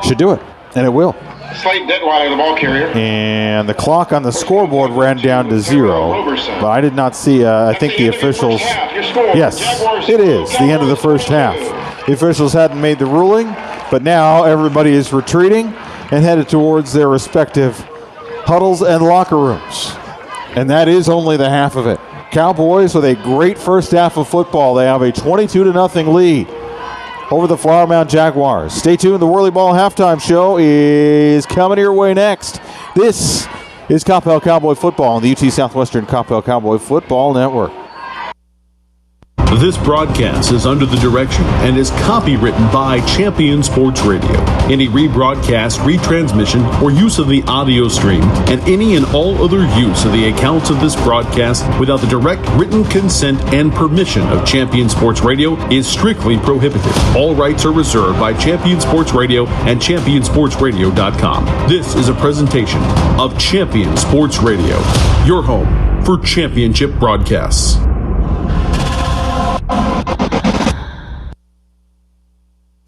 should do it, and it will. Slate Detweiler, the ball carrier. And the clock on the scoreboard ran down to 0, but I did not see, I think the officials, yes, it is the end of the first half. The officials hadn't made the ruling, but now everybody is retreating and headed towards their respective huddles and locker rooms. And that is only the half of it. Cowboys with a great first half of football. They have a 22-0 lead over the Flower Mound Jaguars. Stay tuned. The Whirly Ball halftime show is coming your way next. This is Coppell Cowboy Football on the UT Southwestern Coppell Cowboy Football Network. This broadcast is under the direction and is copywritten by Champion Sports Radio. Any rebroadcast, retransmission, or use of the audio stream, and any and all other use of the accounts of this broadcast without the direct written consent and permission of Champion Sports Radio is strictly prohibited. All rights are reserved by Champion Sports Radio and ChampionSportsRadio.com. This is a presentation of Champion Sports Radio, your home for championship broadcasts.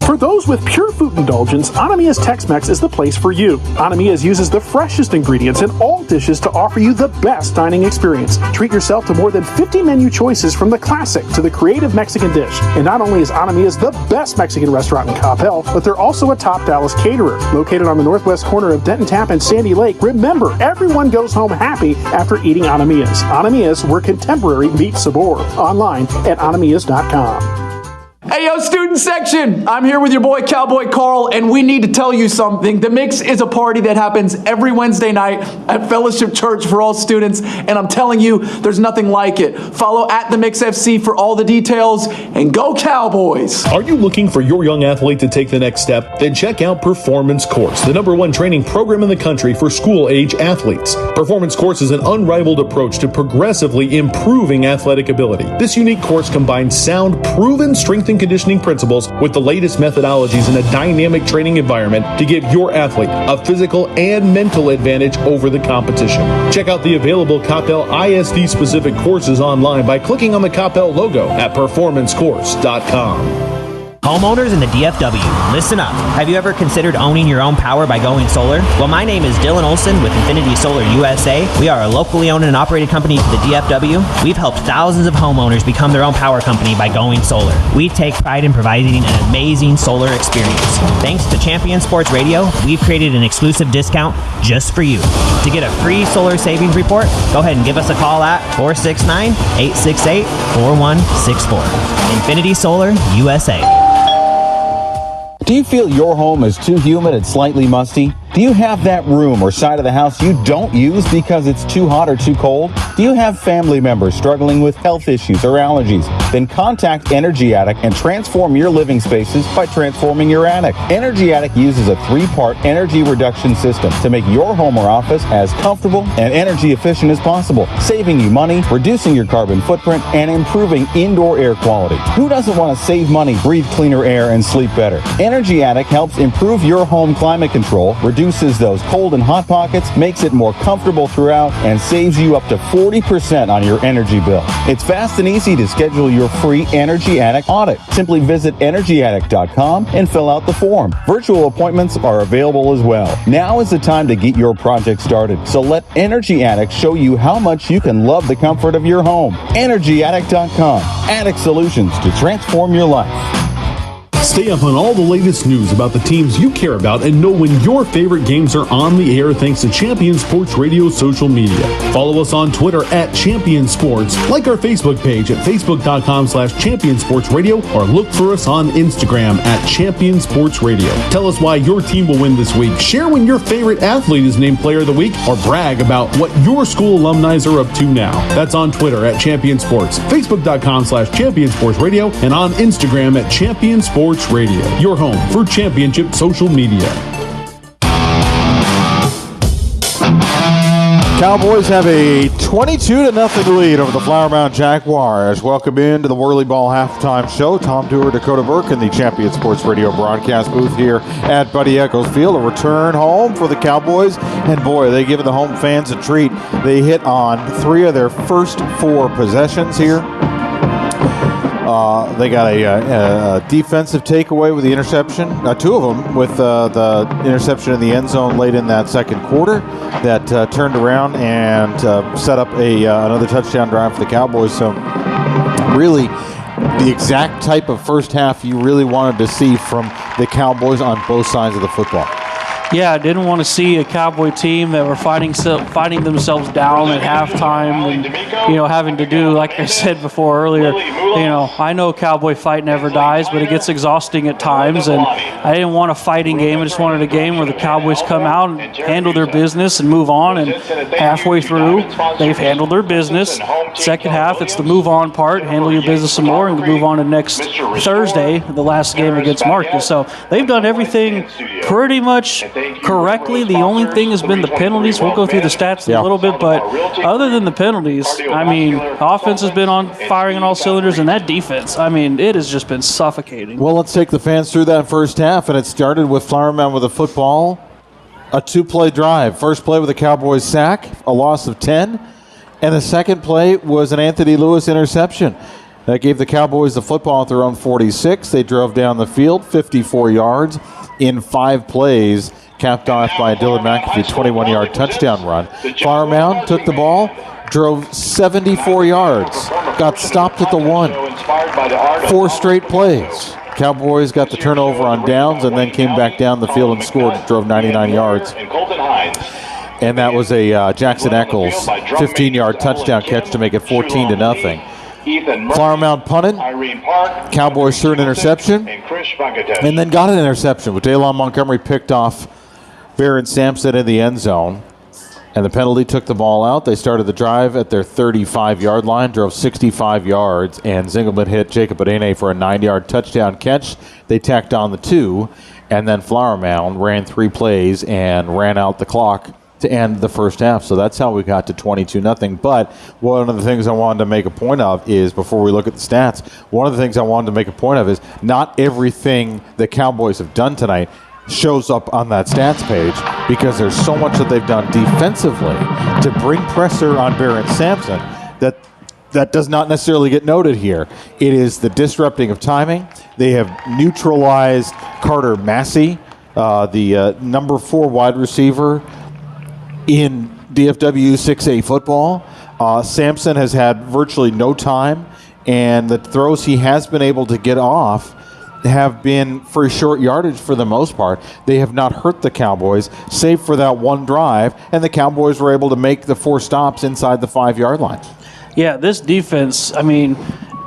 For those with pure food indulgence, Anamiya's Tex-Mex is the place for you. Anamiya's uses the freshest ingredients in all dishes to offer you the best dining experience. Treat yourself to more than 50 menu choices from the classic to the creative Mexican dish. And not only is Anamiya's the best Mexican restaurant in Coppell, but they're also a top Dallas caterer. Located on the northwest corner of Denton Tap and Sandy Lake, remember, everyone goes home happy after eating Anamiya's. Anamiya's, where contemporary meets sabor. Online at anamiyas.com. Hey, yo, student section! I'm here with your boy Cowboy Carl, and we need to tell you something. The Mix is a party that happens every Wednesday night at Fellowship Church for all students, and I'm telling you, there's nothing like it. Follow at The Mix FC for all the details, and go Cowboys! Are you looking for your young athlete to take the next step? Then check out Performance Course, the #1 training program in the country for school-age athletes. Performance Course is an unrivaled approach to progressively improving athletic ability. This unique course combines sound, proven strength and conditioning principles with the latest methodologies in a dynamic training environment to give your athlete a physical and mental advantage over the competition. Check out the available Coppell ISD specific courses online by clicking on the Coppell logo at performancecourse.com. Homeowners in the DFW, listen up. Have you ever considered owning your own power by going solar? Well, my name is Dylan Olson with Infinity Solar USA. We are a locally owned and operated company to the DFW. We've helped thousands of homeowners become their own power company by going solar. We take pride in providing an amazing solar experience. Thanks to Champion Sports Radio, we've created an exclusive discount just for you. To get a free solar savings report, go ahead and give us a call at 469-868-4164. Infinity Solar USA. Do you feel your home is too humid and slightly musty? Do you have that room or side of the house you don't use because it's too hot or too cold? Do you have family members struggling with health issues or allergies? Then contact Energy Attic and transform your living spaces by transforming your attic. Energy Attic uses a 3-part energy reduction system to make your home or office as comfortable and energy efficient as possible, saving you money, reducing your carbon footprint, and improving indoor air quality. Who doesn't want to save money, breathe cleaner air, and sleep better? Energy Attic helps improve your home climate control, reduces those cold and hot pockets, makes it more comfortable throughout, and saves you up to 40% on your energy bill. It's fast and easy to schedule your free Energy Attic audit. Simply visit energyattic.com and fill out the form. Virtual appointments are available as well. Now is the time to get your project started, so let Energy Attic show you how much you can love the comfort of your home. energyattic.com. Attic solutions to transform your life. Stay up on all the latest news about the teams you care about and know when your favorite games are on the air thanks to Champion Sports Radio social media. Follow us on Twitter at Champion Sports, like our Facebook page at facebook.com/championsportsradio, or look for us on Instagram at Champion Sports Radio. Tell us why your team will win this week. Share when your favorite athlete is named Player of the Week, or brag about what your school alumni are up to now. That's on Twitter at Champion Sports, facebook.com/championsportsradio, and on Instagram at Champion Sports Radio, your home for championship social media. Cowboys have a 22-0 lead over the Flower Mound Jaguars. Welcome into the Whirly Ball halftime show. Tom Dewar, Dakota Burke in the Champion Sports Radio broadcast booth here at Buddy Echols Field. A return home for the Cowboys, and boy, they give the home fans a treat. They hit on 3 of their first 4 possessions here. They got a defensive takeaway with the interception, 2 of them with the interception in the end zone late in that second quarter that turned around and set up another touchdown drive for the Cowboys. So really the exact type of first half you really wanted to see from the Cowboys on both sides of the football. Yeah, I didn't want to see a Cowboy team that were fighting themselves down at halftime and, having to do, like I said before earlier, I know cowboy fight never dies, but it gets exhausting at times, and I didn't want a fighting game. I just wanted a game where the Cowboys come out and handle their business and move on, and halfway through, they've handled their business. Second half, it's the move on part, handle your business some more, and move on to next Thursday, the last game against Marcus. So they've done everything pretty much correctly. The only thing has been the penalties. We'll go through the stats in a little bit, but other than the penalties, offense has been on firing on all cylinders, and that defense, it has just been suffocating. Well, let's take the fans through that first half, and it started with Flower Mound with a football, a 2-play drive. First play with a Cowboys sack, a loss of 10, and the second play was an Anthony Lewis interception. That gave the Cowboys the football at their own 46. They drove down the field 54 yards in 5 plays, capped off by a Dylan McAfee 21-yard touchdown run. Flower Mound took the ball, drove 74 yards, got stopped at the 1. 4 straight plays. Cowboys got the turnover on downs and then came back down the field and scored, drove 99 yards. And that was a Jackson Eccles 15-yard touchdown catch to make it 14-0. Flower Mound punted. Cowboys threw an interception and then got an interception with Daylon Montgomery picked off Barron Sampson in the end zone. And the penalty took the ball out. They started the drive at their 35-yard line, drove 65 yards, and Zingelman hit Jacob Adene for a 9-yard touchdown catch. They tacked on the 2, and then Flower Mound ran 3 plays and ran out the clock to end the first half. So that's how we got to 22-0. But one of the things I wanted to make a point of is, before we look at the stats, one of the things I wanted to make a point of is not everything the Cowboys have done tonight shows up on that stats page, because there's so much that they've done defensively to bring pressure on Barron Sampson that does not necessarily get noted here. It is the disrupting of timing. They have neutralized Carter Massey, the number 4 wide receiver in DFW 6A football. Sampson has had virtually no time, and the throws he has been able to get off have been for short yardage for the most part. They have not hurt the Cowboys, save for that one drive, and the Cowboys were able to make the 4 stops inside the 5-yard line. Yeah, this defense,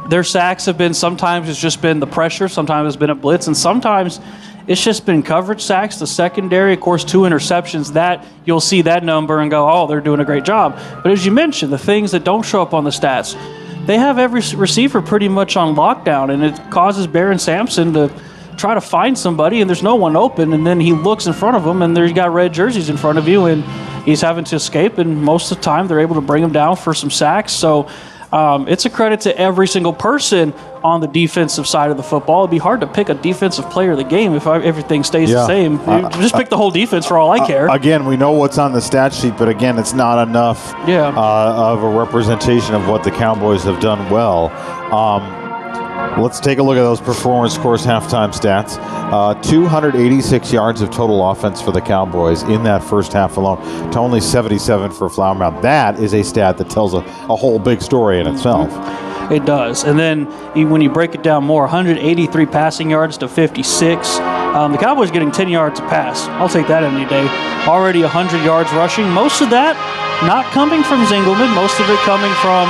their sacks have been, sometimes it's just been the pressure, sometimes it's been a blitz, and sometimes it's just been coverage sacks. The secondary, of course, 2 interceptions, that you'll see that number and go, oh, they're doing a great job. But as you mentioned, the things that don't show up on the stats, they have every receiver pretty much on lockdown, and it causes Barron Sampson to try to find somebody, and there's no one open, and then he looks in front of him, and there's got red jerseys in front of you, and he's having to escape, and most of the time they're able to bring him down for some sacks. So it's a credit to every single person on the defensive side of the football. It'd be hard to pick a defensive player of the game if everything stays the same. Just pick the whole defense for all I care. Again, we know what's on the stat sheet, but again, it's not enough of a representation of what the Cowboys have done well. Let's take a look at those performance scores halftime stats. 286 yards of total offense for the Cowboys in that first half alone, to only 77 for Flower Mound. That is a stat that tells a whole big story in itself. It does. And then when you break it down more, 183 passing yards to 56. The Cowboys getting 10 yards a pass. I'll take that any day. Already 100 yards rushing. Most of that not coming from Zingelman. Most of it coming from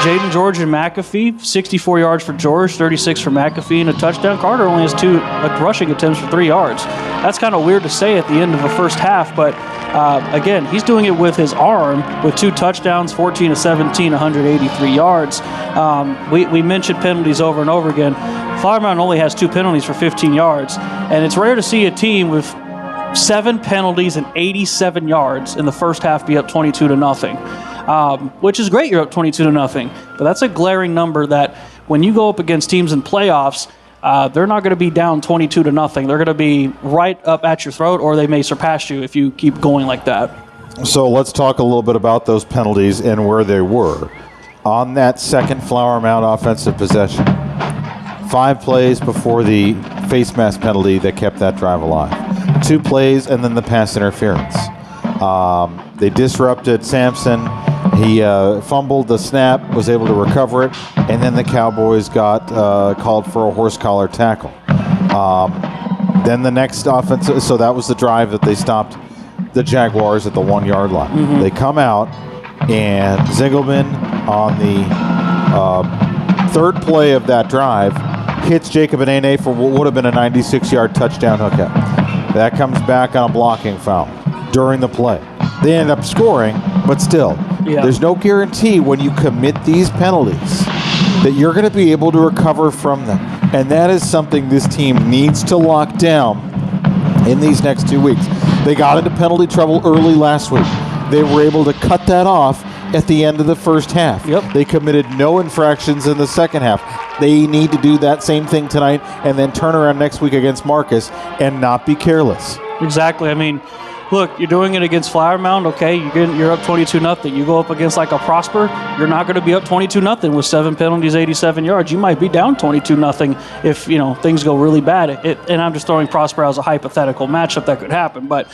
Jaden George and McAfee. 64 yards for George, 36 for McAfee, and a touchdown. Carter only has 2 rushing attempts for 3 yards. That's kind of weird to say at the end of a first half, but again, he's doing it with his arm with 2 touchdowns, 14 to 17, 183 yards. We mentioned penalties over and over again. Flower Mound only has 2 penalties for 15 yards, and it's rare to see a team with 7 penalties and 87 yards in the first half be up 22-0. Which is great, you're up 22-0, but that's a glaring number that when you go up against teams in playoffs, they're not going to be down 22-0. They're going to be right up at your throat, or they may surpass you if you keep going like that. So let's talk a little bit about those penalties and where they were. On that second Flower Mound offensive possession, 5 plays before the face mask penalty that kept that drive alive. 2 plays and then the pass interference. They disrupted Sampson. He fumbled the snap, was able to recover it, and then the Cowboys got called for a horse collar tackle. Then the next offense, so that was the drive that they stopped the Jaguars at the 1-yard line. They come out, and Zingelman on the third play of that drive, hits Jacob Anene for what would have been a 96-yard touchdown hookup. That comes back on a blocking foul during the play. They end up scoring, but still, there's no guarantee when you commit these penalties that you're going to be able to recover from them. And that is something this team needs to lock down in these next 2 weeks. They got into penalty trouble early last week. They were able to cut that off at the end of the first half. They committed no infractions in the second half. They need to do that same thing tonight and then turn around next week against Marcus and not be careless. Exactly. I mean, look, you're doing it against Flower Mound, okay, you're up 22-0. You go up against like a Prosper, you're not going to be up 22-0 with 7 penalties, 87 yards. You might be down 22-0 if, things go really bad. And I'm just throwing Prosper as a hypothetical matchup that could happen. But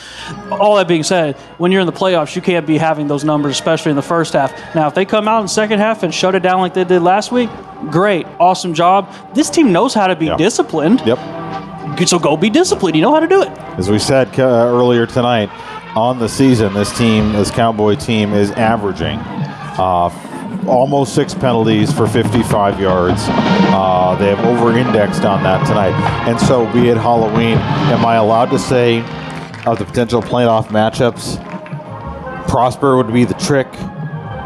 all that being said, when you're in the playoffs, you can't be having those numbers, especially in the first half. Now, if they come out in the second half and shut it down like they did last week, great, awesome job. This team knows how to be disciplined. So go be disciplined. You know how to do it. As we said earlier tonight, on the season, this Cowboy team is averaging almost 6 penalties for 55 yards. They have over-indexed on that tonight. And so, be it Halloween, am I allowed to say of the potential playoff matchups, Prosper would be the trick,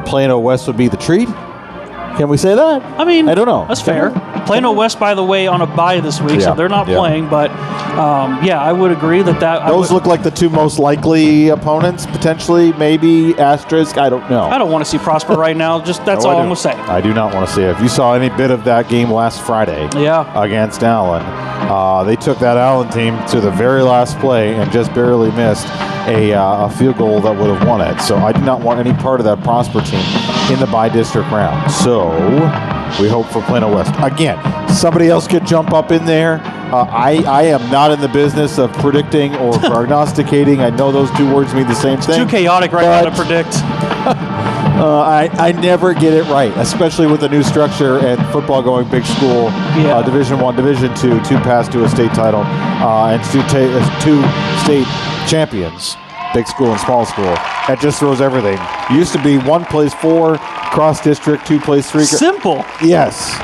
Plano West would be the treat? Can we say that? I mean, I don't know. That's fair. Plano West, by the way, on a bye this week, so they're not playing. But, I would agree that those look like the two most likely opponents, potentially, maybe, asterisk, I don't know. I don't want to see Prosper right now. That's all I'm going to say. I do not want to see it. If you saw any bit of that game last Friday against Allen, they took that Allen team to the very last play and just barely missed a field goal that would have won it. So I do not want any part of that Prosper team in the by-district round. So we hope for Plano West. Again, somebody else could jump up in there. I am not in the business of predicting or prognosticating. I know those two words mean the same thing. Too chaotic right now to predict. I never get it right, especially with the new structure and football going big school, Division I, Division II, 2 paths to a state title, and 2 state champions, big school and small school. That just throws everything. It used to be 1 plays 4, cross district, 2 plays 3. Simple. Yes.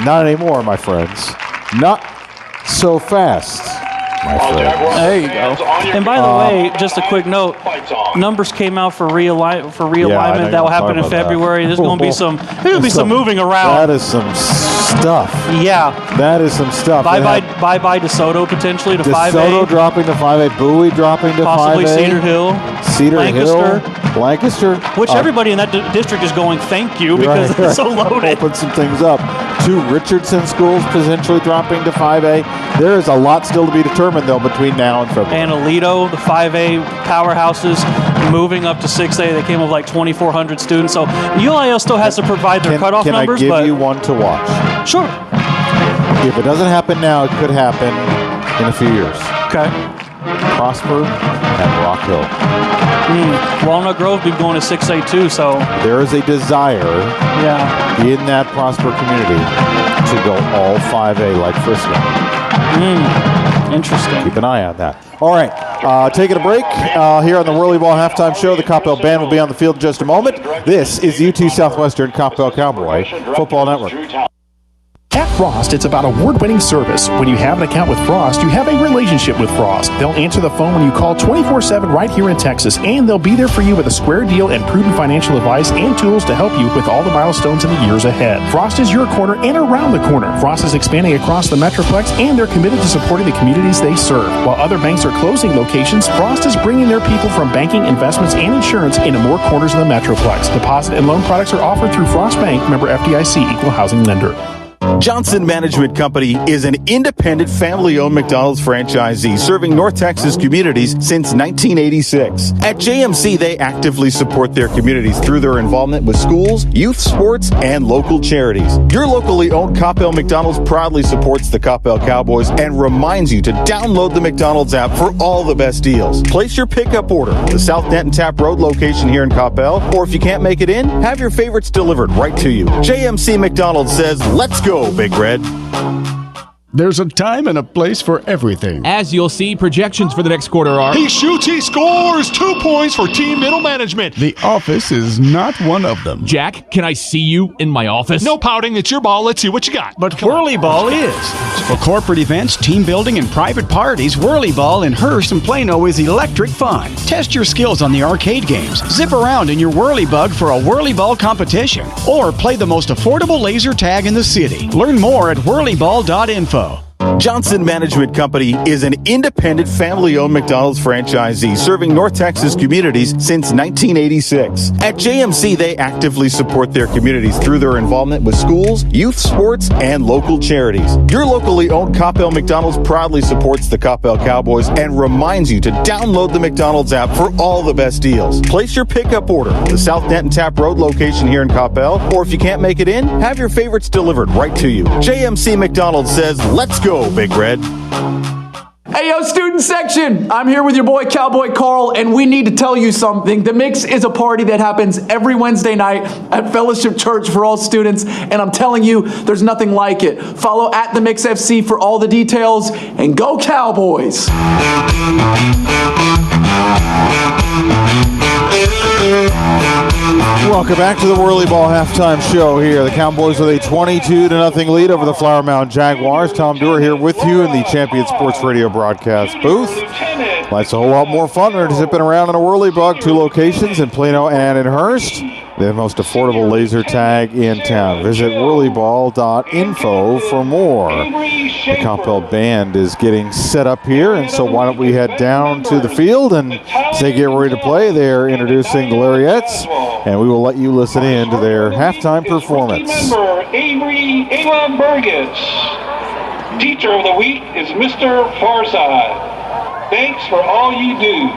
Not anymore, my friends. Not so fast. There you go. And by the way, just a quick note: numbers came out for realignment that will happen in February. There's going to be some moving around. That is some stuff. Yeah, that is some stuff. Bye bye DeSoto potentially to 5A. DeSoto dropping to 5A. Bowie dropping to 5A. Possibly Cedar Hill. Lancaster. Which everybody in that district is going, thank you, because it's so loaded. Open some things up. 2 Richardson schools potentially dropping to 5A. There is a lot still to be determined, though, between now and February. And Alito, the 5A powerhouses, moving up to 6A. They came with like 2,400 students. So UIL still has to provide their cutoff numbers. Can I give you one to watch? Sure. If it doesn't happen now, it could happen in a few years. Okay. Prosper and Rock Hill. Walnut Grove be going to 6A too, so there is a desire in that Prosper community to go all 5A like Frisco. Interesting. Keep an eye on that. All right, taking a break here on the Whirly Ball Halftime Show. The Coppell Band will be on the field in just a moment. This is UT Southwestern Coppell Cowboy Football Network. At Frost, it's about award-winning service. When you have an account with Frost, you have a relationship with Frost. They'll answer the phone when you call 24/7 right here in Texas, and they'll be there for you with a square deal and prudent financial advice and tools to help you with all the milestones in the years ahead. Frost is your corner and around the corner. Frost is expanding across the Metroplex, and they're committed to supporting the communities they serve. While other banks are closing locations, Frost is bringing their people from banking, investments, and insurance into more corners of the Metroplex. Deposit and loan products are offered through Frost Bank, member FDIC, equal housing lender. Johnson Management Company is an independent family-owned McDonald's franchisee serving North Texas communities since 1986. At JMC, they actively support their communities through their involvement with schools, youth sports, and local charities. Your locally owned Coppell McDonald's proudly supports the Coppell Cowboys and reminds you to download the McDonald's app for all the best deals. Place your pickup order at the South Denton Tap Road location here in Coppell, or if you can't make it in, have your favorites delivered right to you. JMC McDonald's says, let's go, Big Red. There's a time and a place for everything. As you'll see, projections for the next quarter are... He shoots, he scores! 2 points for team middle management. The office is not one of them. Jack, can I see you in my office? No pouting, it's your ball. Let's see what you got. But Whirly Ball is. For corporate events, team building, and private parties, Whirly Ball in Hearst and Plano is electric fun. Test your skills on the arcade games. Zip around in your Whirly Bug for a Whirly Ball competition. Or play the most affordable laser tag in the city. Learn more at whirlyball.info. Johnson Management Company is an independent, family-owned McDonald's franchisee serving North Texas communities since 1986. At JMC, they actively support their communities through their involvement with schools, youth sports, and local charities. Your locally owned Coppell McDonald's proudly supports the Coppell Cowboys and reminds you to download the McDonald's app for all the best deals. Place your pickup order at the South Denton Tap Road location here in Coppell, or if you can't make it in, have your favorites delivered right to you. JMC McDonald's says, let's go, Big Red. Hey, yo, student section! I'm here with your boy Cowboy Carl, and we need to tell you something. The Mix is a party that happens every Wednesday night at Fellowship Church for all students, and I'm telling you, there's nothing like it. Follow at The Mix FC for all the details, and go Cowboys! Welcome back to the Whirly Ball halftime show here. The Cowboys with a 22-0 lead over the Flower Mound Jaguars. Tom Dewar here with you in the Champion Sports Radio broadcast booth. Life's a whole lot more fun when zipping around in a Whirly Bug, 2 locations in Plano and in Hearst. The most affordable laser tag in town. Visit whirlyball.info for more. The Coppell Band is getting set up here, and so why don't we head down to the field, and as they get ready to play, they're introducing the Larriettes, and we will let you listen in to their halftime performance. Member Avery Ava Burgess. Teacher of the week is Mr. Farside. Thanks for all you do.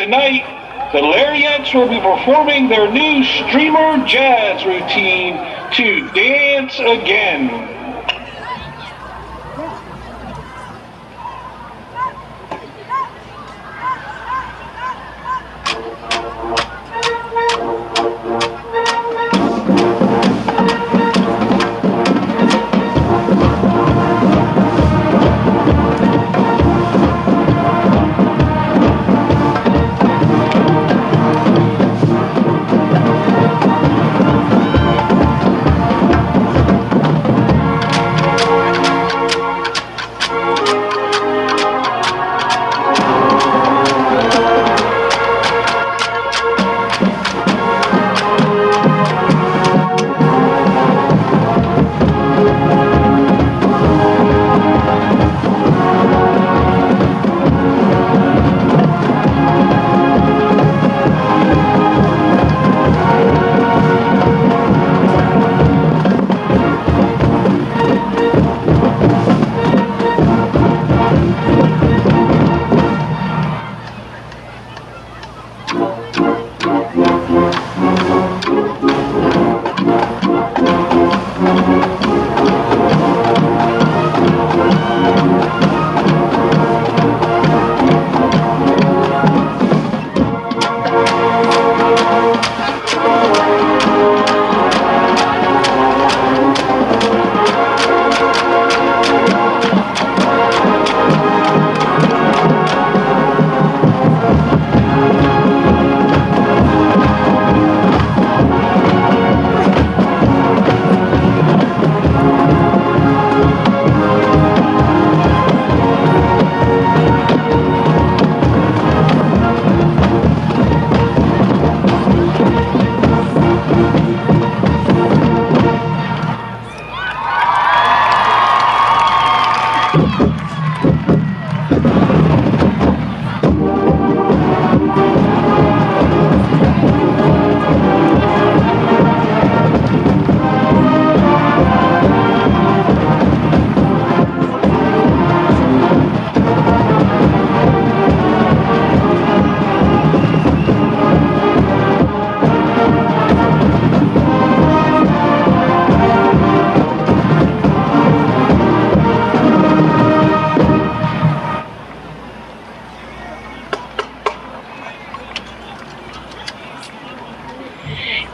Tonight, the Larriettes will be performing their new streamer jazz routine to Dance Again.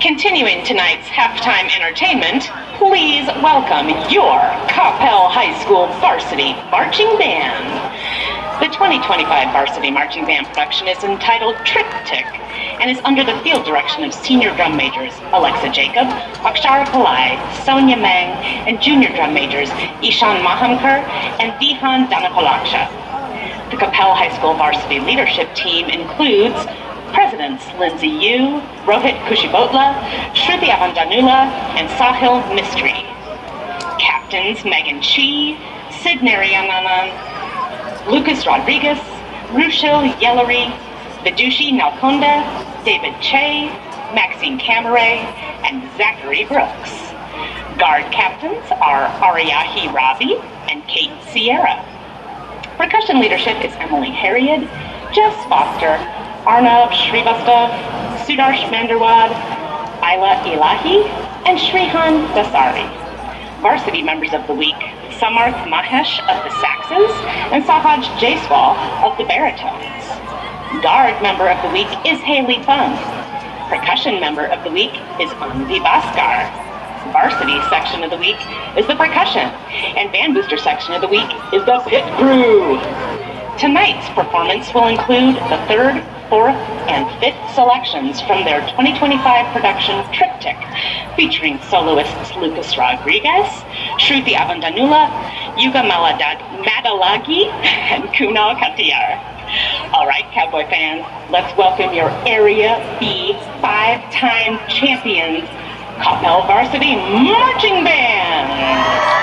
Continuing tonight's halftime entertainment, please welcome your Coppell High School Varsity Marching Band. The 2025 Varsity Marching Band production is entitled Triptych and is under the field direction of senior drum majors Alexa Jacob, Akshara Pillai, Sonia Meng, and junior drum majors Ishan Mahamkar and Vihan Danapalaksha. The Coppell High School Varsity Leadership Team includes Presidents Lindsay Yu, Rohit Kushibotla, Shruti Avandanula, and Sahil Mistry. Captains Megan Chi, Sid Narayanan, Lucas Rodriguez, Rushil Yellery, Vidushi Nalkonda, David Che, Maxine Camaray, and Zachary Brooks. Guard captains are Ariyahi Ravi and Kate Sierra. Percussion leadership is Emily Harriet, Jess Foster, Arnav Srivastav, Sudarsh Mandarwad, Ayla Ilahi, and Shrihan Dasari. Varsity members of the week, Samarth Mahesh of the saxes and Sahaj Jaiswal of the baritones. Guard member of the week is Haley Fung. Percussion member of the week is Anvi Bhaskar. Varsity section of the week is the percussion, and band booster section of the week is the pit crew. Tonight's performance will include the 3rd, 4th, and 5th selections from their 2025 production Triptych, featuring soloists Lucas Rodriguez, Shruti Avandanula, Yuga Madalagi, and Kunal Katiyar. All right, Cowboy fans, let's welcome your Area B 5-time champions, Coppell Varsity Marching Band.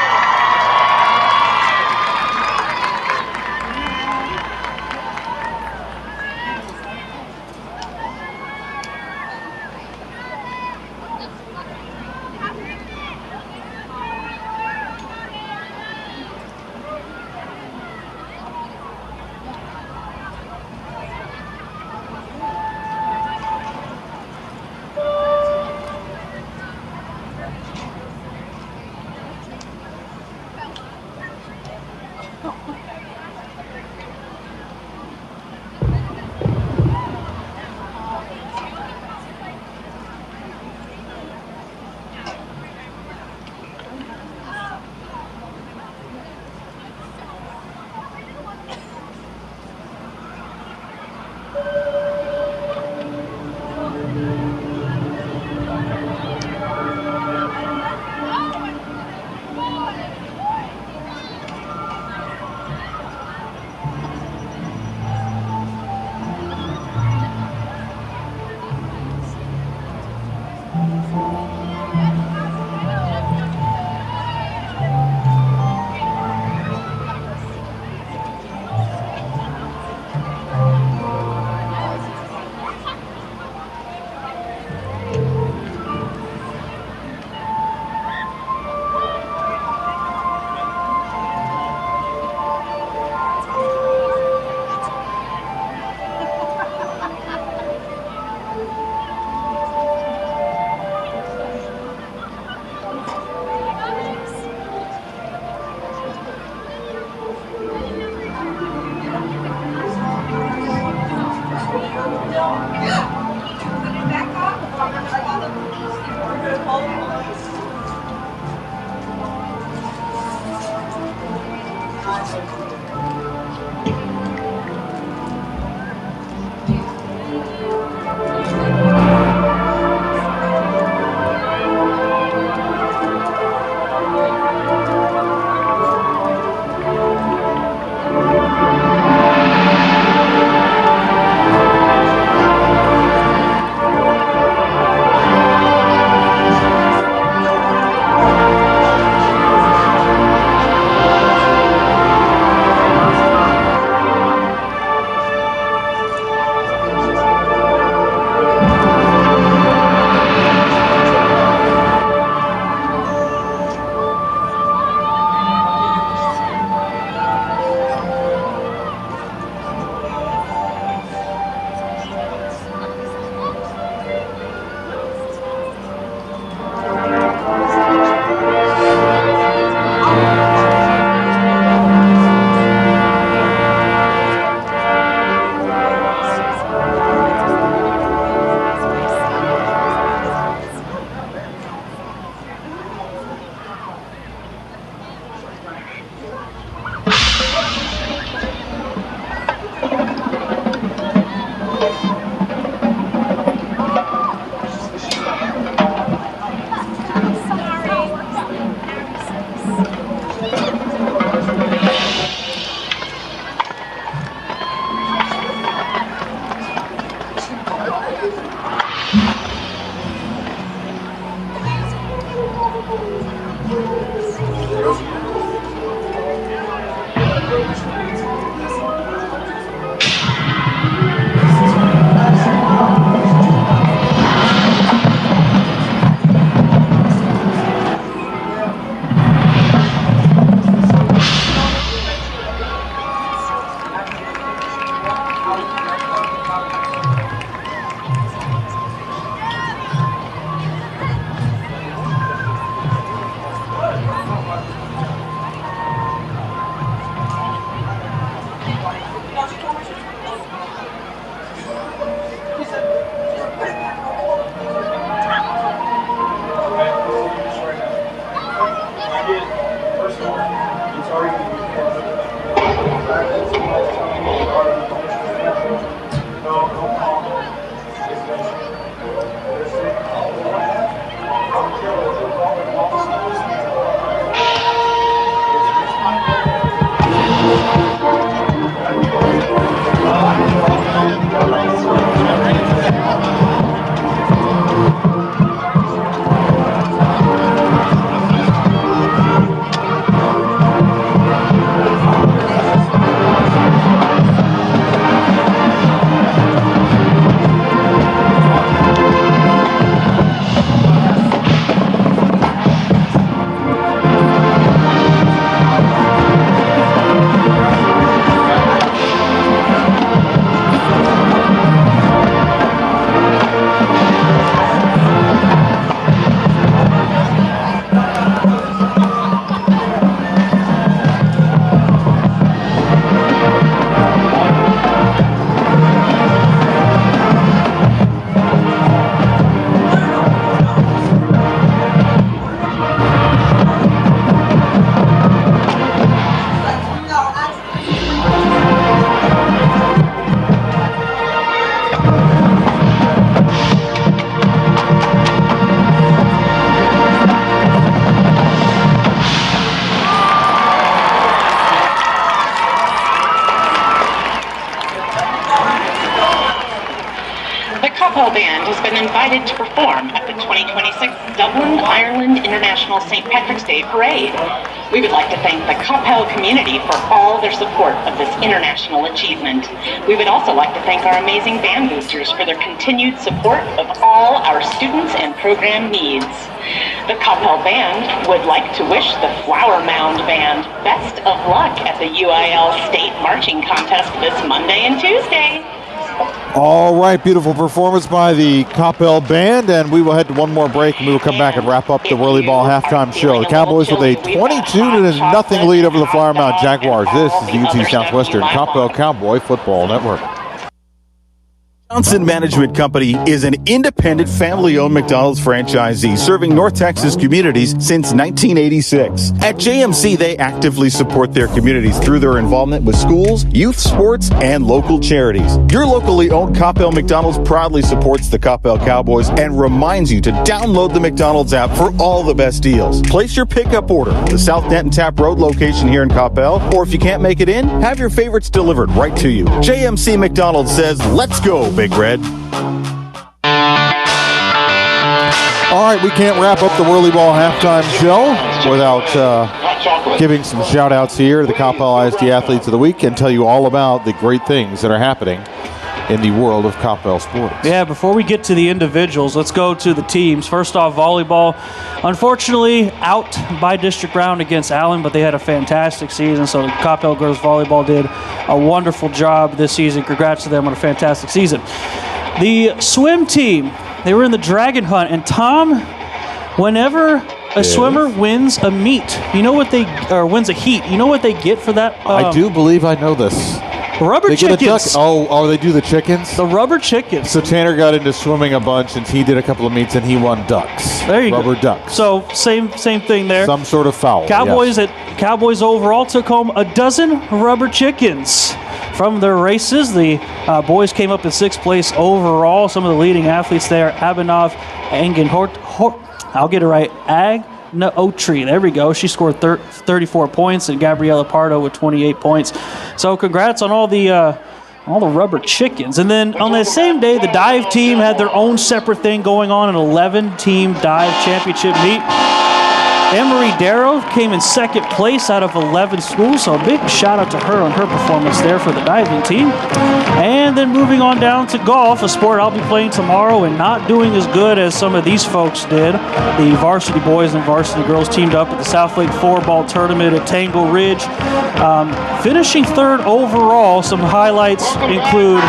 Coppell Band has been invited to perform at the 2026 Dublin, Ireland International St. Patrick's Day Parade. We would like to thank the Coppell community for all their support of this international achievement. We would also like to thank our amazing band boosters for their continued support of all our students and program needs. The Coppell Band would like to wish the Flower Mound Band best of luck at the UIL State Marching Contest this Monday and Tuesday. All right, beautiful performance by the Coppell Band, and we will head to one more break, and we will come back and wrap up the Whirly Ball halftime show. The Cowboys with a 22-0 lead over the Flower Mound Jaguars. This is the UT Southwestern Coppell Cowboy Football Network. Johnson Management Company is an independent, family-owned McDonald's franchisee serving North Texas communities since 1986. At JMC, they actively support their communities through their involvement with schools, youth sports, and local charities. Your locally owned Coppell McDonald's proudly supports the Coppell Cowboys and reminds you to download the McDonald's app for all the best deals. Place your pickup order at the South Denton Tap Road location here in Coppell, or if you can't make it in, have your favorites delivered right to you. JMC McDonald's says, let's go, Big Red. All right, we can't wrap up the Whirly Ball halftime show without giving some shout-outs here to the Coppell ISD Athletes of the Week and tell you all about the great things that are happening in the world of Coppell sports. Yeah, before we get to the individuals, let's go to the teams. First off, volleyball. Unfortunately, out by district round against Allen, but they had a fantastic season, so the Coppell girls volleyball did a wonderful job this season. Congrats to them on a fantastic season. The swim team, they were in the Dragon Hunt, and Tom, whenever a swimmer wins a meet, wins a heat, you know what they get for that? I do believe I know this. Rubber chickens. Oh, they do the chickens? The rubber chickens. So Tanner got into swimming a bunch, and he did a couple of meets, and he won ducks. There you go. Rubber ducks. So same thing there. Some sort of foul. Cowboys overall took home a dozen rubber chickens from their races. The boys came up in 6th place overall. Some of the leading athletes there: Abhinav Angenhort. I'll get it right. Otri. There we go. She scored 34 points, and Gabriella Pardo with 28 points. So congrats on all the rubber chickens. And then on that same day, the dive team had their own separate thing going on, an 11-team dive championship meet. Emery Darrow came in 2nd place out of 11 schools, so a big shout out to her on her performance there for the diving team. And then moving on down to golf, a sport I'll be playing tomorrow and not doing as good as some of these folks did. The varsity boys and varsity girls teamed up at the South Lake 4-ball tournament at Tangle Ridge, finishing 3rd overall. Some highlights include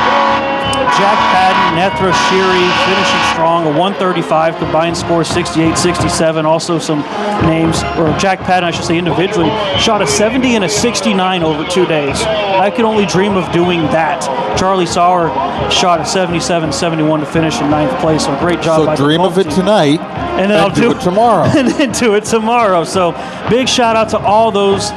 Jack Padden, Nethra Sheary finishing strong, a 135 combined score, 68-67. Also some names, or Jack Padden, I should say individually, shot a 70 and a 69 over 2 days. I could only dream of doing that. Charlie Sauer shot a 77-71 to finish in 9th place, so great job by the dream of it tonight, and then I'll do it tomorrow. And then do it tomorrow. So big shout out to all those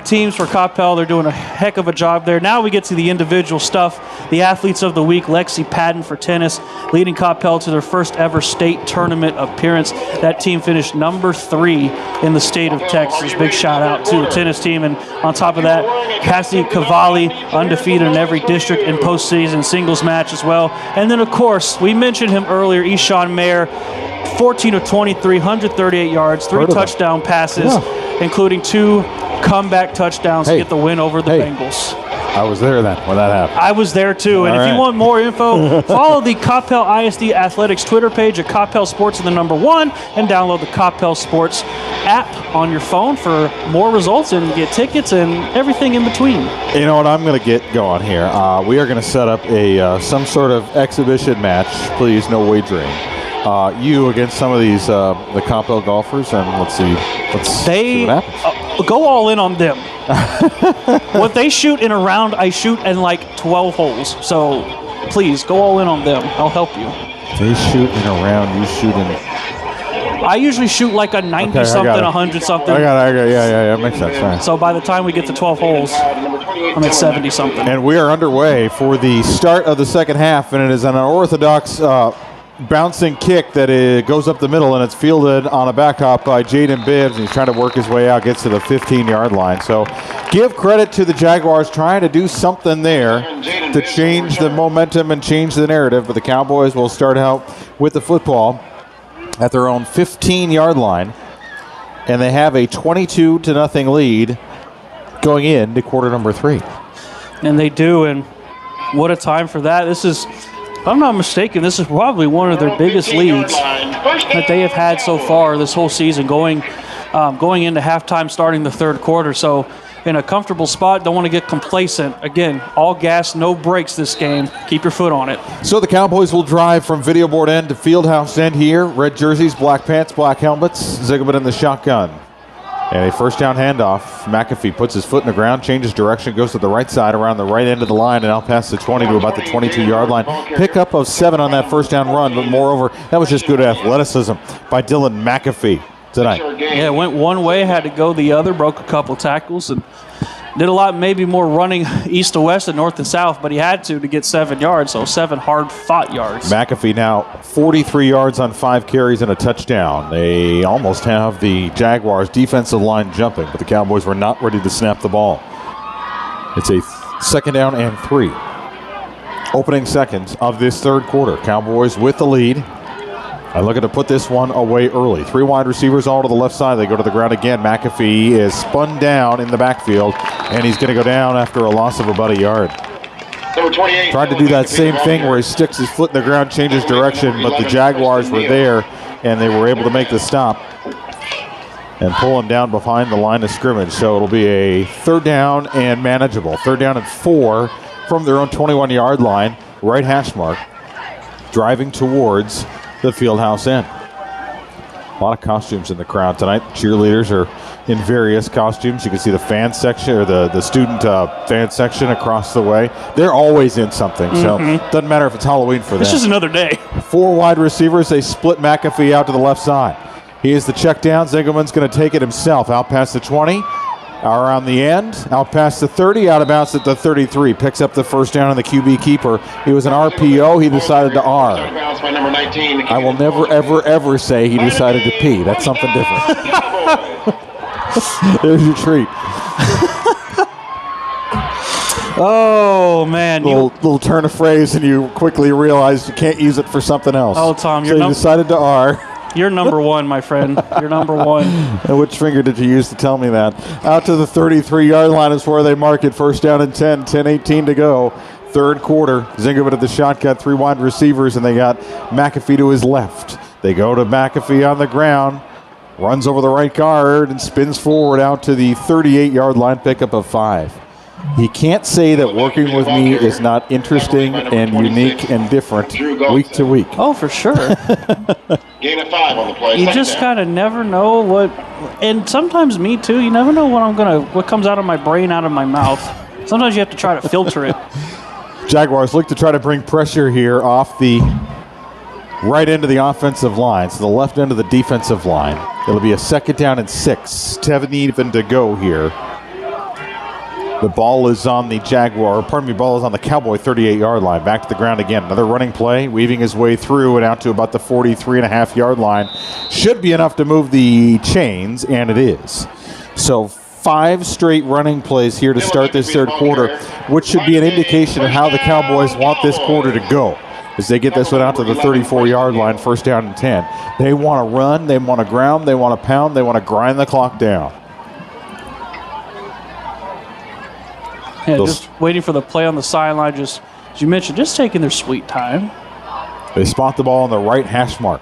teams for Coppell. They're doing a heck of a job there. Now we get to the individual stuff. The athletes of the week, Lexi Patton for tennis, leading Coppell to their first ever state tournament appearance. That team finished number 3 in the state of Texas. Big shout out to the tennis team. And on top of that, Cassie Cavalli, undefeated in every district in postseason singles match as well. And then, of course, we mentioned him earlier, Eshawn Mayer, 14 of 23, 138 yards, 3 touchdown passes, including 2 comeback touchdowns to get the win over the Bengals. I was there then when that happened. I was there too. And if you want more info, follow the Coppell ISD Athletics Twitter page at Coppell Sports and the number 1, and download the Coppell Sports app on your phone for more results and get tickets and everything in between. You know what I'm going to get going here? We are going to set up a some sort of exhibition match. Please, no wagering. You against some of these the Coppell golfers, and let's see what happens. Go all in on them. What they shoot in a round, I shoot in like 12 holes. So please go all in on them. I'll help you. They shoot in a round, you shoot in. I usually shoot like a 90-something, 100-something. I got it. Yeah, makes sense. Right. So by the time we get to 12 holes, I'm at 70-something. And we are underway for the start of the second half, and it is an unorthodox bouncing kick that goes up the middle, and it's fielded on a back hop by Jaden Bibbs, and he's trying to work his way out, gets to the 15-yard line. So give credit to the Jaguars trying to do something there to change the momentum and change the narrative, but the Cowboys will start out with the football at their own 15-yard line, and they have a 22-0 lead going into quarter number 3. And they do, and what a time for that. This is, if I'm not mistaken, this is probably one of their biggest leads that they have had so far this whole season, going into halftime, starting the third quarter. So in a comfortable spot, don't want to get complacent. Again, all gas, no brakes this game. Keep your foot on it. So the Cowboys will drive from video board end to field house end here. Red jerseys, black pants, black helmets. Zigabit in the shotgun. And a first down handoff. McAfee puts his foot in the ground, changes direction, goes to the right side around the right end of the line, and out past the 20 to about the 22-yard line. Pickup of 7 on that first down run, but moreover, that was just good athleticism by Dylan McAfee tonight. Yeah, went one way, had to go the other, broke a couple tackles, and did a lot maybe more running east to west and north to south, but he had to get 7 yards, so 7 hard-fought yards. McAfee now 43 yards on 5 carries and a touchdown. They almost have the Jaguars' defensive line jumping, but the Cowboys were not ready to snap the ball. It's a second down and 3. Opening seconds of this third quarter. Cowboys with the lead. I'm looking to put this one away early. 3 wide receivers all to the left side. They go to the ground again. McAfee is spun down in the backfield, and he's going to go down after a loss of about a yard. Number 28. Tried to do that same thing where he sticks his foot in the ground, changes direction, but the Jaguars were there, and they were able to make the stop and pull him down behind the line of scrimmage. So it'll be a third down and manageable. Third down and 4 from their own 21-yard line, right hash mark, driving towards the fieldhouse end. A lot of costumes in the crowd tonight. Cheerleaders are in various costumes. You can see the fan section, or the student fan section across the way. They're always in something, so it doesn't matter if it's Halloween for them. It's just another day. 4 wide receivers. They split McAfee out to the left side. He is the check down. Zingelman's going to take it himself. Out past the 20. Around the end, out past the 30, out of bounds at the 33. Picks up the first down on the QB keeper. It was an RPO. He decided to R. I will never, ever, ever say he decided to P. That's something different. There's your treat. Oh, man. Little turn of phrase, and you quickly realize you can't use it for something else. Oh, Tom, so you decided to R. You're number 1, my friend. You're number 1. And which finger did you use to tell me that? Out to the 33-yard line is where they mark it. First down and 10, 10-18 to go. Third quarter. Zingerman at the shotgun, 3 wide receivers, and they got McAfee to his left. They go to McAfee on the ground, runs over the right guard, and spins forward out to the 38-yard line, pickup of 5. He can't say that working with me is not interesting and unique and different week to week. Oh, for sure. Gain of 5 on the play. You just kind of never know what, and sometimes me too, you never know what comes out of my brain, out of my mouth. Sometimes you have to try to filter it. Jaguars look to try to bring pressure here off the right end of the offensive line, so the left end of the defensive line. It'll be a second down and 6. 7 even to go here The ball is on the ball is on the Cowboy 38-yard line. Back to the ground again. Another running play, weaving his way through and out to about the 43.5-yard line. Should be enough to move the chains, and it is. So 5 straight running plays here to start this third quarter, which should be an indication of how the Cowboys want this quarter to go. As they get this one out to the 34-yard line, first down and 10. They want to run, they want to ground, they want to pound, they want to grind the clock down. Yeah, just waiting for the play on the sideline, just as you mentioned, just taking their sweet time. They spot the ball on the right hash mark.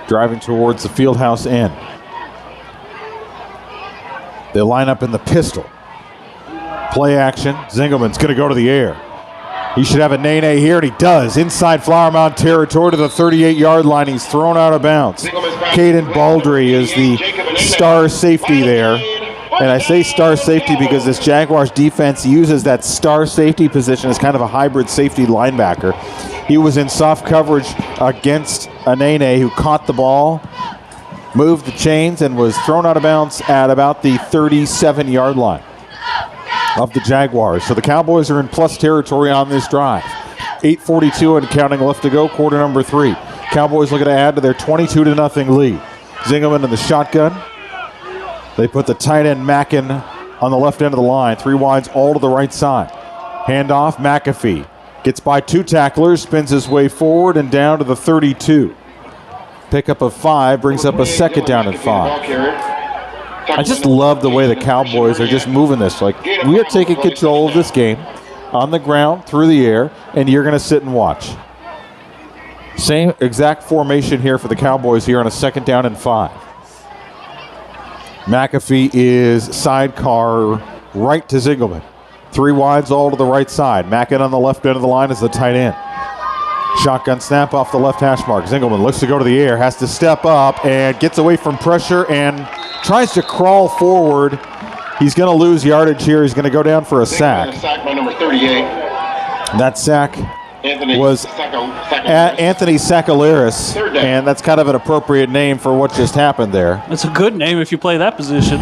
Driving towards the fieldhouse end. They line up in the pistol. Play action. Zingelman's going to go to the air. He should have a nay-nay here, and he does. Inside Flower Mound territory to the 38-yard line. He's thrown out of bounds. Caden Baldry is the star safety there. And I say star safety because this Jaguars defense uses that star safety position as kind of a hybrid safety linebacker. He was in soft coverage against Anene, who caught the ball, moved the chains, and was thrown out of bounds at about the 37-yard line of the Jaguars. So the Cowboys are in plus territory on this drive. 8:42 and counting left to go, quarter number 3. Cowboys looking to add to their 22-0 lead. Zingelman in the shotgun. They put the tight end Mackin on the left end of the line. 3 wides all to the right side. Handoff, McAfee. Gets by 2 tacklers, spins his way forward and down to the 32. Pickup of 5, brings up a second down and 5. I just love the way the Cowboys are just moving this. Like, we are taking control of this game on the ground, through the air, and you're going to sit and watch. Same exact formation here for the Cowboys here on a second down and 5. McAfee is sidecar right to Zingelman. 3 wides all to the right side. Mackin on the left end of the line is the tight end. Shotgun snap off the left hash mark. Zingelman looks to go to the air, has to step up and gets away from pressure and tries to crawl forward. He's going to lose yardage here. He's going to go down for a sack. Sack by number 38. That sack was Anthony Sakalaris, and that's kind of an appropriate name for what just happened there. It's a good name if you play that position.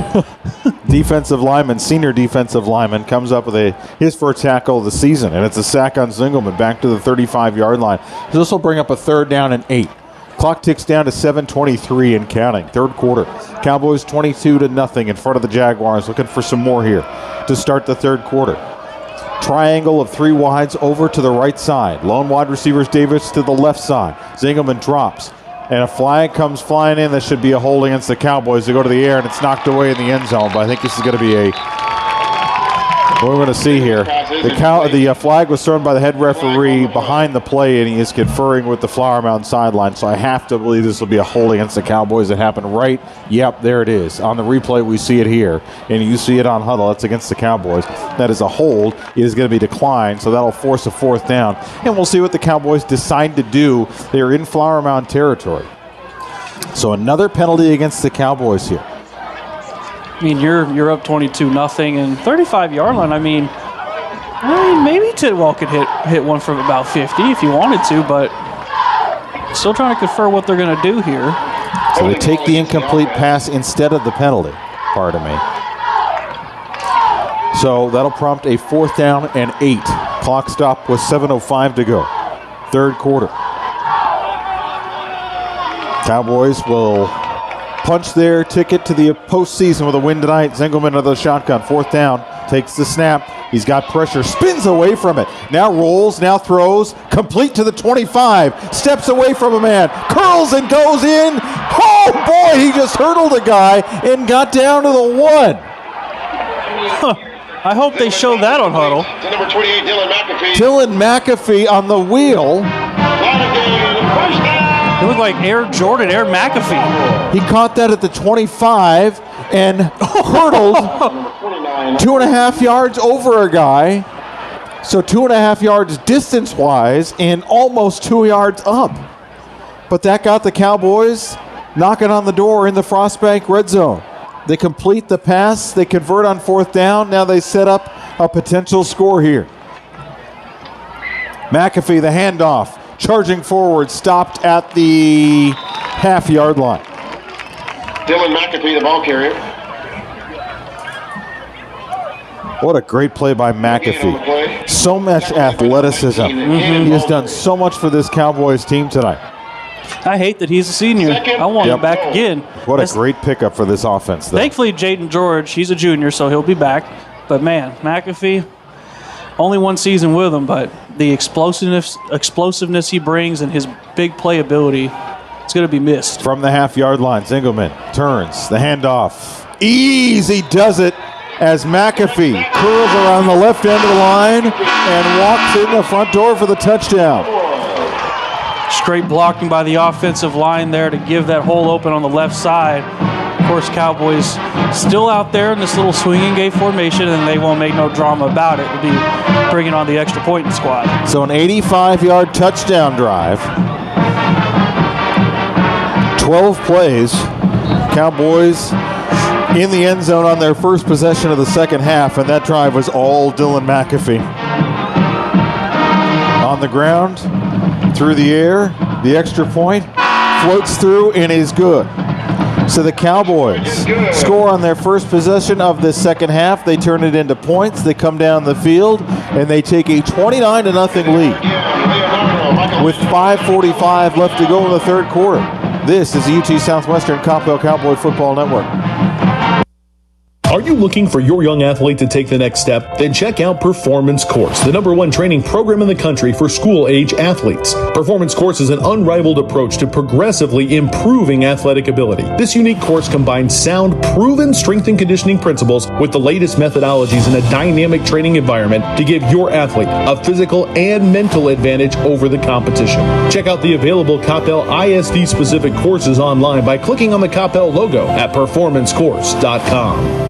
Defensive lineman, senior defensive lineman, comes up with his first tackle of the season, and it's a sack on Zingelman back to the 35-yard line. This will bring up a third down and 8. Clock ticks down to 7:23 and counting. Third quarter. Cowboys 22-0 in front of the Jaguars, looking for some more here to start the third quarter. Triangle of 3 wides over to the right side. Lone wide receivers Davis to the left side. Zingelman drops, and a flag comes flying in. That should be a hold against the Cowboys. They go to the air, and it's knocked away in the end zone. But I think this is going to be what we're going to see here. The flag was thrown by the head referee behind the play, and he is conferring with the Flower Mound sideline. So I have to believe this will be a hold against the Cowboys that happened right. Yep, there it is. On the replay, we see it here, and you see it on huddle. That's against the Cowboys. That is a hold. It is going to be declined, so that'll force a fourth down. And we'll see what the Cowboys decide to do. They're in Flower Mound territory. So another penalty against the Cowboys here. I mean, you're up 22-0 and 35-yard line. I mean, maybe Tidwell could hit one from about 50 if you wanted to, but still trying to confer what they're going to do here. So they take the incomplete pass instead of the penalty, pardon me. So that'll prompt a fourth down and 8. Clock stop with 7:05 to go. Third quarter. Cowboys will punch their ticket to the postseason with a win tonight. Zingelman another shotgun. Fourth down. Takes the snap. He's got pressure. Spins away from it. Now rolls. Now throws. Complete to the 25. Steps away from a man. Curls and goes in. Oh, boy. He just hurdled a guy and got down to the 1. I hope they show that on huddle. To number 28, Dylan McAfee. Dylan McAfee on the wheel. It looked like Air Jordan, Air McAfee. He caught that at the 25 and hurdled 2.5 yards over a guy. So 2.5 yards distance-wise and almost 2 yards up. But that got the Cowboys knocking on the door in the Frostbank red zone. They complete the pass. They convert on fourth down. Now they set up a potential score here. McAfee, the handoff. Charging forward, stopped at the half-yard line. Dylan McAfee, the ball carrier. What a great play by McAfee. So much athleticism. He has done so much for this Cowboys team tonight. I hate that he's a senior. I want him back again. What a great pickup for this offense, though. Thankfully, Jaden George, he's a junior, so he'll be back. But, man, McAfee, only one season with him, but the explosiveness he brings and his big playability, it's going to be missed. From the half-yard line, Zingelman turns the handoff. Easy does it as McAfee curls around the left end of the line and walks in the front door for the touchdown. Great blocking by the offensive line there to give that hole open on the left side. Of course, Cowboys still out there in this little swinging gate formation, and they won't make no drama about it. We'll be bringing on the extra point squad. So an 85-yard touchdown drive. 12 plays. Cowboys in the end zone on their first possession of the second half, and that drive was all Dylan McAfee. On the ground, through the air, the extra point floats through and is good. So the Cowboys score on their first possession of the second half. They turn it into points. They come down the field, and they take a 29-0 lead with 5:45 left to go in the third quarter. This is the UT Southwestern Coppell Cowboy Football Network. Are you looking for your young athlete to take the next step? Then check out Performance Course, the #1 training program in the country for school-age athletes. Performance Course is an unrivaled approach to progressively improving athletic ability. This unique course combines sound, proven strength and conditioning principles with the latest methodologies in a dynamic training environment to give your athlete a physical and mental advantage over the competition. Check out the available Coppell ISD-specific courses online by clicking on the Coppell logo at performancecourse.com.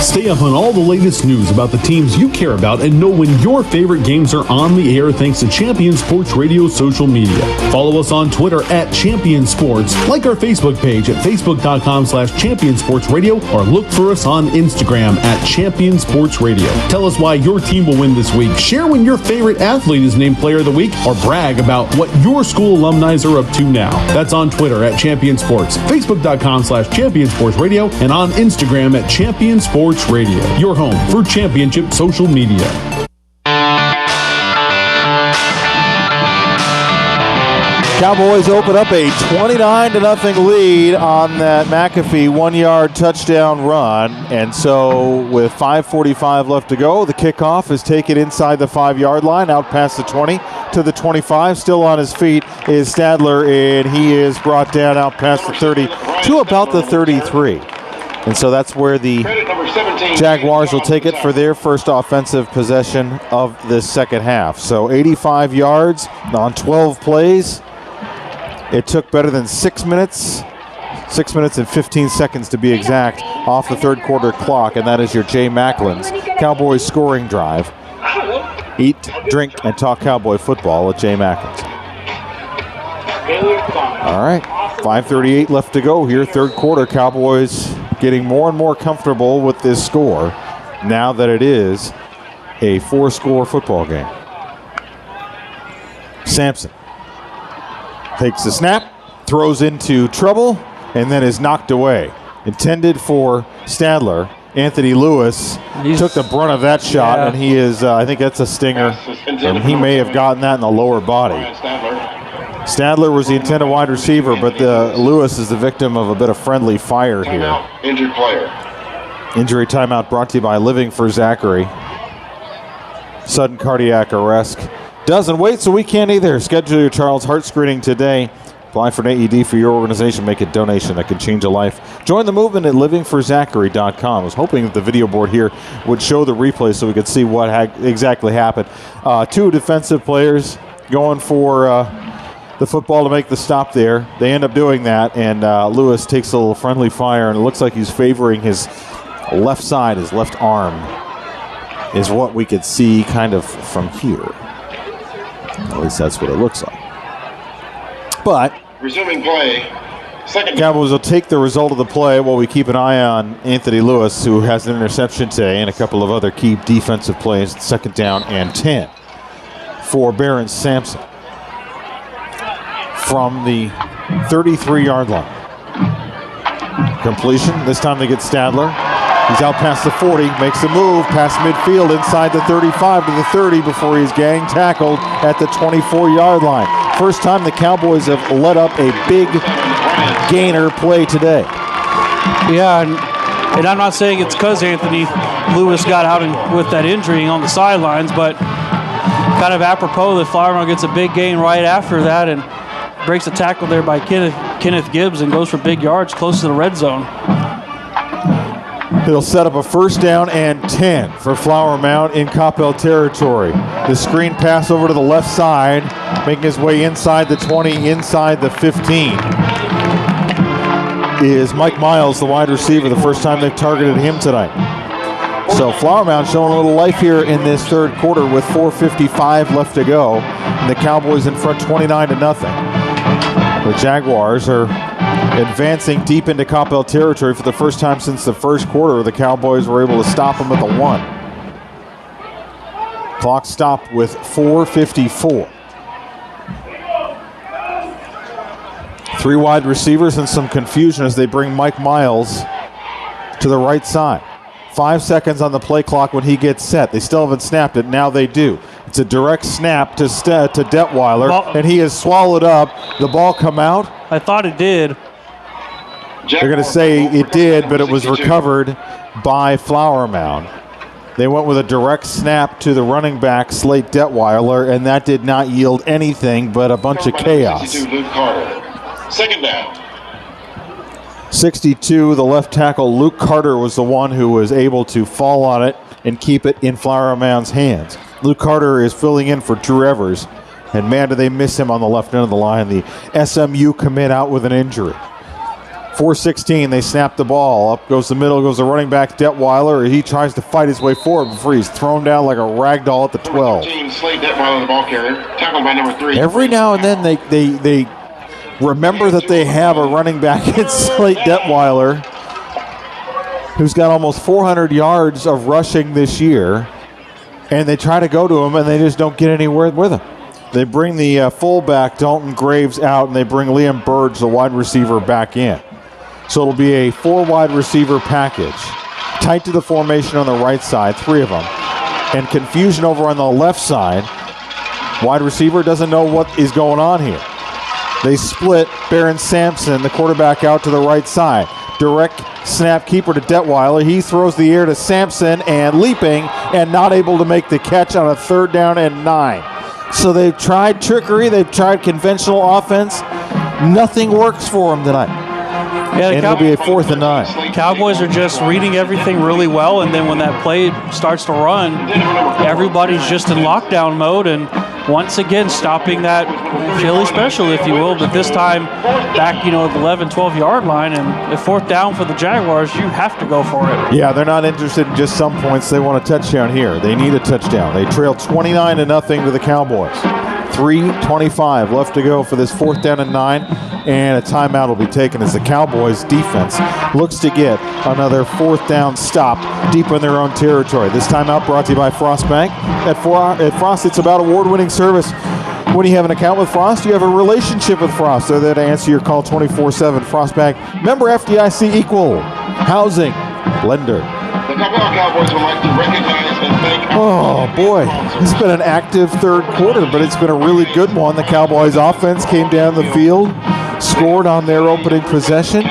Stay up on all the latest news about the teams you care about and know when your favorite games are on the air thanks to Champion Sports Radio social media. Follow us on Twitter at Champion Sports, like our Facebook page at facebook.com/championsportsradio, or look for us on Instagram at Champion Sports Radio. Tell us why your team will win this week. Share when your favorite athlete is named Player of the Week, or brag about what your school alumni are up to now. That's on Twitter at Champion Sports, facebook.com/championsportsradio, and on Instagram at Champion Sports Radio, your home for championship social media. Cowboys open up a 29-0 lead on that McAfee 1-yard touchdown run. And so with 5:45 left to go, the kickoff is taken inside the 5-yard line, out past the 20 to the 25. Still on his feet is Stadler, and he is brought down out past the 30 to about the 33. And so that's where the Jaguars will take it for their first offensive possession of this second half. So 85 yards on 12 plays. It took better than 6 minutes. 6 minutes and 15 seconds to be exact off the third quarter clock, and that is your Jay Macklin's Cowboys scoring drive. Eat, drink, and talk Cowboy football with Jay Macklin's. All right, 5:38 left to go here, third quarter. Cowboys getting more and more comfortable with this score now that it is a 4-score football game. Sampson takes the snap, throws into trouble, and then is knocked away. Intended for Stadler. Anthony Lewis took the brunt of that shot, and he is, I think that's a stinger, and he may have gotten that in the lower body. Stadler was the intended wide receiver, but Lewis is the victim of a bit of friendly fire here. Injured player. Injury timeout brought to you by Living for Zachary. Sudden cardiac arrest. Doesn't wait, so we can't either. Schedule your child's heart screening today. Apply for an AED for your organization. Make a donation that can change a life. Join the movement at livingforzachary.com. I was hoping that the video board here would show the replay so we could see what exactly happened. Two defensive players going for the football to make the stop there. They end up doing that, and Lewis takes a little friendly fire, and it looks like he's favoring his left side, his left arm, is what we could see kind of from here. At least that's what it looks like. But resuming play. Second. Cowboys will take the result of the play while we keep an eye on Anthony Lewis, who has an interception today, and a couple of other key defensive plays. Second down and 10 for Barron Sampson from the 33-yard line. Completion. This time they get Stadler. He's out past the 40, makes a move past midfield inside the 35 to the 30 before he's gang tackled at the 24-yard line. First time the Cowboys have let up a big gainer play today. Yeah, and I'm not saying it's because Anthony Lewis got out with that injury on the sidelines, but kind of apropos that Flower Mound gets a big gain right after that and breaks a tackle there by Kenneth Gibbs and goes for big yards close to the red zone. He'll set up a first down and 10 for Flower Mound in Coppell territory. The screen pass over to the left side, making his way inside the 20, inside the 15. Is Mike Miles, the wide receiver, the first time they've targeted him tonight. So Flower Mound showing a little life here in this third quarter with 4:55 left to go. And the Cowboys in front 29-0. The Jaguars are advancing deep into Coppell territory for the first time since the first quarter. The Cowboys were able to stop them at the 1. Clock stopped with 4:54. 3 wide receivers and some confusion as they bring Mike Miles to the right side. 5 seconds on the play clock when he gets set. They still haven't snapped it. Now they do. It's a direct snap to Detweiler, and he is swallowed up. The ball come out? I thought it did. They're going to say it did, but it was recovered by Flower Mound. They went with a direct snap to the running back, Slate Detweiler, and that did not yield anything but a bunch of chaos. Second down. 62, the left tackle, Luke Carter, was the one who was able to fall on it and keep it in Flower Mound's hands. Luke Carter is filling in for Drew Evers, and man, do they miss him on the left end of the line. The SMU commit out with an injury. 4:16, they snap the ball. Up goes the middle, goes the running back, Detweiler. He tries to fight his way forward before he's thrown down like a rag doll at the 12. Slade Detweiler, the ball carrier, tackled by number 3. Every now and then they remember that they have a running back in Slate Detweiler who's got almost 400 yards of rushing this year, and they try to go to him, and they just don't get anywhere with him. They bring the fullback, Dalton Graves, out, and they bring Liam Burge, the wide receiver, back in. So it'll be a 4 wide receiver package. Tight to the formation on the right side, 3 of them. And confusion over on the left side. Wide receiver doesn't know what is going on here. They split Barron Sampson, the quarterback, out to the right side. Direct snap keeper to Detweiler. He throws the air to Sampson and leaping and not able to make the catch on a 3rd down and 9. So they've tried trickery. They've tried conventional offense. Nothing works for them tonight. Yeah, and it'll be a 4th and 9. Cowboys are just reading everything really well, and then when that play starts to run, everybody's just in lockdown mode, and once again stopping that Philly special, if you will, but this time back, at the 11, 12-yard line, and if 4th down for the Jaguars, you have to go for it. Yeah, they're not interested in just some points. They want a touchdown here. They need a touchdown. They trail 29-0 to the Cowboys. 3:25 left to go for this 4th down and 9, and a timeout will be taken as the Cowboys defense looks to get another 4th down stop deep in their own territory. This timeout brought to you by Frost Bank. At Frost, it's about award-winning service. When you have an account with Frost, you have a relationship with Frost. They're there to answer your call 24/7. Frost Bank, member FDIC, equal housing lender. The Coppell Cowboys would like to recognize and thank. Oh boy, it's been an active third quarter, but it's been a really good one. The Cowboys offense came down the field, scored on their opening possession,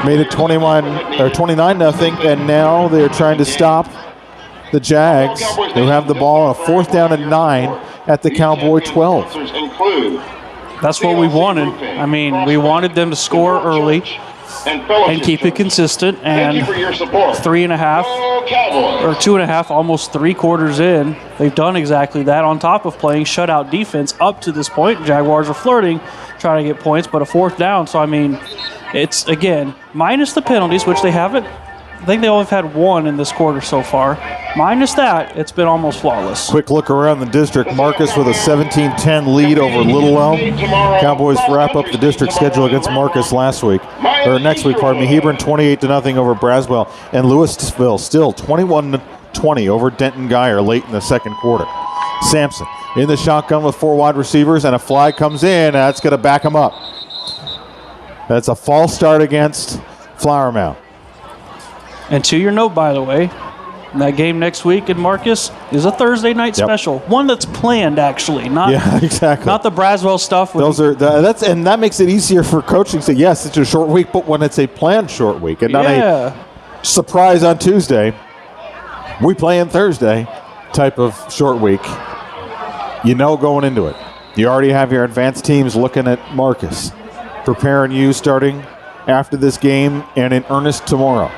made it 29-0, and now they're trying to stop the Jags, who have the ball on a 4th down and 9 at the Cowboy 12. That's what we wanted. I mean, we wanted them to score early and keep it consistent, and 3.5 or 2.5, almost 3 quarters in, they've done exactly that, on top of playing shutout defense up to this point. Jaguars are flirting, trying to get points, but a 4th down. So, I mean, it's, again, minus the penalties, which they haven't. I think they only have had 1 in this quarter so far. Minus that, it's been almost flawless. Quick look around the district. Marcus with a 17-10 lead over Little Elm. Cowboys wrap up the district schedule against Marcus next week. Hebron 28-0 over Braswell. And Louisville still 21-20 over Denton Geyer late in the second quarter. Sampson in the shotgun with 4 wide receivers, and a flag comes in. That's going to back him up. That's a false start against Flower Mound. And to your note, by the way, that game next week in Marcus is a Thursday night special. One that's planned, actually. Not exactly. Not the Braswell stuff. And that makes it easier for coaching to say, yes, it's a short week, but when it's a planned short week and not a surprise on Tuesday, we play in Thursday type of short week, going into it. You already have your advanced teams looking at Marcus, preparing you starting after this game and in earnest tomorrow.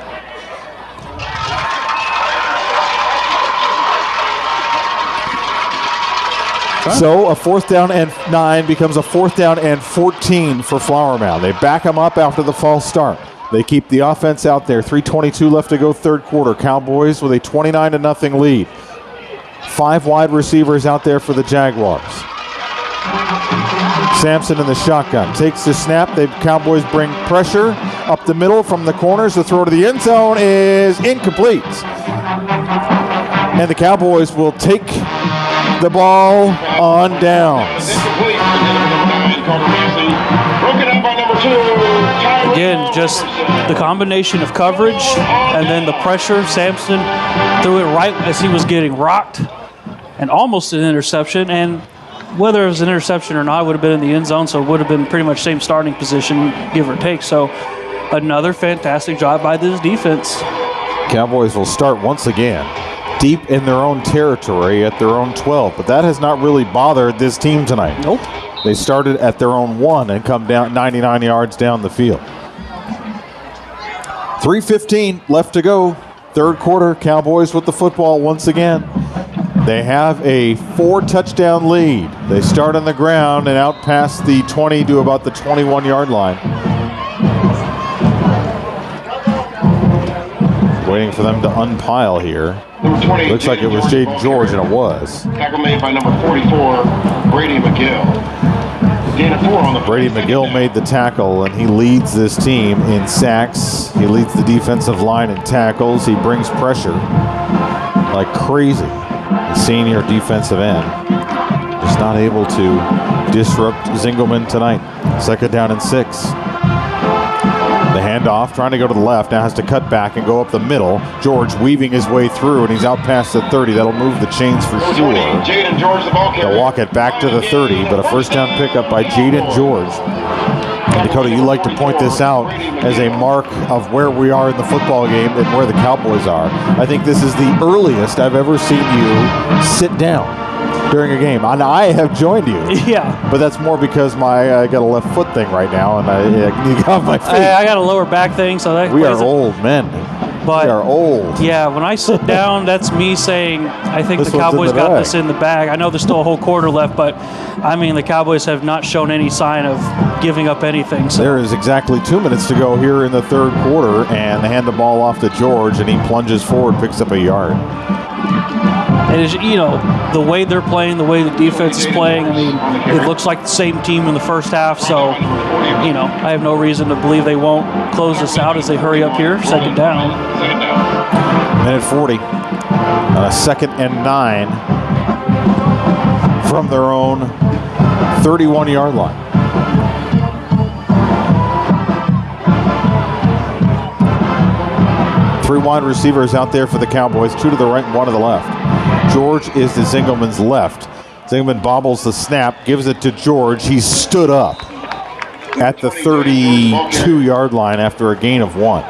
So a 4th down and 9 becomes a 4th down and 14 for Flower Mound. They back them up after the false start. They keep the offense out there. 3:22 left to go, third quarter. Cowboys with a 29-0 lead. 5 wide receivers out there for the Jaguars. Sampson in the shotgun takes the snap. The Cowboys bring pressure up the middle from the corners. The throw to the end zone is incomplete. And the Cowboys will take the ball on downs. Again, just the combination of coverage and then the pressure. Sampson threw it right as he was getting rocked and almost an interception. And whether it was an interception or not, it would have been in the end zone, so it would have been pretty much same starting position, give or take. So another fantastic job by this defense. Cowboys will start once again deep in their own territory at their own 12, but that has not really bothered this team tonight. Nope. They started at their own 1 and come down 99 yards down the field. 3:15 left to go. Third quarter, Cowboys with the football once again. They have a 4-touchdown lead. They start on the ground and out past the 20 to about the 21-yard line. Waiting for them to unpile here. Looks like it was Jaden George, and it was. Tackle made by number 44, Brady McGill. Brady McGill made the tackle, and he leads this team in sacks. He leads the defensive line in tackles. He brings pressure like crazy. The senior defensive end is not able to disrupt Zingelman tonight. 2nd down and 6. The handoff, trying to go to the left, now has to cut back and go up the middle. George weaving his way through, and he's out past the 30. That'll move the chains for sure. They'll walk it back to the 30, but a first down pickup by Jaden George. And Dakota, you like to point this out as a mark of where we are in the football game and where the Cowboys are. I think this is the earliest I've ever seen you sit down during a game. And I have joined you. Yeah. But that's more because I got a left foot thing right now, and I need to get off my feet. I got a lower back thing, so that we are old men. But we are old. Yeah, when I sit down, that's me saying I think the Cowboys got this in the bag. I know there's still a whole quarter left, but I mean the Cowboys have not shown any sign of giving up anything. So. There is exactly 2 minutes to go here in the third quarter, and they hand the ball off to George, and he plunges forward, picks up a yard. And as the way they're playing, the way the defense is playing, I mean, it looks like the same team in the first half. So, I have no reason to believe they won't close this out as they hurry up here. 2nd down. Minute 40. On a 2nd and 9 from their own 31-yard line. Three wide receivers out there for the Cowboys, 2 to the right and 1 to the left. George is to Zingelman's left. Zingelman bobbles the snap, gives it to George. He's stood up at the 32-yard line after a gain of 1.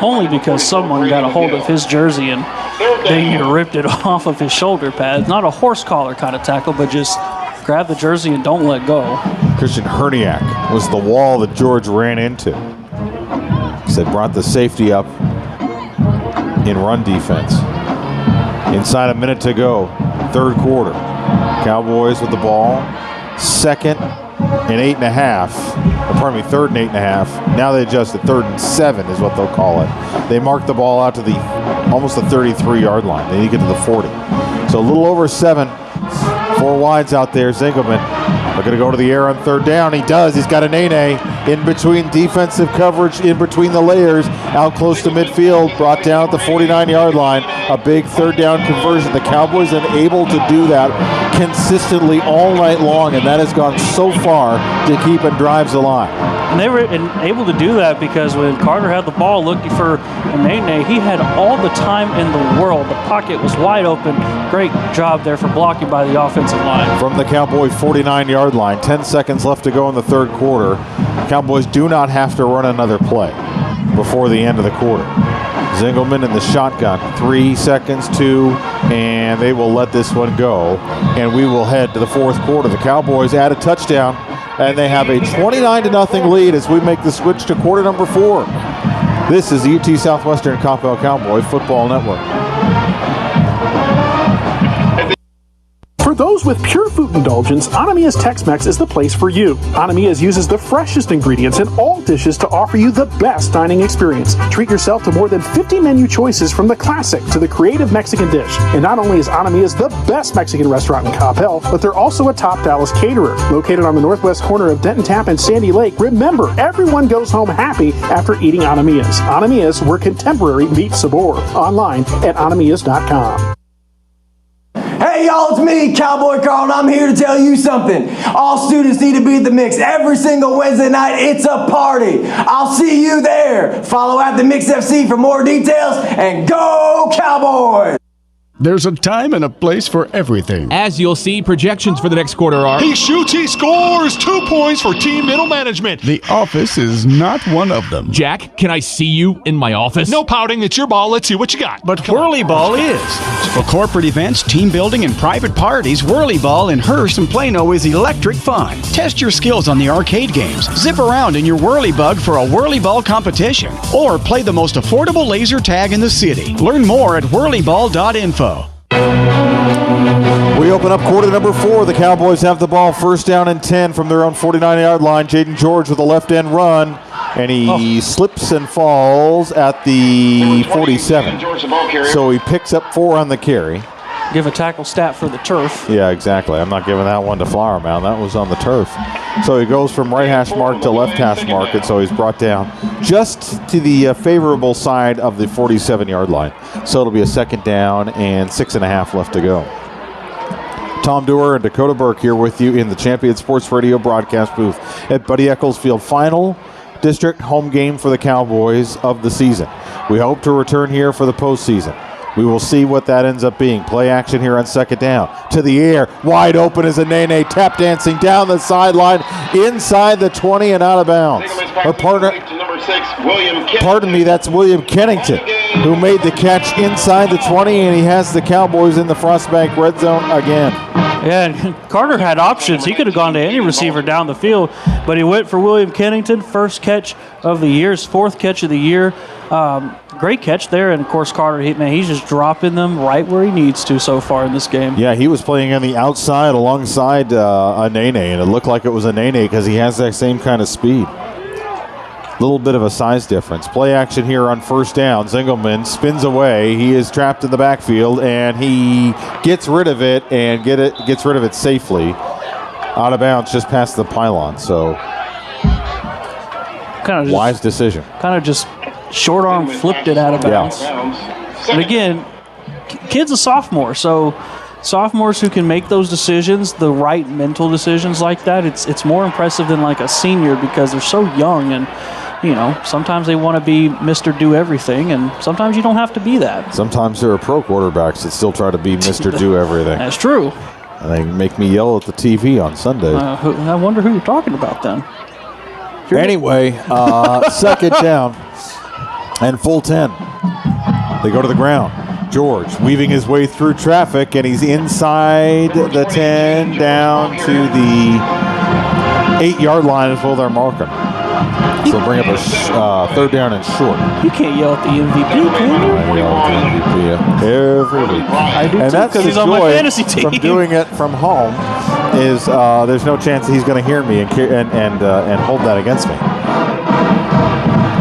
Only because someone got a hold of his jersey and they ripped it off of his shoulder pad. Not a horse collar kind of tackle, but just grab the jersey and don't let go. Christian Herniak was the wall that George ran into. Said brought the safety up in run defense. Inside a minute to go, third quarter. Cowboys with the ball. 2nd and 8.5. Pardon me, 3rd and 8.5. Now they adjust it. 3rd and 7 is what they'll call it. They mark the ball out to the almost the 33-yard line. They need to get to the 40. So a little over 7. 4 wides out there. Zingelman looking to go to the air on 3rd down. He does. He's got a nay-nay. in between defensive coverage, in between the layers, out close to midfield, brought down at the 49-yard line. A big third down conversion. The Cowboys are able to do that consistently all night long, and that has gone so far to keeping drives alive. And they were able to do that because when Carter had the ball looking for Nene, he had all the time in the world. The pocket was wide open. Great job there for blocking by the offensive line. From the Cowboy 49-yard line, 10 seconds left to go in the third quarter. Cowboys do not have to run another play before the end of the quarter. Zingelman in the shotgun, 3 seconds, 2, and they will let this one go. And we will head to the fourth quarter. The Cowboys add a touchdown, and they have a 29-0 lead as we make the switch to quarter number 4. This is the UT Southwestern Coppell Cowboy Football Network. For those with pure food indulgence, Anamiya's Tex-Mex is the place for you. Anamiya's uses the freshest ingredients in all dishes to offer you the best dining experience. Treat yourself to more than 50 menu choices from the classic to the creative Mexican dish. And not only is Anamiya's the best Mexican restaurant in Coppell, but they're also a top Dallas caterer. Located on the northwest corner of Denton Tap and Sandy Lake, remember, everyone goes home happy after eating Anamiya's. Anamiya's, where contemporary meets sabor. Online at anamiyas.com. Hey y'all, it's me, Cowboy Carl, and I'm here to tell you something. All students need to be at the Mix every single Wednesday night. It's a party. I'll see you there. Follow at the Mix FC for more details, and go Cowboys! There's a time and a place for everything. As you'll see, projections for the next quarter are... He shoots, he scores! 2 points for team middle management. The office is not one of them. Jack, can I see you in my office? No pouting, it's your ball. Let's see what you got. But Whirly Ball is. For corporate events, team building, and private parties, Whirly Ball in Hearst and Plano is electric fun. Test your skills on the arcade games. Zip around in your Whirly Bug for a Whirly Ball competition. Or play the most affordable laser tag in the city. Learn more at whirlyball.info. We open up quarter number 4. The Cowboys have the ball first down and 10 from their own 49-yard line. Jaden George with a left end run, and he slips and falls at the 47. So he picks up 4 on the carry. Give a tackle stat for the turf. Yeah, exactly. I'm not giving that one to Flower Mound. That was on the turf. So he goes from right hash mark to left hash mark, and so he's brought down just to the favorable side of the 47-yard line. So it'll be a second down and 6.5 left to go. Tom Dewar and Dakota Burke here with you in the Champion Sports Radio broadcast booth at Buddy Eccles Field. Final district home game for the Cowboys of the season. We hope to return here for the postseason. We will see what that ends up being. Play action here on second down. To the air. Wide open is a Nene tap dancing down the sideline inside the 20 and out of bounds. Pardon me, that's William Kennington who made the catch inside the 20, and he has the Cowboys in the Frostbank red zone again. Yeah, and Carter had options. He could have gone to any receiver down the field, but he went for William Kennington. First catch of the year, his 4th catch of the year. Great catch there, and of course Carter, he's just dropping them right where he needs to so far in this game. Yeah, he was playing on the outside alongside a Nene, and it looked like it was a Nene because he has that same kind of speed. Little bit of a size difference. Play action here on first down. Zingelman spins away. He is trapped in the backfield, and he gets rid of it and gets rid of it safely. Out of bounds just past the pylon. So kind of wise decision. Kind of just short arm flipped it out of bounds. Yeah. And again, kid's a sophomore, so sophomores who can make those decisions, the right mental decisions like that, it's more impressive than like a senior because they're so young, and sometimes they want to be Mr. Do Everything, and sometimes you don't have to be that. Sometimes there are pro quarterbacks that still try to be Mr. Do Everything. That's true. And they make me yell at the TV on Sundays. I wonder who you're talking about then. Anyway, second down and full 10. They go to the ground. George weaving his way through traffic, and he's inside the 10 down to the 8-yard line is where they're marking. So bring up a third down and short. You can't yell at the MVP, can you? I yell at the MVP every week. I do and too, because he's on my fantasy team. From doing it from home is there's no chance that he's going to hear me and hold that against me.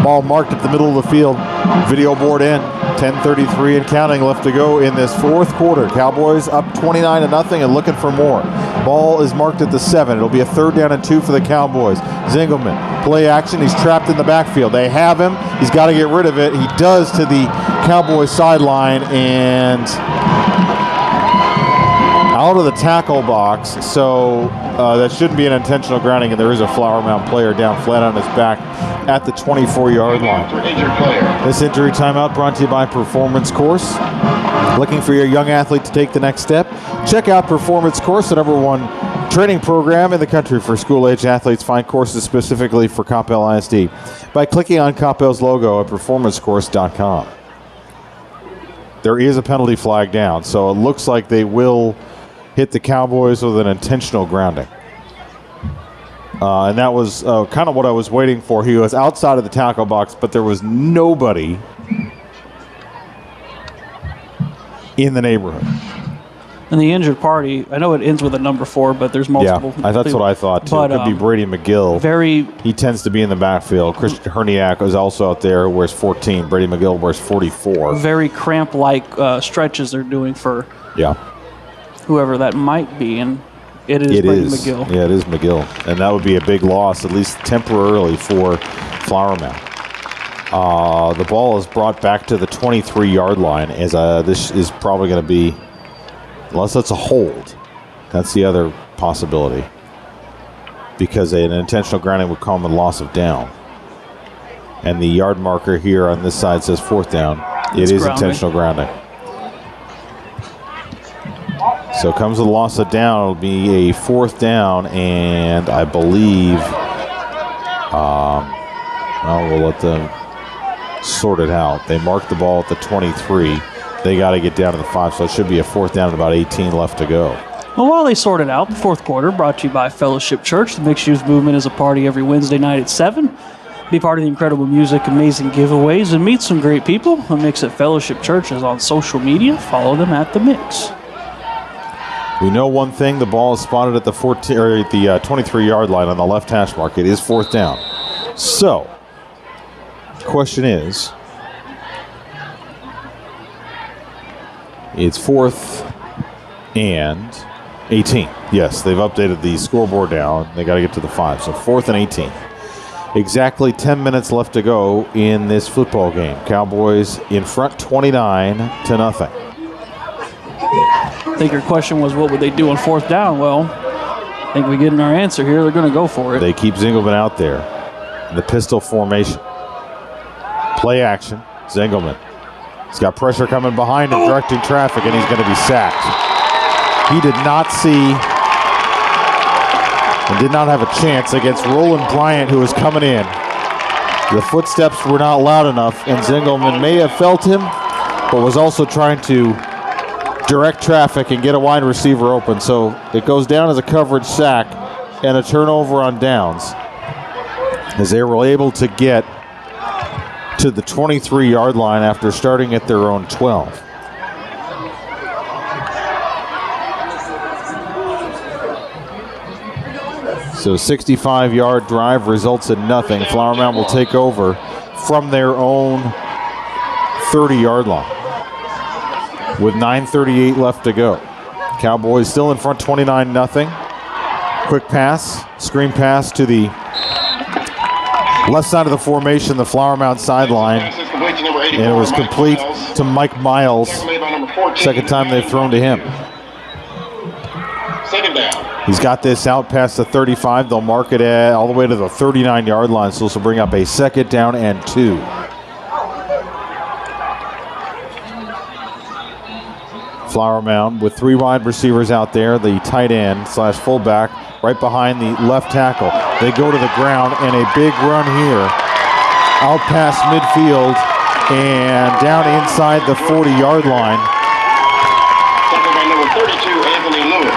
Ball marked at the middle of the field. Video board in. 10:33 and counting left to go in this fourth quarter. Cowboys up 29-0 and looking for more. Ball is marked at the 7. It'll be a 3rd down and 2 for the Cowboys. Zingelman, play action. He's trapped in the backfield. They have him. He's got to get rid of it. He does to the Cowboys sideline and out of the tackle box. So that shouldn't be an intentional grounding, and there is a Flower Mound player down flat on his back at the 24-yard line. This injury timeout brought to you by Performance Course. Looking for your young athlete to take the next step? Check out Performance Course, the #1 training program in the country for school-age athletes. Find courses specifically for Coppell ISD by clicking on Coppell's logo at performancecourse.com. There is a penalty flag down, so it looks like they will hit the Cowboys with an intentional grounding. And that was kind of what I was waiting for. He was outside of the tackle box, but there was nobody in the neighborhood. And the injured party, I know it ends with a number 4, but there's multiple. Yeah, that's what I thought, too. But, it could be Brady McGill. He tends to be in the backfield. Christian Herniak is also out there, wears 14. Brady McGill wears 44. Very cramp-like stretches they're doing for whoever that might be, and it is Brady McGill. Yeah, it is McGill. And that would be a big loss, at least temporarily, for Flower Mound. The ball is brought back to the 23-yard line, as this is probably going to be, unless it's a hold, that's the other possibility, because an intentional grounding would come with loss of down. And the yard marker here on this side says 4th down. It is intentional grounding. So comes with a loss of down. It'll be a 4th down, and I believe we'll let them sort it out. They marked the ball at the 23. They got to get down to the 5, so it should be a 4th down and about 18 left to go. Well, while they sort it out, the fourth quarter brought to you by Fellowship Church. The Mixed Use Movement is a party every Wednesday night at 7. Be part of the incredible music, amazing giveaways, and meet some great people. The Mix at Fellowship Church is on social media. Follow them at The Mix. We know one thing: the ball is spotted at the 23-yard line on the left hash mark. It is 4th down. So, the question is, it's 4th and 18. Yes, they've updated the scoreboard now. They got to get to the 5. So 4th and 18. Exactly 10 minutes left to go in this football game. Cowboys in front 29-0. I think your question was, what would they do on 4th down? Well, I think we're getting our answer here. They're going to go for it. They keep Zingelman out there in the pistol formation. Play action. Zingelman. He's got pressure coming behind him, directing traffic, and he's going to be sacked. He did not see and did not have a chance against Roland Bryant, who was coming in. The footsteps were not loud enough, and Zingelman may have felt him, but was also trying to direct traffic and get a wide receiver open. So it goes down as a coverage sack and a turnover on downs, as they were able to get to the 23-yard line after starting at their own 12. So 65-yard drive results in nothing. Flower Mound will take over from their own 30-yard line with 9:38 left to go. Cowboys still in front 29-0. Quick pass, screen pass to the left side of the formation, the Flower Mound sideline. And it was complete to Mike Miles. Second time they've thrown to him. Second down. He's got this out past the 35. They'll mark it all the way to the 39-yard line, so this will bring up a 2nd down and 2. Flower Mound with 3 wide receivers out there, the tight end / fullback right behind the left tackle. They go to the ground, and a big run here out past midfield and down inside the 40-yard line. Second by number 32, Anthony Lewis.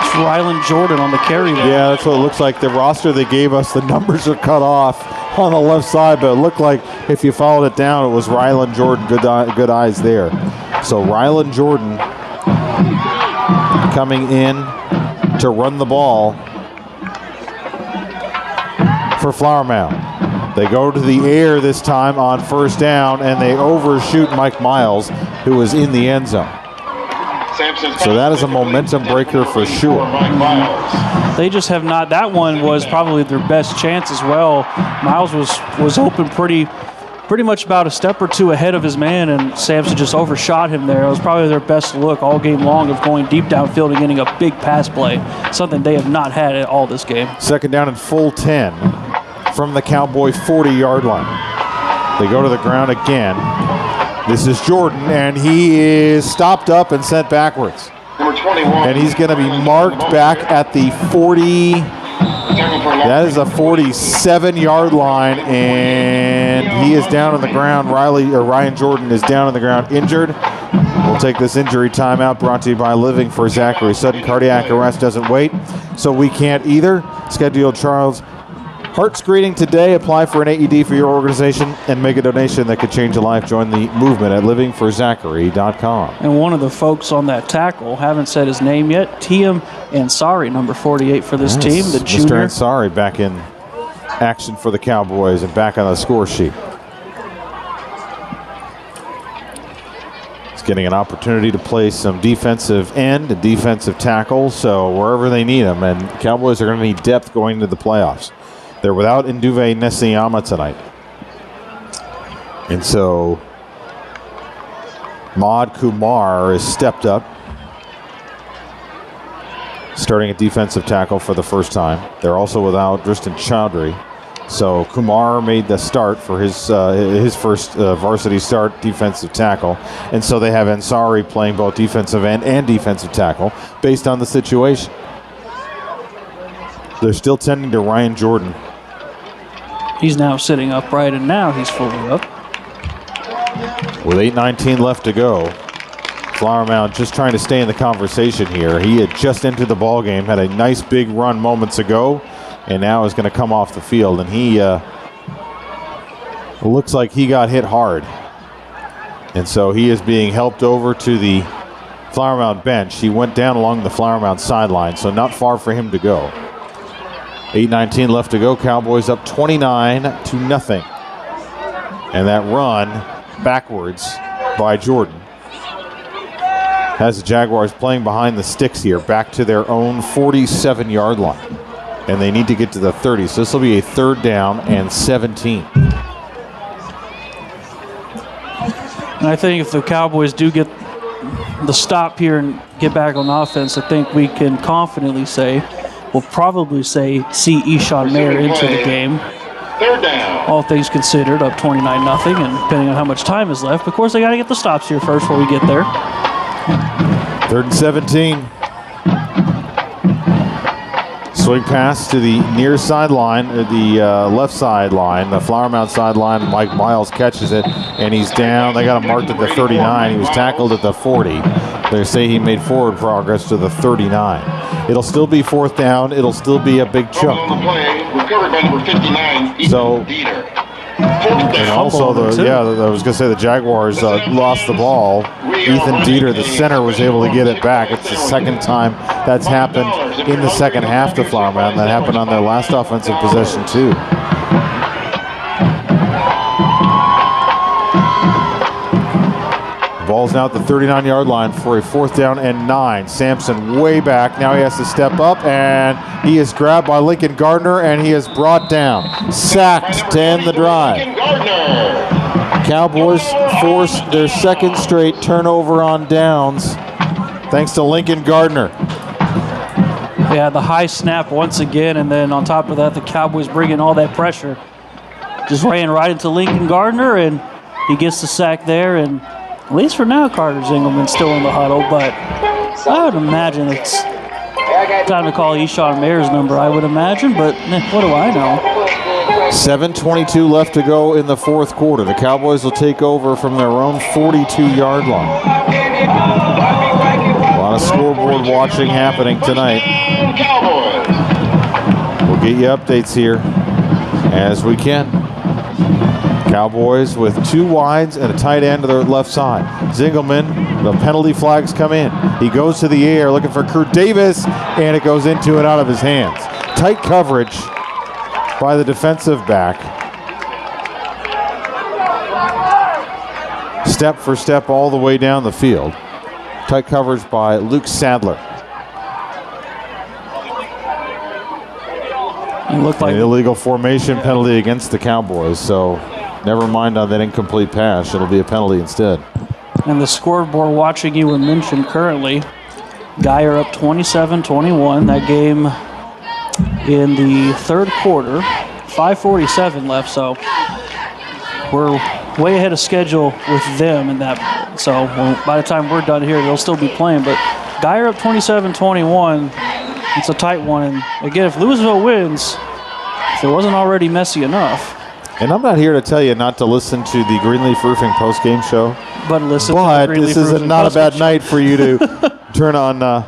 It's Ryland Jordan on the carry there. Yeah, that's what it looks like. The roster they gave us, the numbers are cut off on the left side, but it looked like if you followed it down, it was Ryland Jordan. Good eyes there. So Ryland Jordan coming in to run the ball for Flower Mound. They go to the air this time on first down, and they overshoot Mike Miles, who was in the end zone. So that is a momentum breaker for sure. They just have not. That one was probably their best chance as well. Miles was open pretty much about a step or two ahead of his man, and Sampson just overshot him there. It was probably their best look all game long of going deep downfield and getting a big pass play, something they have not had at all this game. Second down and full 10 from the Cowboy 40-yard line. They go to the ground again. This is Jordan, and he is stopped up and sent backwards. Number 21. And he's going to be marked back at the 40. That is a 47-yard line, and he is down on the ground. Ryan Jordan is down on the ground, injured. We'll take this injury timeout, brought to you by Living for Zachary. Sudden cardiac arrest doesn't wait, so we can't either. Schedule Charles heart screening today. Apply for an AED for your organization and make a donation that could change a life. Join the movement at livingforzachary.com. And one of the folks on that tackle, haven't said his name yet, Tiem Ansari, number 48 for this team, the junior. Mr. Ansari back in action for the Cowboys and back on the score sheet. He's getting an opportunity to play some defensive end and defensive tackle, so wherever they need him. And the Cowboys are going to need depth going into the playoffs. They're without Nduve Nesiyama tonight. And so Maud Kumar is stepped up, starting at defensive tackle for the first time. They're also without Tristan Chowdhury. So Kumar made the start for his first varsity start, defensive tackle. And so they have Ansari playing both defensive end and defensive tackle based on the situation. They're still tending to Ryan Jordan. He's now sitting upright, and now he's fully up. With 8:19 left to go, Flower Mound just trying to stay in the conversation here. He had just entered the ball game, had a nice big run moments ago, and now is going to come off the field. And he looks like he got hit hard. And so he is being helped over to the Flower Mound bench. He went down along the Flower Mound sideline, so not far for him to go. 8:19 left to go. Cowboys up 29-0. And that run backwards by Jordan has the Jaguars playing behind the sticks here, back to their own 47-yard line. And they need to get to the 30. So this will be a 3rd down and 17. And I think if the Cowboys do get the stop here and get back on offense, I think we can confidently say, we'll probably say, see Ishan Mayer into the game. 3rd down. All things considered, up 29-0, and depending on how much time is left. Of course, they got to get the stops here first before we get there. 3rd and 17. Swing pass to the near sideline, or the left sideline, the Flower Mound sideline. Mike Miles catches it, and he's down. They got him marked at the 39. He was tackled at the 40. They say he made forward progress to the 39. It'll still be 4th down. It'll still be a big chunk. On the play, recovered by number 59, Ethan So, Dieter. and also, I was going to say the Jaguars lost the ball. Ethan Dieter, the center, was able to get it back. It's the second time that's happened in the second half to Flower Mound. That happened on their last offensive possession, too. Ball's now at the 39-yard line for a 4th down and 9. Sampson way back. Now he has to step up, and he is grabbed by Lincoln Gardner, and he is brought down. Sacked to end the drive. Cowboys force their 2nd straight turnover on downs, thanks to Lincoln Gardner. Yeah, the high snap once again, and then on top of that, the Cowboys bringing all that pressure. Just ran right into Lincoln Gardner, and he gets the sack there, and at least for now, Carter Zingelman's still in the huddle, but I would imagine it's time to call Ishan Mayer's number, I would imagine, but what do I know? 7:22 left to go in the 4th quarter. The Cowboys will take over from their own 42-yard line. A lot of scoreboard watching happening tonight. We'll get you updates here as we can. Cowboys with 2 wides and a tight end to their left side. Zingelman, the penalty flags come in. He goes to the air looking for Kurt Davis, and it goes into and out of his hands. Tight coverage by the defensive back. step for step all the way down the field. Tight coverage by Luke Sadler. It looked like an illegal formation penalty against the Cowboys, so never mind on that incomplete pass. It'll be a penalty instead. And the scoreboard watching you were mentioned currently. Guy are up 27-21. That game in the third quarter. 5:47 left, so we're way ahead of schedule with them in that. So by the time we're done here, they'll still be playing. But Guy are up 27-21. It's a tight one. And again, if Louisville wins, if it wasn't already messy enough. And I'm not here to tell you not to listen to the Greenleaf Roofing postgame show. But listen but to the this is not a bad night for you to turn on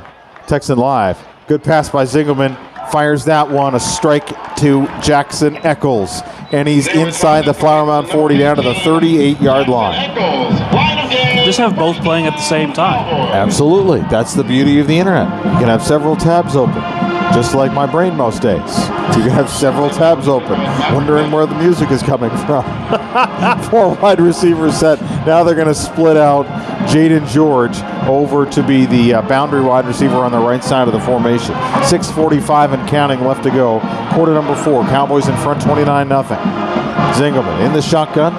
Texan Live. Good pass by Zingelman. Fires that one. A strike to Jackson Eccles. And he's inside the Flower Mound 40 down to the 38-yard line. Just have both playing at the same time. Absolutely. That's the beauty of the internet. You can have several tabs open, just like my brain most days. You can have several tabs open, wondering where the music is coming from. 4 wide receivers set. Now they're going to split out Jaden George over to be the boundary wide receiver on the right side of the formation. 6:45 and counting left to go. Quarter number 4. Cowboys in front 29-0. Zingelman in the shotgun,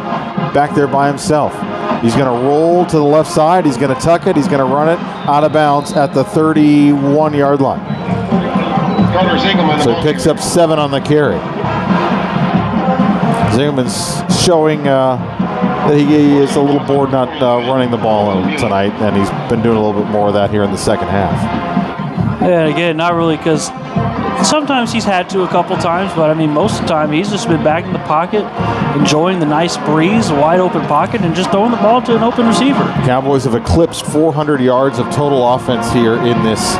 back there by himself. He's going to roll to the left side. He's going to tuck it. He's going to run it out of bounds at the 31-yard line. So he picks up 7 on the carry. Zingelman's showing that he is a little bored not running the ball tonight, and he's been doing a little bit more of that here in the second half. Yeah, again, not really, because sometimes he's had to a couple times, but I mean, most of the time he's just been back in the pocket, enjoying the nice breeze, wide open pocket, and just throwing the ball to an open receiver. Cowboys have eclipsed 400 yards of total offense here in this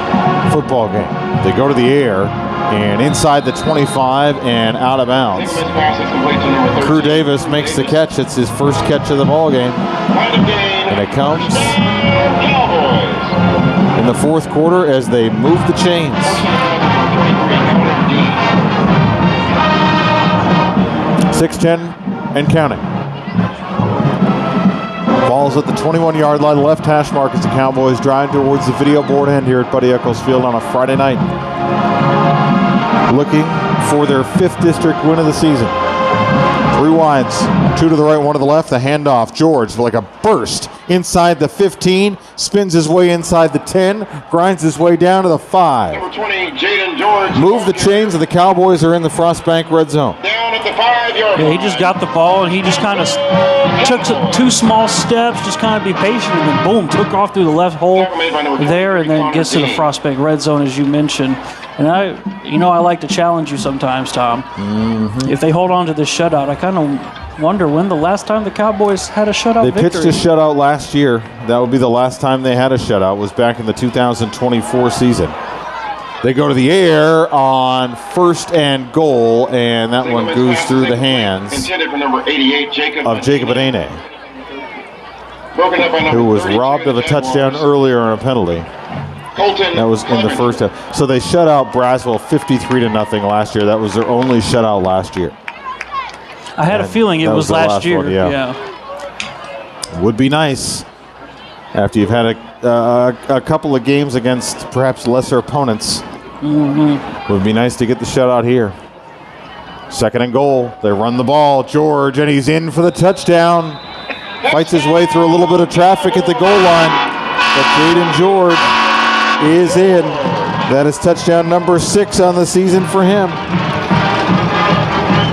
football game. They go to the air and inside the 25 and out of bounds. Crew Davis makes the catch. It's his first catch of the ball game. And it comes in the fourth quarter as they move the chains. 6:10 and counting. Ball's at the 21-yard line, left hash mark as the Cowboys drive towards the video board end here at Buddy Eccles Field on a Friday night. Looking for their 5th district win of the season. 3 wides, 2 to the right, 1 to the left. The handoff, George, like a burst inside the 15, spins his way inside the 10, grinds his way down to the 5. Number 20, Jaden George. Move the chains, and the Cowboys are in the Frostbank red zone. Down at the 5-yard line. Yeah, he just got the ball, and he just kind of took 2 small steps, just kind of be patient, and then boom, took off through the left hole there, and then gets to the Frostbank red zone, as you mentioned. And I like to challenge you sometimes, Tom. Mm-hmm. If they hold on to this shutout, I kind of wonder when the last time the Cowboys had a shutout They victory. pitched a shutout last year. That would be the last time they had a shutout, was back in the 2024 season. They go to the air on 1st and goal, and that one goes through the hands Intended for number 88, of Jacob Adene, Broken up by number who was 32, robbed of a touchdown earlier on a penalty. That was in the first half. So they shut out Braswell 53-0 last year. That was their only shutout last year. I had a feeling it was last year. One, yeah. Would be nice after you've had a couple of games against perhaps lesser opponents. Mm-hmm. Would be nice to get the shutout here. 2nd and goal. They run the ball. George, and he's in for the touchdown. Fights his way through a little bit of traffic at the goal line. But Jaden George is in. That is touchdown number 6 on the season for him.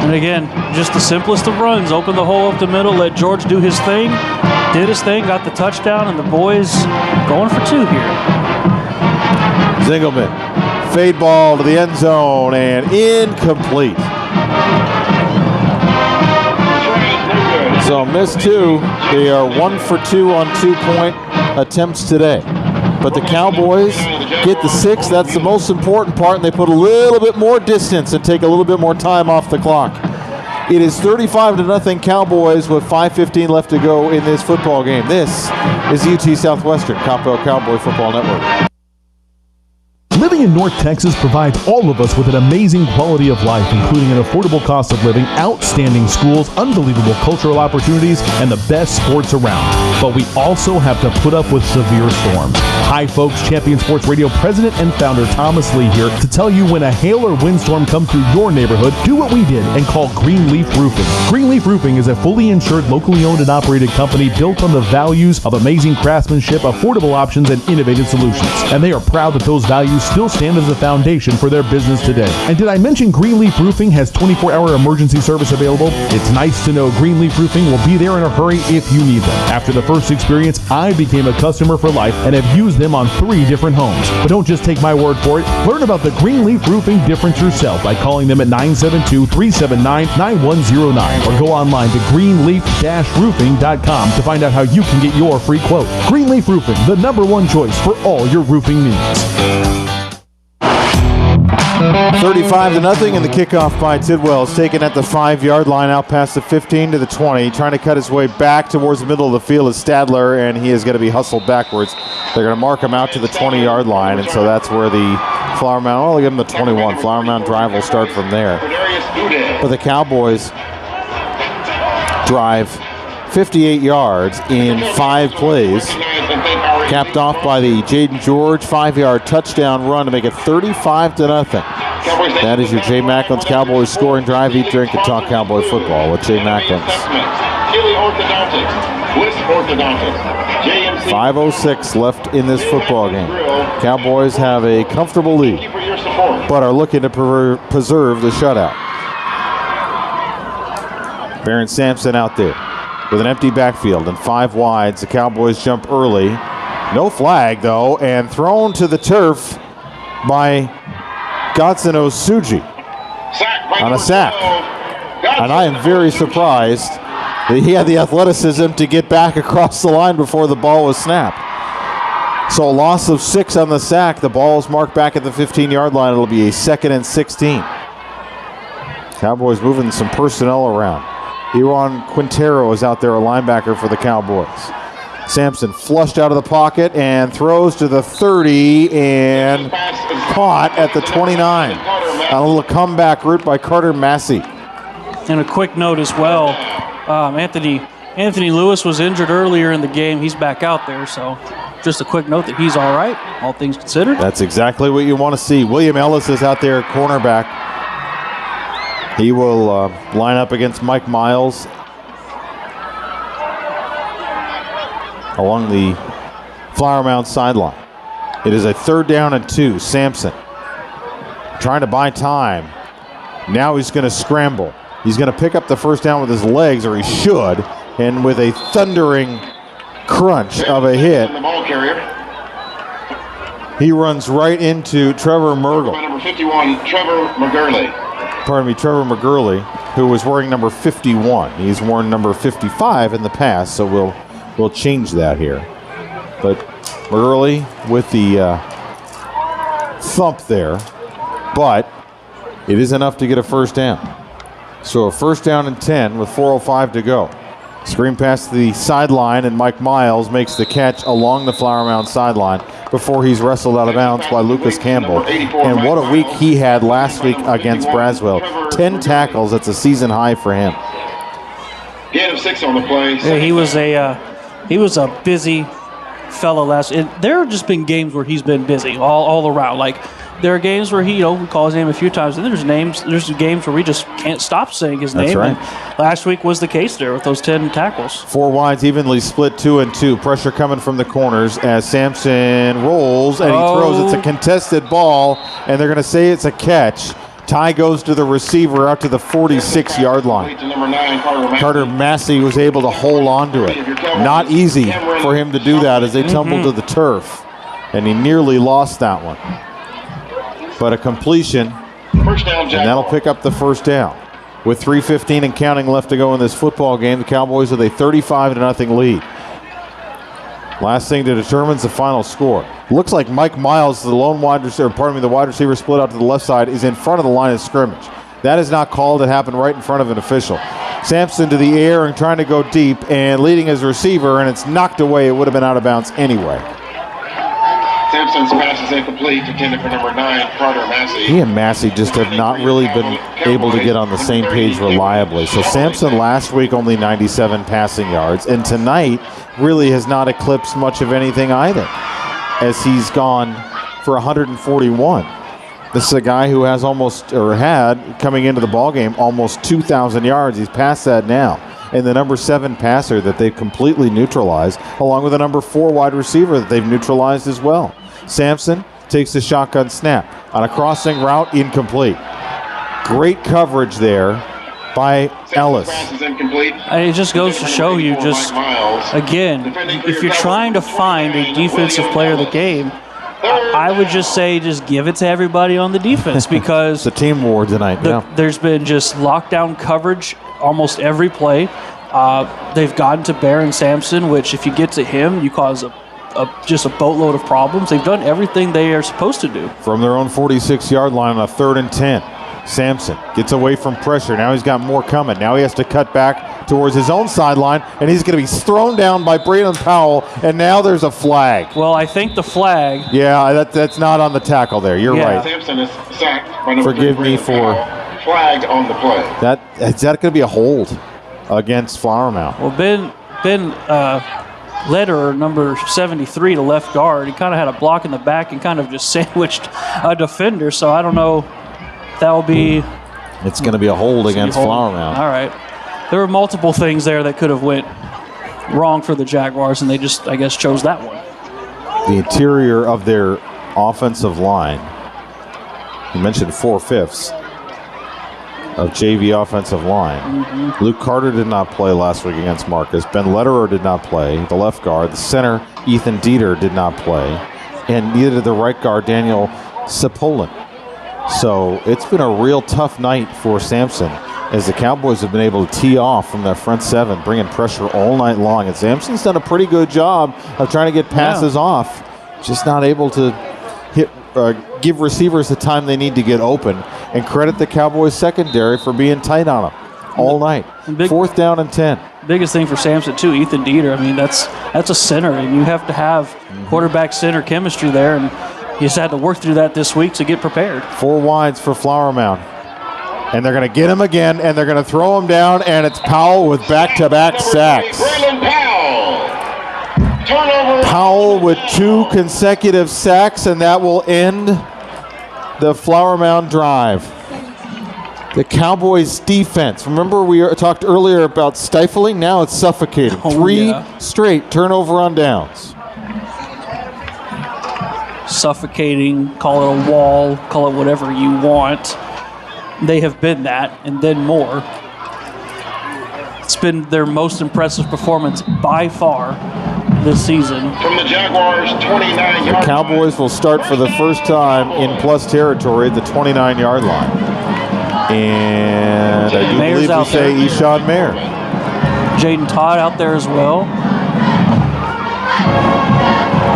And again, just the simplest of runs. Open the hole up the middle, let George do his thing. Did his thing, got the touchdown, and the boys going for 2 here. Zingelman, fade ball to the end zone, and incomplete. So missed 2. They are 1 for 2 on 2-point attempts today. But the Cowboys get the 6. That's the most important part, and they put a little bit more distance and take a little bit more time off the clock. It is 35-0 Cowboys with 5:15 left to go in this football game. This is UT Southwestern Coppell Cowboy Football Network. Living in North Texas provides all of us with an amazing quality of life, including an affordable cost of living, outstanding schools, unbelievable cultural opportunities, and the best sports around. But we also have to put up with severe storms. Hi folks, Champion Sports Radio President and founder Thomas Lee here to tell you when a hail or windstorm comes through your neighborhood, do what we did and call Greenleaf Roofing. Greenleaf Roofing is a fully insured, locally owned and operated company built on the values of amazing craftsmanship, affordable options, and innovative solutions. And they are proud that those values still stand as a foundation for their business today. And did I mention Greenleaf Roofing has 24-hour emergency service available? It's nice to know Greenleaf Roofing will be there in a hurry if you need them. After the first experience, I became a customer for life and have used them on 3 different homes. But don't just take my word for it. Learn about the Greenleaf Roofing difference yourself by calling them at 972-379-9109 or go online to greenleaf-roofing.com to find out how you can get your free quote. Greenleaf Roofing, the #1 choice for all your roofing needs. 35-0, and the kickoff by Tidwell's taken at the 5-yard line, out past the 15 to the 20. Trying to cut his way back towards the middle of the field is Stadler, and he is going to be hustled backwards. They're going to mark him out to the 20-yard line, and so that's where the Flower Mound, well, they'll give him the 21. Flower Mound drive will start from there. But the Cowboys drive 58 yards in 5 plays, capped off by the Jaden George 5-yard touchdown run to make it 35-0. That is your Jay Macklin's Cowboys scoring drive. Eat, drink, and talk Cowboy football with Jay Macklin's. 5:06 left in this football game. Cowboys have a comfortable lead, but are looking to preserve the shutout. Baron Sampson out there with an empty backfield and 5 wides. The Cowboys jump early. No flag, though, and thrown to the turf by Godson Osuji on a sack. And I am very surprised that he had the athleticism to get back across the line before the ball was snapped. So a loss of 6 on the sack. The ball is marked back at the 15-yard line. It'll be a 2nd and 16. Cowboys moving some personnel around. Iran Quintero is out there, a linebacker for the Cowboys. Sampson flushed out of the pocket and throws to the 30 and caught at the 29. A little comeback route by Carter Massey. And a quick note as well, Anthony Lewis was injured earlier in the game. He's back out there, so just a quick note that he's all right, all things considered. That's exactly what you want to see. William Ellis is out there at cornerback. He will line up against Mike Miles along the Flower Mound sideline. It is a 3rd down and 2. Sampson trying to buy time. Now he's going to scramble. He's going to pick up the first down with his legs, or he should, and with a thundering crunch of a hit, he runs right into Trevor Mergle. Number 51, Trevor McGurley. Trevor McGurley, who was wearing number 51. He's worn number 55 in the past, so we'll change that here. But McGurley with the thump there, but it is enough to get a first down. So a 1st down and 10 with 4:05 to go. Screen pass to the sideline, and Mike Miles makes the catch along the Flower Mound sideline before he's wrestled out of bounds by Lucas Campbell. And what a week he had last week against Braswell. 10 tackles, that's a season high for him. Gain of 6 on the play. Yeah, he was a busy fella last. There have just been games where he's been busy all around. Like, there are games where we call his name a few times, and there's games where we just can't stop saying his name. Right. And last week was the case there with those 10 tackles. 4 wides evenly split 2 and 2. Pressure coming from the corners as Sampson rolls and he throws. It's a contested ball, and they're going to say it's a catch. Tie goes to the receiver out to the 46-yard line. Carter Massey was able to hold on to it. Not easy for him to do that as they tumbled to the turf, and he nearly lost that one. But a completion, and that'll pick up the first down. With 3:15 and counting left to go in this football game, the Cowboys with a 35-0 lead. Last thing to determine is the final score. Looks like Mike Miles, the wide receiver split out to the left side, is in front of the line of scrimmage. That is not called. It happened right in front of an official. Sampson to the air and trying to go deep and leading his receiver, and it's knocked away. It would have been out of bounds anyway. Sampson's pass is incomplete, intended for number 9, Carter Massey. He and Massey just have not really been able to get on the same page reliably. So Sampson last week only 97 passing yards, and tonight really has not eclipsed much of anything either, as he's gone for 141. This is a guy who has had, coming into the ballgame, almost 2,000 yards. He's past that now. And the number 7 passer that they've completely neutralized, along with the number 4 wide receiver that they've neutralized as well. Sampson takes the shotgun snap on a crossing route, incomplete. Great coverage there by Ellis. It just goes to show you, again, if you're trying to find a defensive player of the game, I would just say just give it to everybody on the defense, because it's a team war tonight. There's been just lockdown coverage almost every play. They've gotten to Baron Sampson, which if you get to him, you cause just a boatload of problems. They've done everything they are supposed to do. From their own 46-yard line on a 3rd and 10. Sampson gets away from pressure. Now he's got more coming. Now he has to cut back towards his own sideline, and he's going to be thrown down by Braylon Powell, and now there's a flag. Well, I think the flag... Yeah, that's not on the tackle there. You're right. Sampson is sacked by number 3, Forgive me for... Flagged on the play. Is that going to be a hold against Flower Mound? Well, Ben Lederer, number 73, to left guard, he kind of had a block in the back and kind of just sandwiched a defender, so I don't know... That'll be... It's going to be a hold against Flower Mound. All right. There were multiple things there that could have went wrong for the Jaguars, and they just, I guess, chose that one. The interior of their offensive line, you mentioned 4/5 of JV offensive line. Mm-hmm. Luke Carter did not play last week against Marcus. Ben Lederer did not play, the left guard. The center, Ethan Dieter, did not play. And neither did the right guard, Daniel Cipollin. So it's been a real tough night for Sampson, as the Cowboys have been able to tee off from their front 7, bringing pressure all night long. And Sampson's done a pretty good job of trying to get passes off, just not able to give receivers the time they need to get open. And credit the Cowboys secondary for being tight on them all night. 4th down and 10. Biggest thing for Sampson, too, Ethan Dieter. I mean, that's a center, and you have to have quarterback-center chemistry there, and you just had to work through that this week to get prepared. 4 wides for Flower Mound. And they're going to get him again, and they're going to throw him down, and it's Powell with back-to-back sacks. Powell with 2 consecutive sacks, and that will end the Flower Mound drive. The Cowboys' defense. Remember, we talked earlier about stifling? Now it's suffocating. 3 straight turnover on downs. Suffocating, call it a wall, call it whatever you want. They have been that, and then more. It's been their most impressive performance by far this season. From the Jaguars, 29-yard The Cowboys will start for the first time in plus territory at the 29-yard line. And I do believe we say Eshawn Mayer. Jaden Todd out there as well.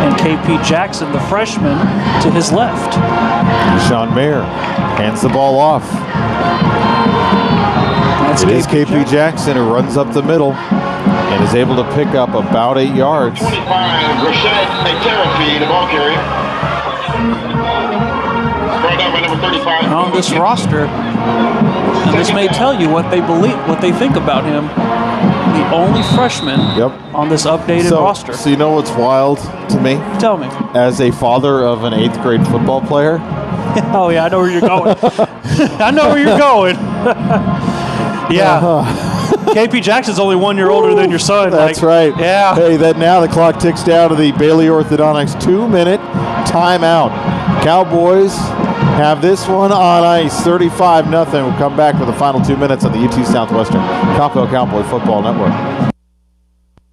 And KP Jackson, the freshman, to his left. Eshawn Mayer hands the ball off. It is KP Jackson who runs up the middle and is able to pick up about 8 yards. 25, Rashad Terafi, the ball carrier. Brought down by number 35. On this roster, and this may tell you what they believe, what they think about him. The only freshman on this updated roster. So you know what's wild to me? Tell me. As a father of an 8th grade football player. Oh yeah, I know where you're going. I know where you're going. Yeah. KP Jackson's only 1 year older than your son. That's right. Yeah. Hey, now the clock ticks down to the Bailey Orthodontics 2-minute timeout. Cowboys have this one on ice, 35-0. We'll come back with the final 2 minutes on the UT Southwestern Coppell Cowboy Football Network.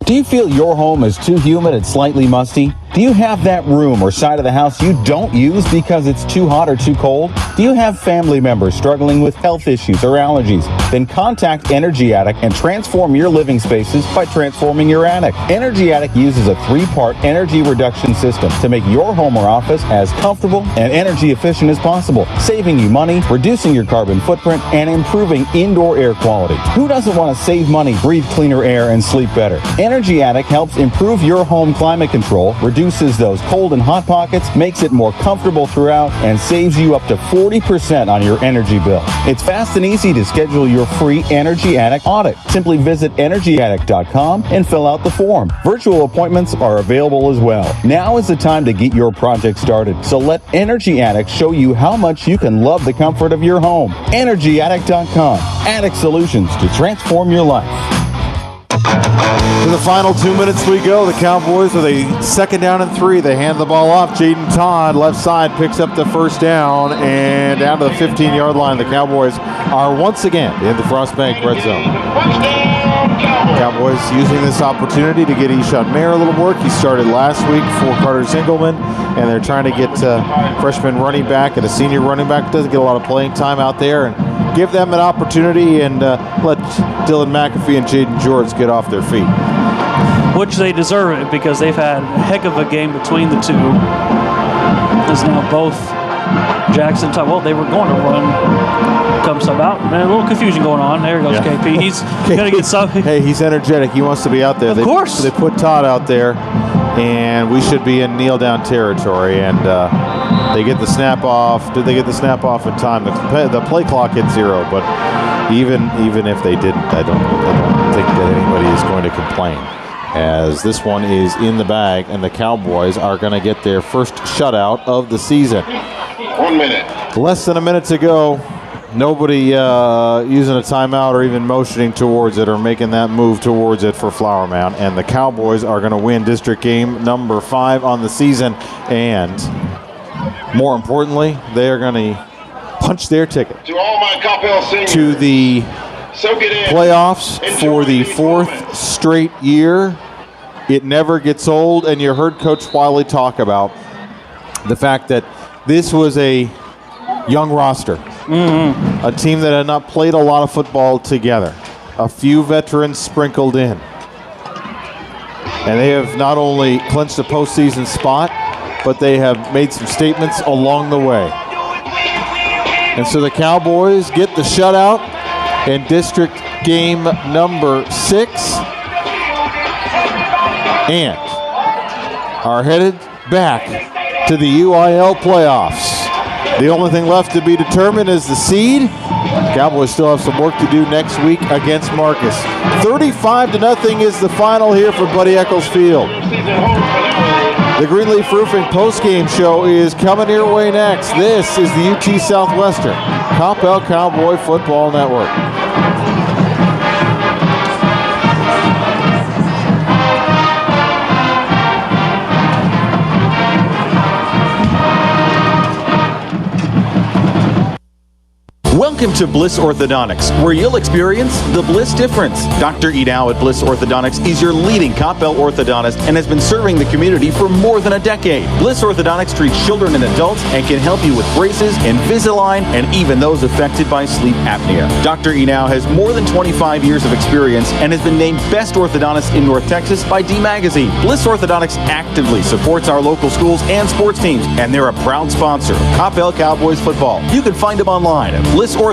Do you feel your home is too humid and slightly musty? Do you have that room or side of the house you don't use because it's too hot or too cold? Do you have family members struggling with health issues or allergies? Then contact Energy Attic and transform your living spaces by transforming your attic. Energy Attic uses a 3-part energy reduction system to make your home or office as comfortable and energy efficient as possible, saving you money, reducing your carbon footprint, and improving indoor air quality. Who doesn't want to save money, breathe cleaner air, and sleep better? Energy Attic helps improve your home climate control, reduce reduces those cold and hot pockets, makes it more comfortable throughout, and saves you up to 40% on your energy bill. It's fast and easy to schedule your free Energy Attic audit. Simply visit EnergyAddict.com and fill out the form. Virtual appointments are available as well. Now is the time to get your project started. So let Energy Addict show you how much you can love the comfort of your home. EnergyAddict.com. Addict solutions to transform your life. To the final 2 minutes we go. The Cowboys with a second down and 3. They hand the ball off. Jaden Todd, left side, picks up the first down. And down to the 15-yard line, the Cowboys are once again in the Frostbank red zone. Cowboys using this opportunity to get Eshon Mayer a little work. He started last week for Carter Zingelman, and they're trying to get freshman running back and a senior running back. Doesn't get a lot of playing time out there, and give them an opportunity and let Dylan McAfee and Jaden George get off their feet. Which they deserve it, because they've had a heck of a game between the two. As now both Jackson, well, they were going to run, come sub out. Man, a little confusion going on. There goes KP. He's going to get some. Hey, he's energetic. He wants to be out there. Of course. They put Todd out there, and we should be in kneel-down territory. And they get the snap off. Did they get the snap off in time? The play clock hit 0, but even if they didn't, I don't think that anybody is going to complain, as this one is in the bag, and the Cowboys are going to get their first shutout of the season. 1 minute. Less than a minute to go. Nobody using a timeout or even motioning towards it or making that move towards it for Flower Mound. And the Cowboys are going to win district game number 5 on the season. And more importantly, they are going to punch their ticket To all my Coppell seniors. to the Soak it in. playoffs for the 4th straight year. It never gets old, and you heard Coach Wiley talk about the fact that this was a young roster, a team that had not played a lot of football together, a few veterans sprinkled in, and they have not only clinched a postseason spot, but they have made some statements along the way. And so the Cowboys get the shutout in district game number 6 and are headed back to the UIL playoffs. The only thing left to be determined is the seed. Cowboys still have some work to do next week against Marcus. 35-0 is the final here for Buddy Eccles Field. The Greenleaf Roofing postgame show is coming your way next. This is the UT Southwestern Coppell Cowboy Football Network. Welcome to Bliss Orthodontics, where you'll experience the Bliss difference. Dr. Edau at Bliss Orthodontics is your leading Coppell orthodontist and has been serving the community for more than a decade. Bliss Orthodontics treats children and adults and can help you with braces, Invisalign, and even those affected by sleep apnea. Dr. Edau has more than 25 years of experience and has been named Best Orthodontist in North Texas by D Magazine. Bliss Orthodontics actively supports our local schools and sports teams, and they're a proud sponsor of Coppell Cowboys football. You can find them online at BlissOrtho.com.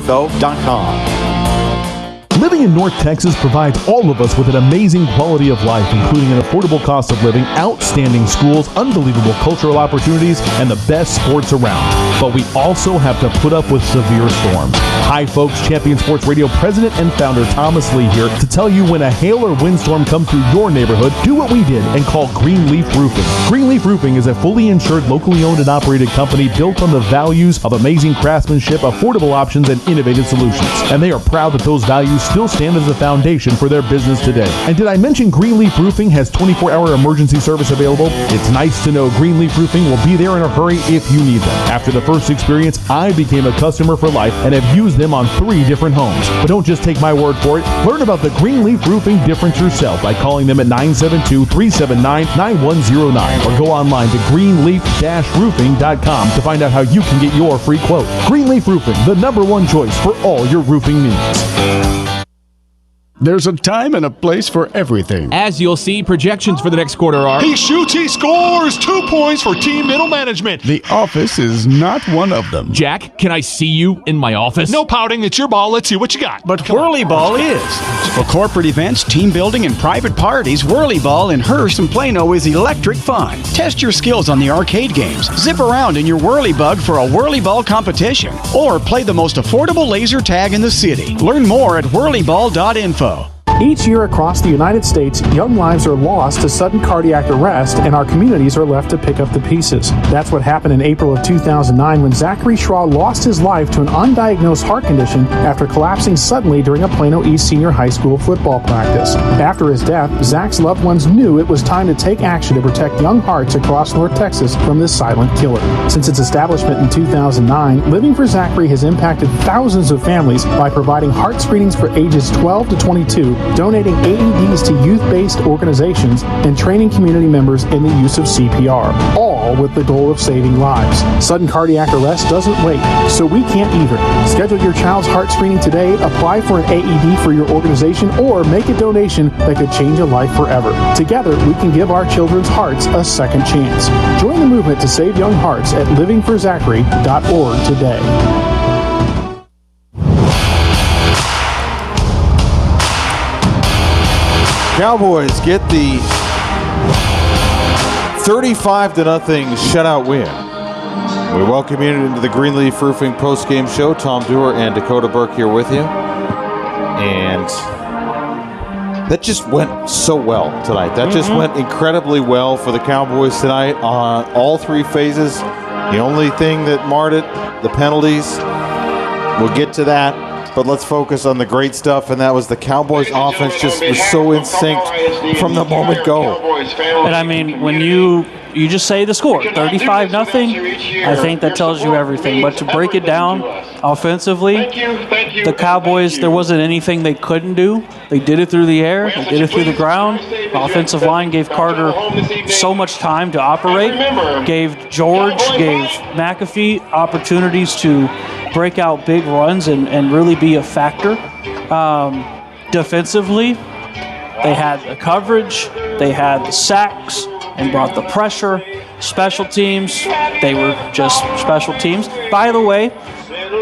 Living in North Texas provides all of us with an amazing quality of life, including an affordable cost of living, outstanding schools, unbelievable cultural opportunities, and the best sports around. But we also have to put up with severe storms. Hi folks, Champion Sports Radio President and founder Thomas Lee here to tell you when a hail or windstorm comes through your neighborhood, do what we did and call Greenleaf Roofing. Greenleaf Roofing is a fully insured, locally owned and operated company built on the values of amazing craftsmanship, affordable options, and innovative solutions. And they are proud that those values still stand as a foundation for their business today. And did I mention Greenleaf Roofing has 24-hour emergency service available? It's nice to know Greenleaf Roofing will be there in a hurry if you need them. After the first experience, I became a customer for life and have used them on 3 different homes. But don't just take my word for it. Learn about the Greenleaf Roofing difference yourself by calling them at 972-379-9109 or go online to greenleaf-roofing.com to find out how you can get your free quote. Greenleaf Roofing, the #1 choice for all your roofing needs. There's a time and a place for everything. As you'll see, projections for the next quarter are... He shoots, he scores! 2 points for team middle management. The office is not one of them. Jack, can I see you in my office? No pouting, it's your ball. Let's see what you got. But Whirly Ball is. For corporate events, team building, and private parties, Whirly Ball in Hearst and Plano is electric fun. Test your skills on the arcade games. Zip around in your Whirly Bug for a Whirly Ball competition. Or play the most affordable laser tag in the city. Learn more at whirlyball.info. Each year across the United States, young lives are lost to sudden cardiac arrest, and our communities are left to pick up the pieces. That's what happened in April of 2009 when Zachary Schraw lost his life to an undiagnosed heart condition after collapsing suddenly during a Plano East Senior High School football practice. After his death, Zach's loved ones knew it was time to take action to protect young hearts across North Texas from this silent killer. Since its establishment in 2009, Living for Zachary has impacted thousands of families by providing heart screenings for ages 12 to 22, donating AEDs to youth-based organizations, and training community members in the use of CPR, all with the goal of saving lives. Sudden cardiac arrest doesn't wait, so we can't either. Schedule your child's heart screening today, apply for an AED for your organization, or make a donation that could change a life forever. Together, we can give our children's hearts a second chance. Join the movement to save young hearts at livingforzachary.org today. Cowboys get the 35-0 shutout win. We welcome you into the Greenleaf Roofing post-game show. Tom Dewar and Dakota Burke here with you. And that just went so well tonight. That just went incredibly well for the Cowboys tonight on all three phases. The only thing that marred it, the penalties. We'll get to that. But let's focus on the great stuff, and that was the Cowboys offense just was so in sync from the moment go. And I mean, when you just say the score, 35-0, I think that tells you everything. But to break it down offensively, the Cowboys, there wasn't anything they couldn't do. They did it through the air. They did it through the ground. The offensive line gave Carter so much time to operate, gave George, gave McAfee opportunities to break out big runs and really be a factor. Defensively, they had the coverage, they had the sacks, and brought the pressure. Special teams, they were just special teams. By the way,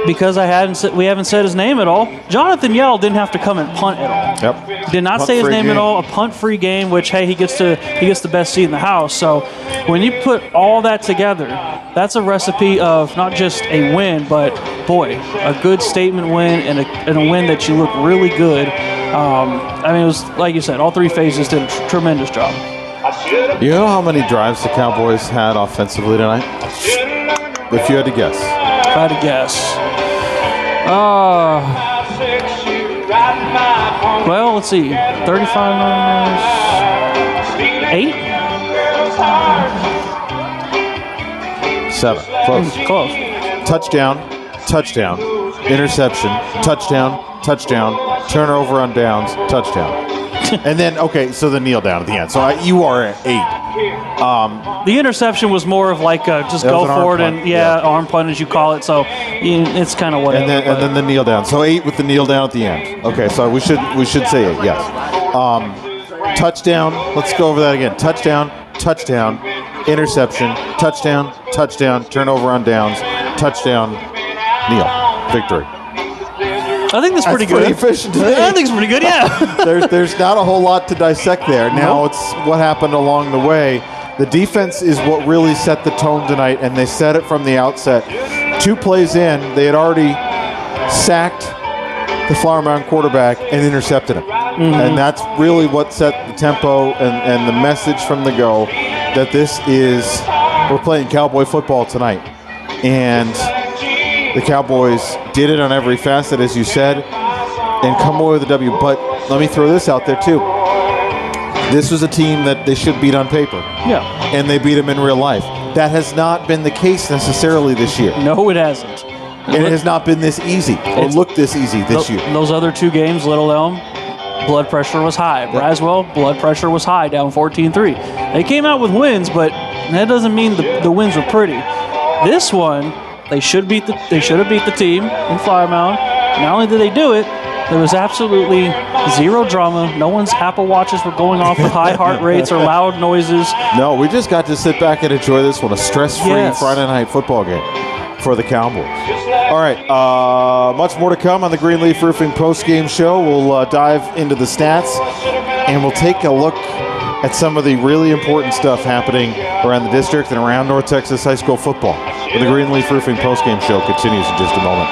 because we haven't said his name at all, Jonathan Yell didn't have to come and punt at all. Yep. Did not say his name at all. A punt-free game, which hey, he gets the best seat in the house. So when you put all that together, that's a recipe of not just a win, but boy, a good statement win and a win that you look really good. I mean, it was like you said, all three phases did a tremendous job. You know how many drives the Cowboys had offensively tonight? If you had to guess. If I had to guess. Well, let's see. 35 minus 8? 7. Close. Close. Touchdown, interception, touchdown, turnover on downs, touchdown. And then, okay, so the kneel down at the end. So you are at 8. The interception was more of like just go for it and arm punt as you call it. So it's kind of whatever. And then the kneel down. So 8 with the kneel down at the end. Okay, so we should say it. Yes. Touchdown. Let's go over that again. Touchdown, interception, touchdown, turnover on downs, touchdown, kneel, victory. I think that's pretty good. Pretty efficient. I think it's pretty good. Yeah. There's not a whole lot to dissect there. Now it's what happened along the way. The defense is what really set the tone tonight, and they set it from the outset. 2 plays in, they had already sacked the Flower Mound quarterback and intercepted him. And that's really what set the tempo and the message from the go that we're playing Cowboy football tonight. And the Cowboys did it on every facet, as you said, and come away with a W. But let me throw this out there, too. This was a team that they should beat on paper. Yeah. And they beat them in real life. That has not been the case necessarily this year. No, it hasn't. And it has not been this easy or looked this easy this year. Those other 2 games, Little Elm, blood pressure was high. Braswell, blood pressure was high, down 14-3. They came out with wins, but that doesn't mean the wins were pretty. This one, they should have beat the team in Flower Mound. Not only did they do it, There was absolutely zero drama. No one's Apple Watches were going off with high heart rates or loud noises. No, we just got to sit back and enjoy this one, a stress-free Friday night football game for the Cowboys. All right, much more to come on the Greenleaf Roofing postgame show. We'll dive into the stats, and we'll take a look at some of the really important stuff happening around the district and around North Texas high school football. And the Greenleaf Roofing postgame show continues in just a moment.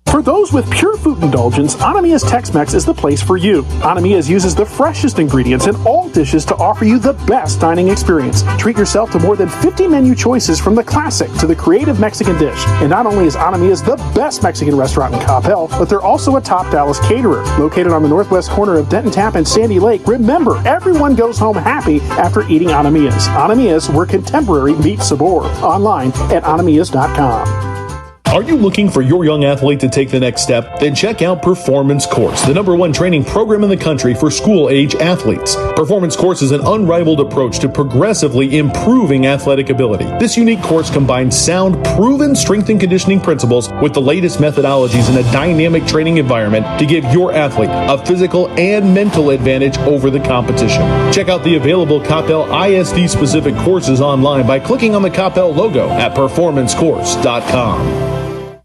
For those with pure food indulgence, Anamia's Tex-Mex is the place for you. Anamia's uses the freshest ingredients in all dishes to offer you the best dining experience. Treat yourself to more than 50 menu choices from the classic to the creative Mexican dish. And not only is Anamia's the best Mexican restaurant in Coppell, but they're also a top Dallas caterer. Located on the northwest corner of Denton Tap and Sandy Lake, remember, everyone goes home happy after eating Anamia's. Anamia's, where contemporary meets sabor. Online at anamias.com. Are you looking for your young athlete to take the next step? Then check out Performance Course, the #1 training program in the country for school-age athletes. Performance Course is an unrivaled approach to progressively improving athletic ability. This unique course combines sound, proven strength and conditioning principles with the latest methodologies in a dynamic training environment to give your athlete a physical and mental advantage over the competition. Check out the available Coppell ISD-specific courses online by clicking on the Coppell logo at performancecourse.com.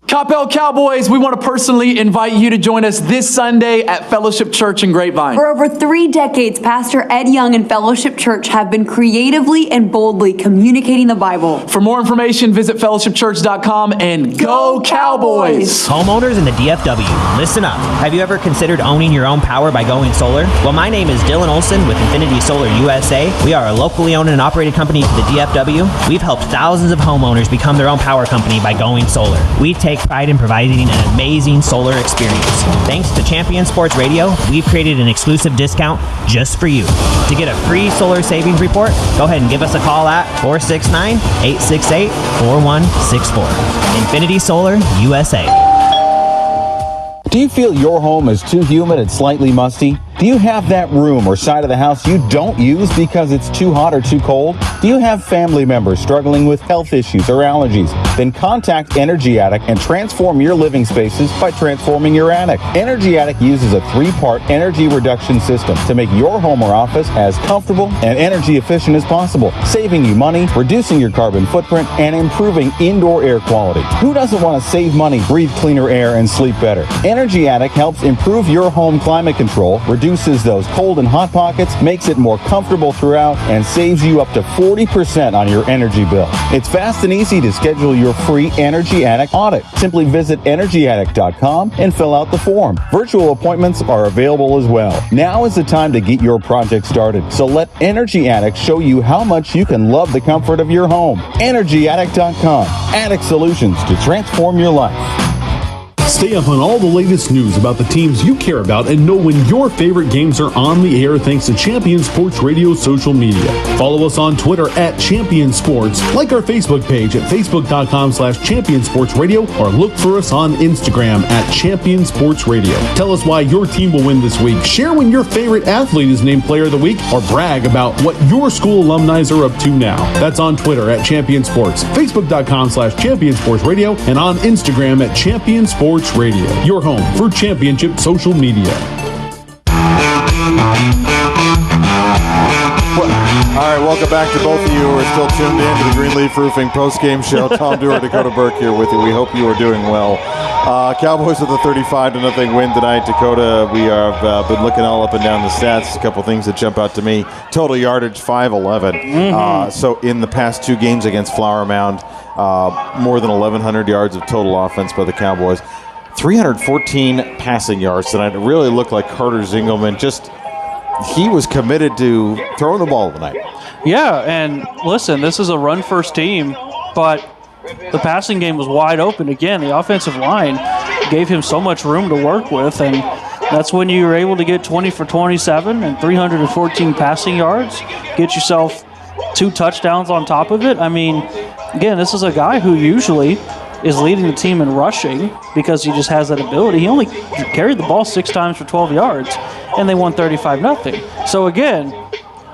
Coppell Cowboys, we want to personally invite you to join us this Sunday at Fellowship Church in Grapevine. For over 3 decades, Pastor Ed Young and Fellowship Church have been creatively and boldly communicating the Bible. For more information, visit fellowshipchurch.com and go Cowboys! Homeowners in the DFW, listen up. Have you ever considered owning your own power by going solar? Well, my name is Dylan Olson with Infinity Solar USA. We are a locally owned and operated company to the DFW. We've helped thousands of homeowners become their own power company by going solar. We take pride in providing an amazing solar experience. Thanks to Champion Sports Radio, we've created an exclusive discount just for you. To get a free solar savings report, go ahead and give us a call at 469-868-4164. Infinity Solar USA. Do you feel your home is too humid and slightly musty? Do you have that room or side of the house you don't use because it's too hot or too cold? Do you have family members struggling with health issues or allergies? Then contact Energy Attic and transform your living spaces by transforming your attic. Energy Attic uses a 3-part energy reduction system to make your home or office as comfortable and energy efficient as possible, saving you money, reducing your carbon footprint, and improving indoor air quality. Who doesn't want to save money, breathe cleaner air, and sleep better? Energy Attic helps improve your home climate control, reduces those cold and hot pockets, makes it more comfortable throughout, and saves you up to 40% on your energy bill. It's fast and easy to schedule your free Energy Attic audit. Simply visit energyattic.com and fill out the form. Virtual appointments are available as well. Now is the time to get your project started. So let Energy Attic show you how much you can love the comfort of your home. energyattic.com. Attic solutions to transform your life. Stay up on all the latest news about the teams you care about and know when your favorite games are on the air thanks to Champion Sports Radio social media. Follow us on Twitter at Champion Sports, like our Facebook page at facebook.com/championsportsradio, or look for us on Instagram at Champion Sports Radio. Tell us why your team will win this week. Share when your favorite athlete is named Player of the Week, or brag about what your school alumni are up to now. That's on Twitter at Champion Sports, facebook.com/championsportsradio, and on Instagram at Champion Sports Radio, your home for championship social media. All right, welcome back to both of you who are still tuned in to the Greenleaf Roofing postgame show. Tom Dewar, Dakota Burke here with you. We hope you are doing well. Cowboys with a 35-0 win tonight. Dakota, we have been looking all up and down the stats. A couple things that jump out to me. Total yardage, 511. So in the past 2 games against Flower Mound, more than 1,100 yards of total offense by the Cowboys. 314 passing yards tonight. It really looked like Carter Zingelman he was committed to throwing the ball tonight. Yeah, and listen, this is a run-first team, but the passing game was wide open. Again, the offensive line gave him so much room to work with, and that's when you were able to get 20 for 27 and 314 passing yards, get yourself 2 touchdowns on top of it. I mean, again, this is a guy who usually is leading the team in rushing because he just has that ability. He only carried the ball 6 times for 12 yards, and they won 35-0. So again,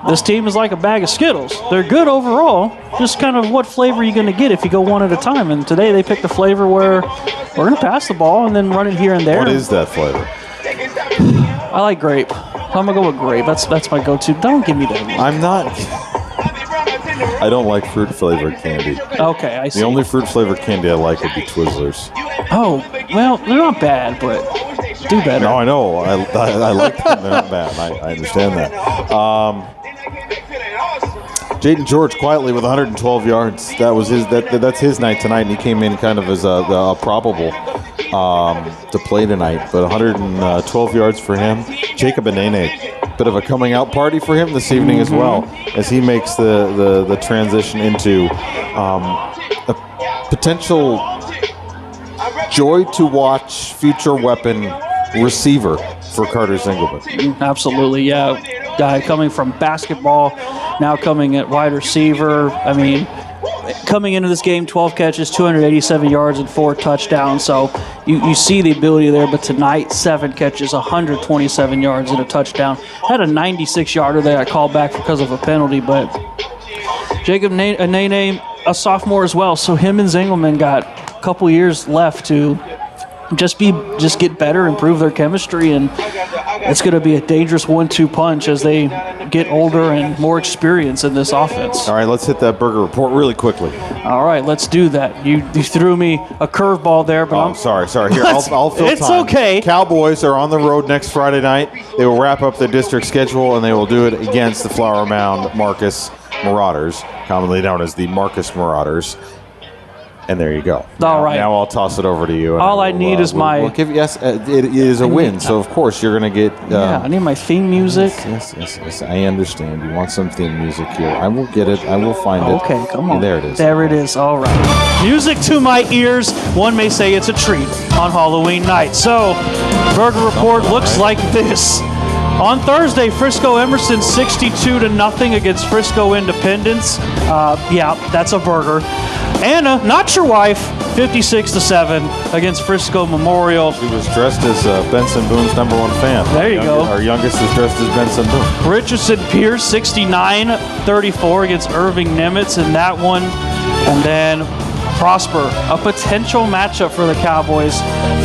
this team is like a bag of Skittles. They're good overall. Just kind of what flavor are you going to get if you go one at a time? And today they picked a flavor where we're going to pass the ball and then run it here and there. What is that flavor? I like grape. I'm going to go with grape. That's my go-to. Don't give me that. I'm not. I don't like fruit-flavored candy. Okay, I see. The only fruit-flavored candy I like would be Twizzlers. Oh, well, they're not bad, but do better. No, I know. I like them. They're not bad. I understand that. Jaden George quietly with 112 yards. That's his night tonight, and he came in kind of as a probable to play tonight. But 112 yards for him. Jacob Anene, bit of a coming out party for him this evening as well, as he makes the transition into a potential joy to watch future weapon receiver for Carter Singleton. Absolutely, yeah. Guy coming from basketball, now coming at wide receiver. I mean, coming into this game, 12 catches, 287 yards, and 4 touchdowns. So you see the ability there. But tonight, 7 catches, 127 yards, and a touchdown. Had a 96-yarder that I called back because of a penalty. But Jacob Anene, a sophomore as well. So him and Zingelman got a couple years left to just get better, improve their chemistry, and it's going to be a dangerous 1-2 punch as they get older and more experience in this offense. All right, let's hit that burger report really quickly. All right, let's do that. You threw me a curveball there, but I'm sorry. Here, I'll fill it's time. Okay. Cowboys are on the road next Friday night. They will wrap up their district schedule, and they will do it against the Flower Mound Marcus Marauders, commonly known as the Marcus Marauders. And there you go. All right. Now I'll toss it over to you. All I need is my... Yes, it is a win, so of course you're going to get... I need my theme music. Yes, I understand. You want some theme music here. I will get it. I will find it. Okay, come on. There it is. There it is. All right. Music to my ears. One may say it's a treat on Halloween night. So, Burger Report looks like this. On Thursday, Frisco Emerson 62-0 against Frisco Independence. That's a burger. Anna, not your wife, 56-7 against Frisco Memorial. She was dressed as Benson Boone's #1 fan. There you go. Our youngest is dressed as Benson Boone. Richardson Pierce 69-34 against Irving Nimitz in that one. And then Prosper, a potential matchup for the Cowboys,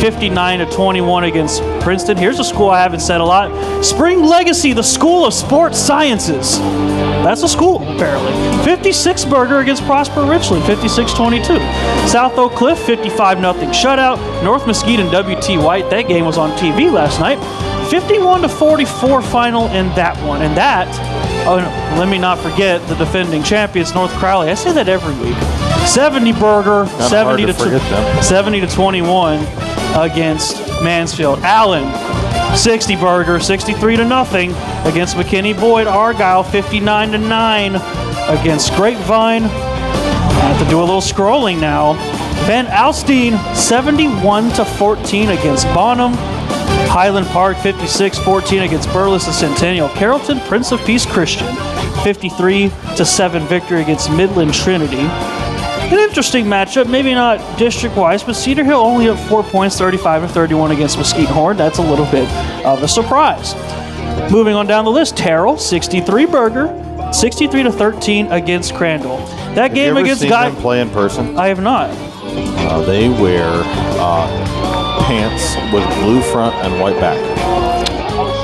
59-21 against Princeton. Here's a school I haven't said a lot. Spring Legacy, the School of Sports Sciences. That's a school, apparently. 56 Burger against Prosper Richland, 56-22. South Oak Cliff, 55-0 shutout. North Mesquite and W.T. White, that game was on TV last night. 51-44 final in that one. And that, let me not forget the defending champions, North Crowley. I say that every week. 70 Burger, 70-21 against Mansfield. Allen, 60 Burger, 63-0 against McKinney Boyd. Argyle, 59-9 against Grapevine. I have to do a little scrolling now. Van Alstyne, 71-14 against Bonham. Highland Park, 56-14 against Burles and Centennial. Carrollton, Prince of Peace Christian, 53-7 victory against Midland Trinity. An interesting matchup, maybe not district-wise, but Cedar Hill only up 4 points, 35-31 against Mesquite Horn. That's a little bit of a surprise. Moving on down the list, Terrell, 63 Burger, 63-13 against Crandall. That game against Guy. Have you ever seen them play in person? I have not. They wear pants with blue front and white back.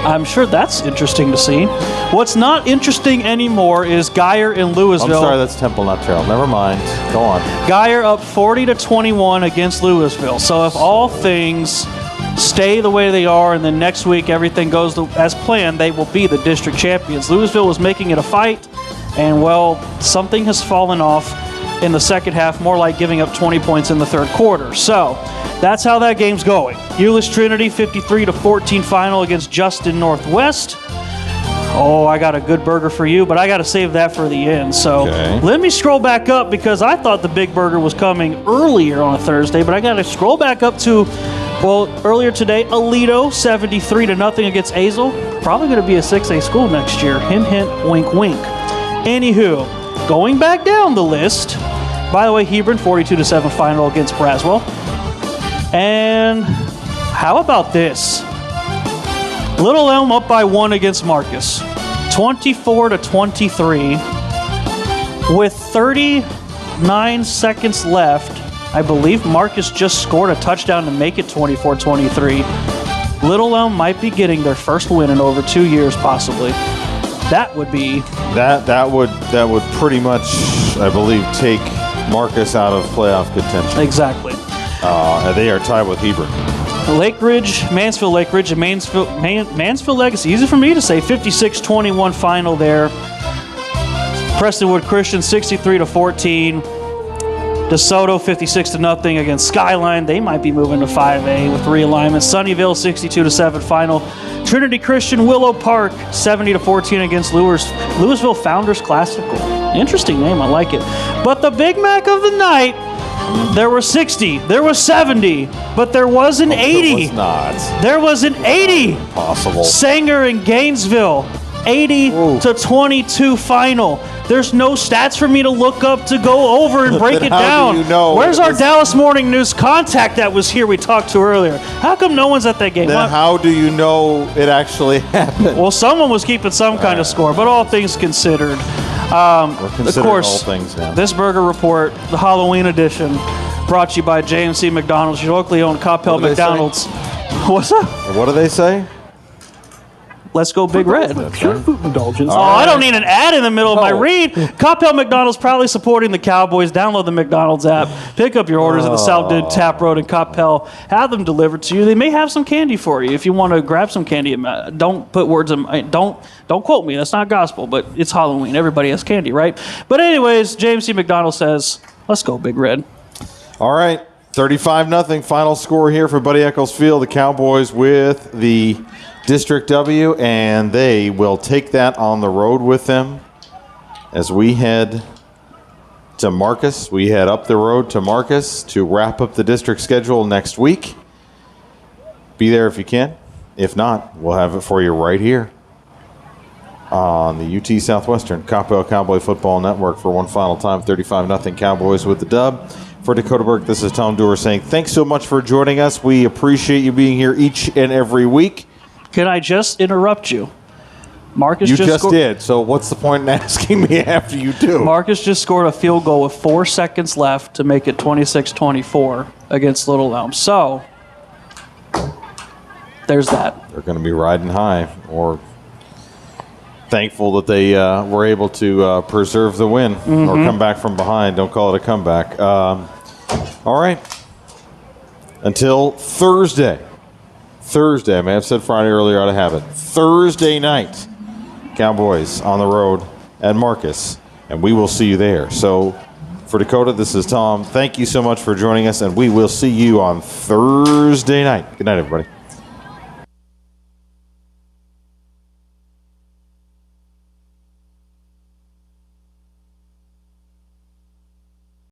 I'm sure that's interesting to see. What's not interesting anymore is Geyer in Louisville. I'm sorry, that's Temple, not Terrell. Never mind. Go on. Geyer up 40-21 against Louisville. So if all things stay the way they are and then next week everything goes as planned, they will be the district champions. Louisville was making it a fight, and well, something has fallen off in the second half, more like giving up 20 points in the third quarter. So that's how that game's going. Euless Trinity 53-14 final against Justin Northwest. Oh, I got a good burger for you, but I got to save that for the end. So Let me scroll back up because I thought the big burger was coming earlier on a Thursday, but I got to scroll back up to, well, earlier today, Aledo 73-0 against Azle. Probably going to be a 6A school next year. Hint, hint, wink, wink. Anywho, going back down the list, by the way, Hebron 42-7 final against Braswell. And how about this? Little Elm up by 1 against Marcus. 24-23. With 39 seconds left, I believe Marcus just scored a touchdown to make it 24-23. Little Elm might be getting their first win in over 2 years, possibly. That would be that would pretty much, I believe, take Marcus out of playoff contention. Exactly. They are tied with Hebron. Lake Ridge, Mansfield Lake Ridge, and Mansfield Legacy. Easy for me to say. 56-21 final there. Prestonwood Christian 63-14. DeSoto 56-0 against Skyline. They might be moving to 5A with realignment. Sunnyvale 62-7 final. Trinity Christian Willow Park 70-14 against Louisville Founders Classical. Interesting name, I like it. But the Big Mac of the night, there were 60, there was 70, but there was an 80. There was not. There was an 80. Impossible. Sanger in Gainesville, 80-22 final. There's no stats for me to look up to go over and break it down. Do you know Where's our Dallas Morning News contact that was here we talked to earlier? How come no one's at that game? Then how do you know it actually happened? Well, someone was keeping some kind of score, but all things considered. Of course, all things now. This Burger Report, the Halloween edition, brought to you by JMC McDonald's, your locally owned Coppell McDonald's. What's up? What do they say? Let's go Big Red. Pure food indulgence. Oh, I don't need an ad in the middle of my read. Coppell McDonald's proudly supporting the Cowboys. Download the McDonald's app. Pick up your orders at the South Did Tap Road in Coppell. Have them delivered to you. They may have some candy for you if you want to grab some candy. Don't put words in. Don't quote me. That's not gospel, but it's Halloween. Everybody has candy, right? But anyways, JMC McDonald says, "Let's go Big Red." All right, 35-0 final score here for Buddy Eccles Field. The Cowboys with the District W, and they will take that on the road with them as we head to Marcus. We head up the road to Marcus to wrap up the district schedule next week. Be there if you can. If not, we'll have it for you right here on the UT Southwestern Coppell Cowboy Football Network for one final time. 35-0 Cowboys with the dub. For Dakota Burke, this is Tom Dewar saying thanks so much for joining us. We appreciate you being here each and every week. Can I just interrupt you? Marcus You just did, so what's the point in asking me after you do? Marcus just scored a field goal with 4 seconds left to make it 26-24 against Little Elm. So, there's that. They're going to be riding high, or thankful that they were able to preserve the win or come back from behind. Don't call it a comeback. All right. Until Thursday. I may have said Friday earlier, I ought to have it. Thursday night, Cowboys on the road at Marcus, and we will see you there. So for Dakota, this is Tom. Thank you so much for joining us, and we will see you on Thursday night. Good night, everybody.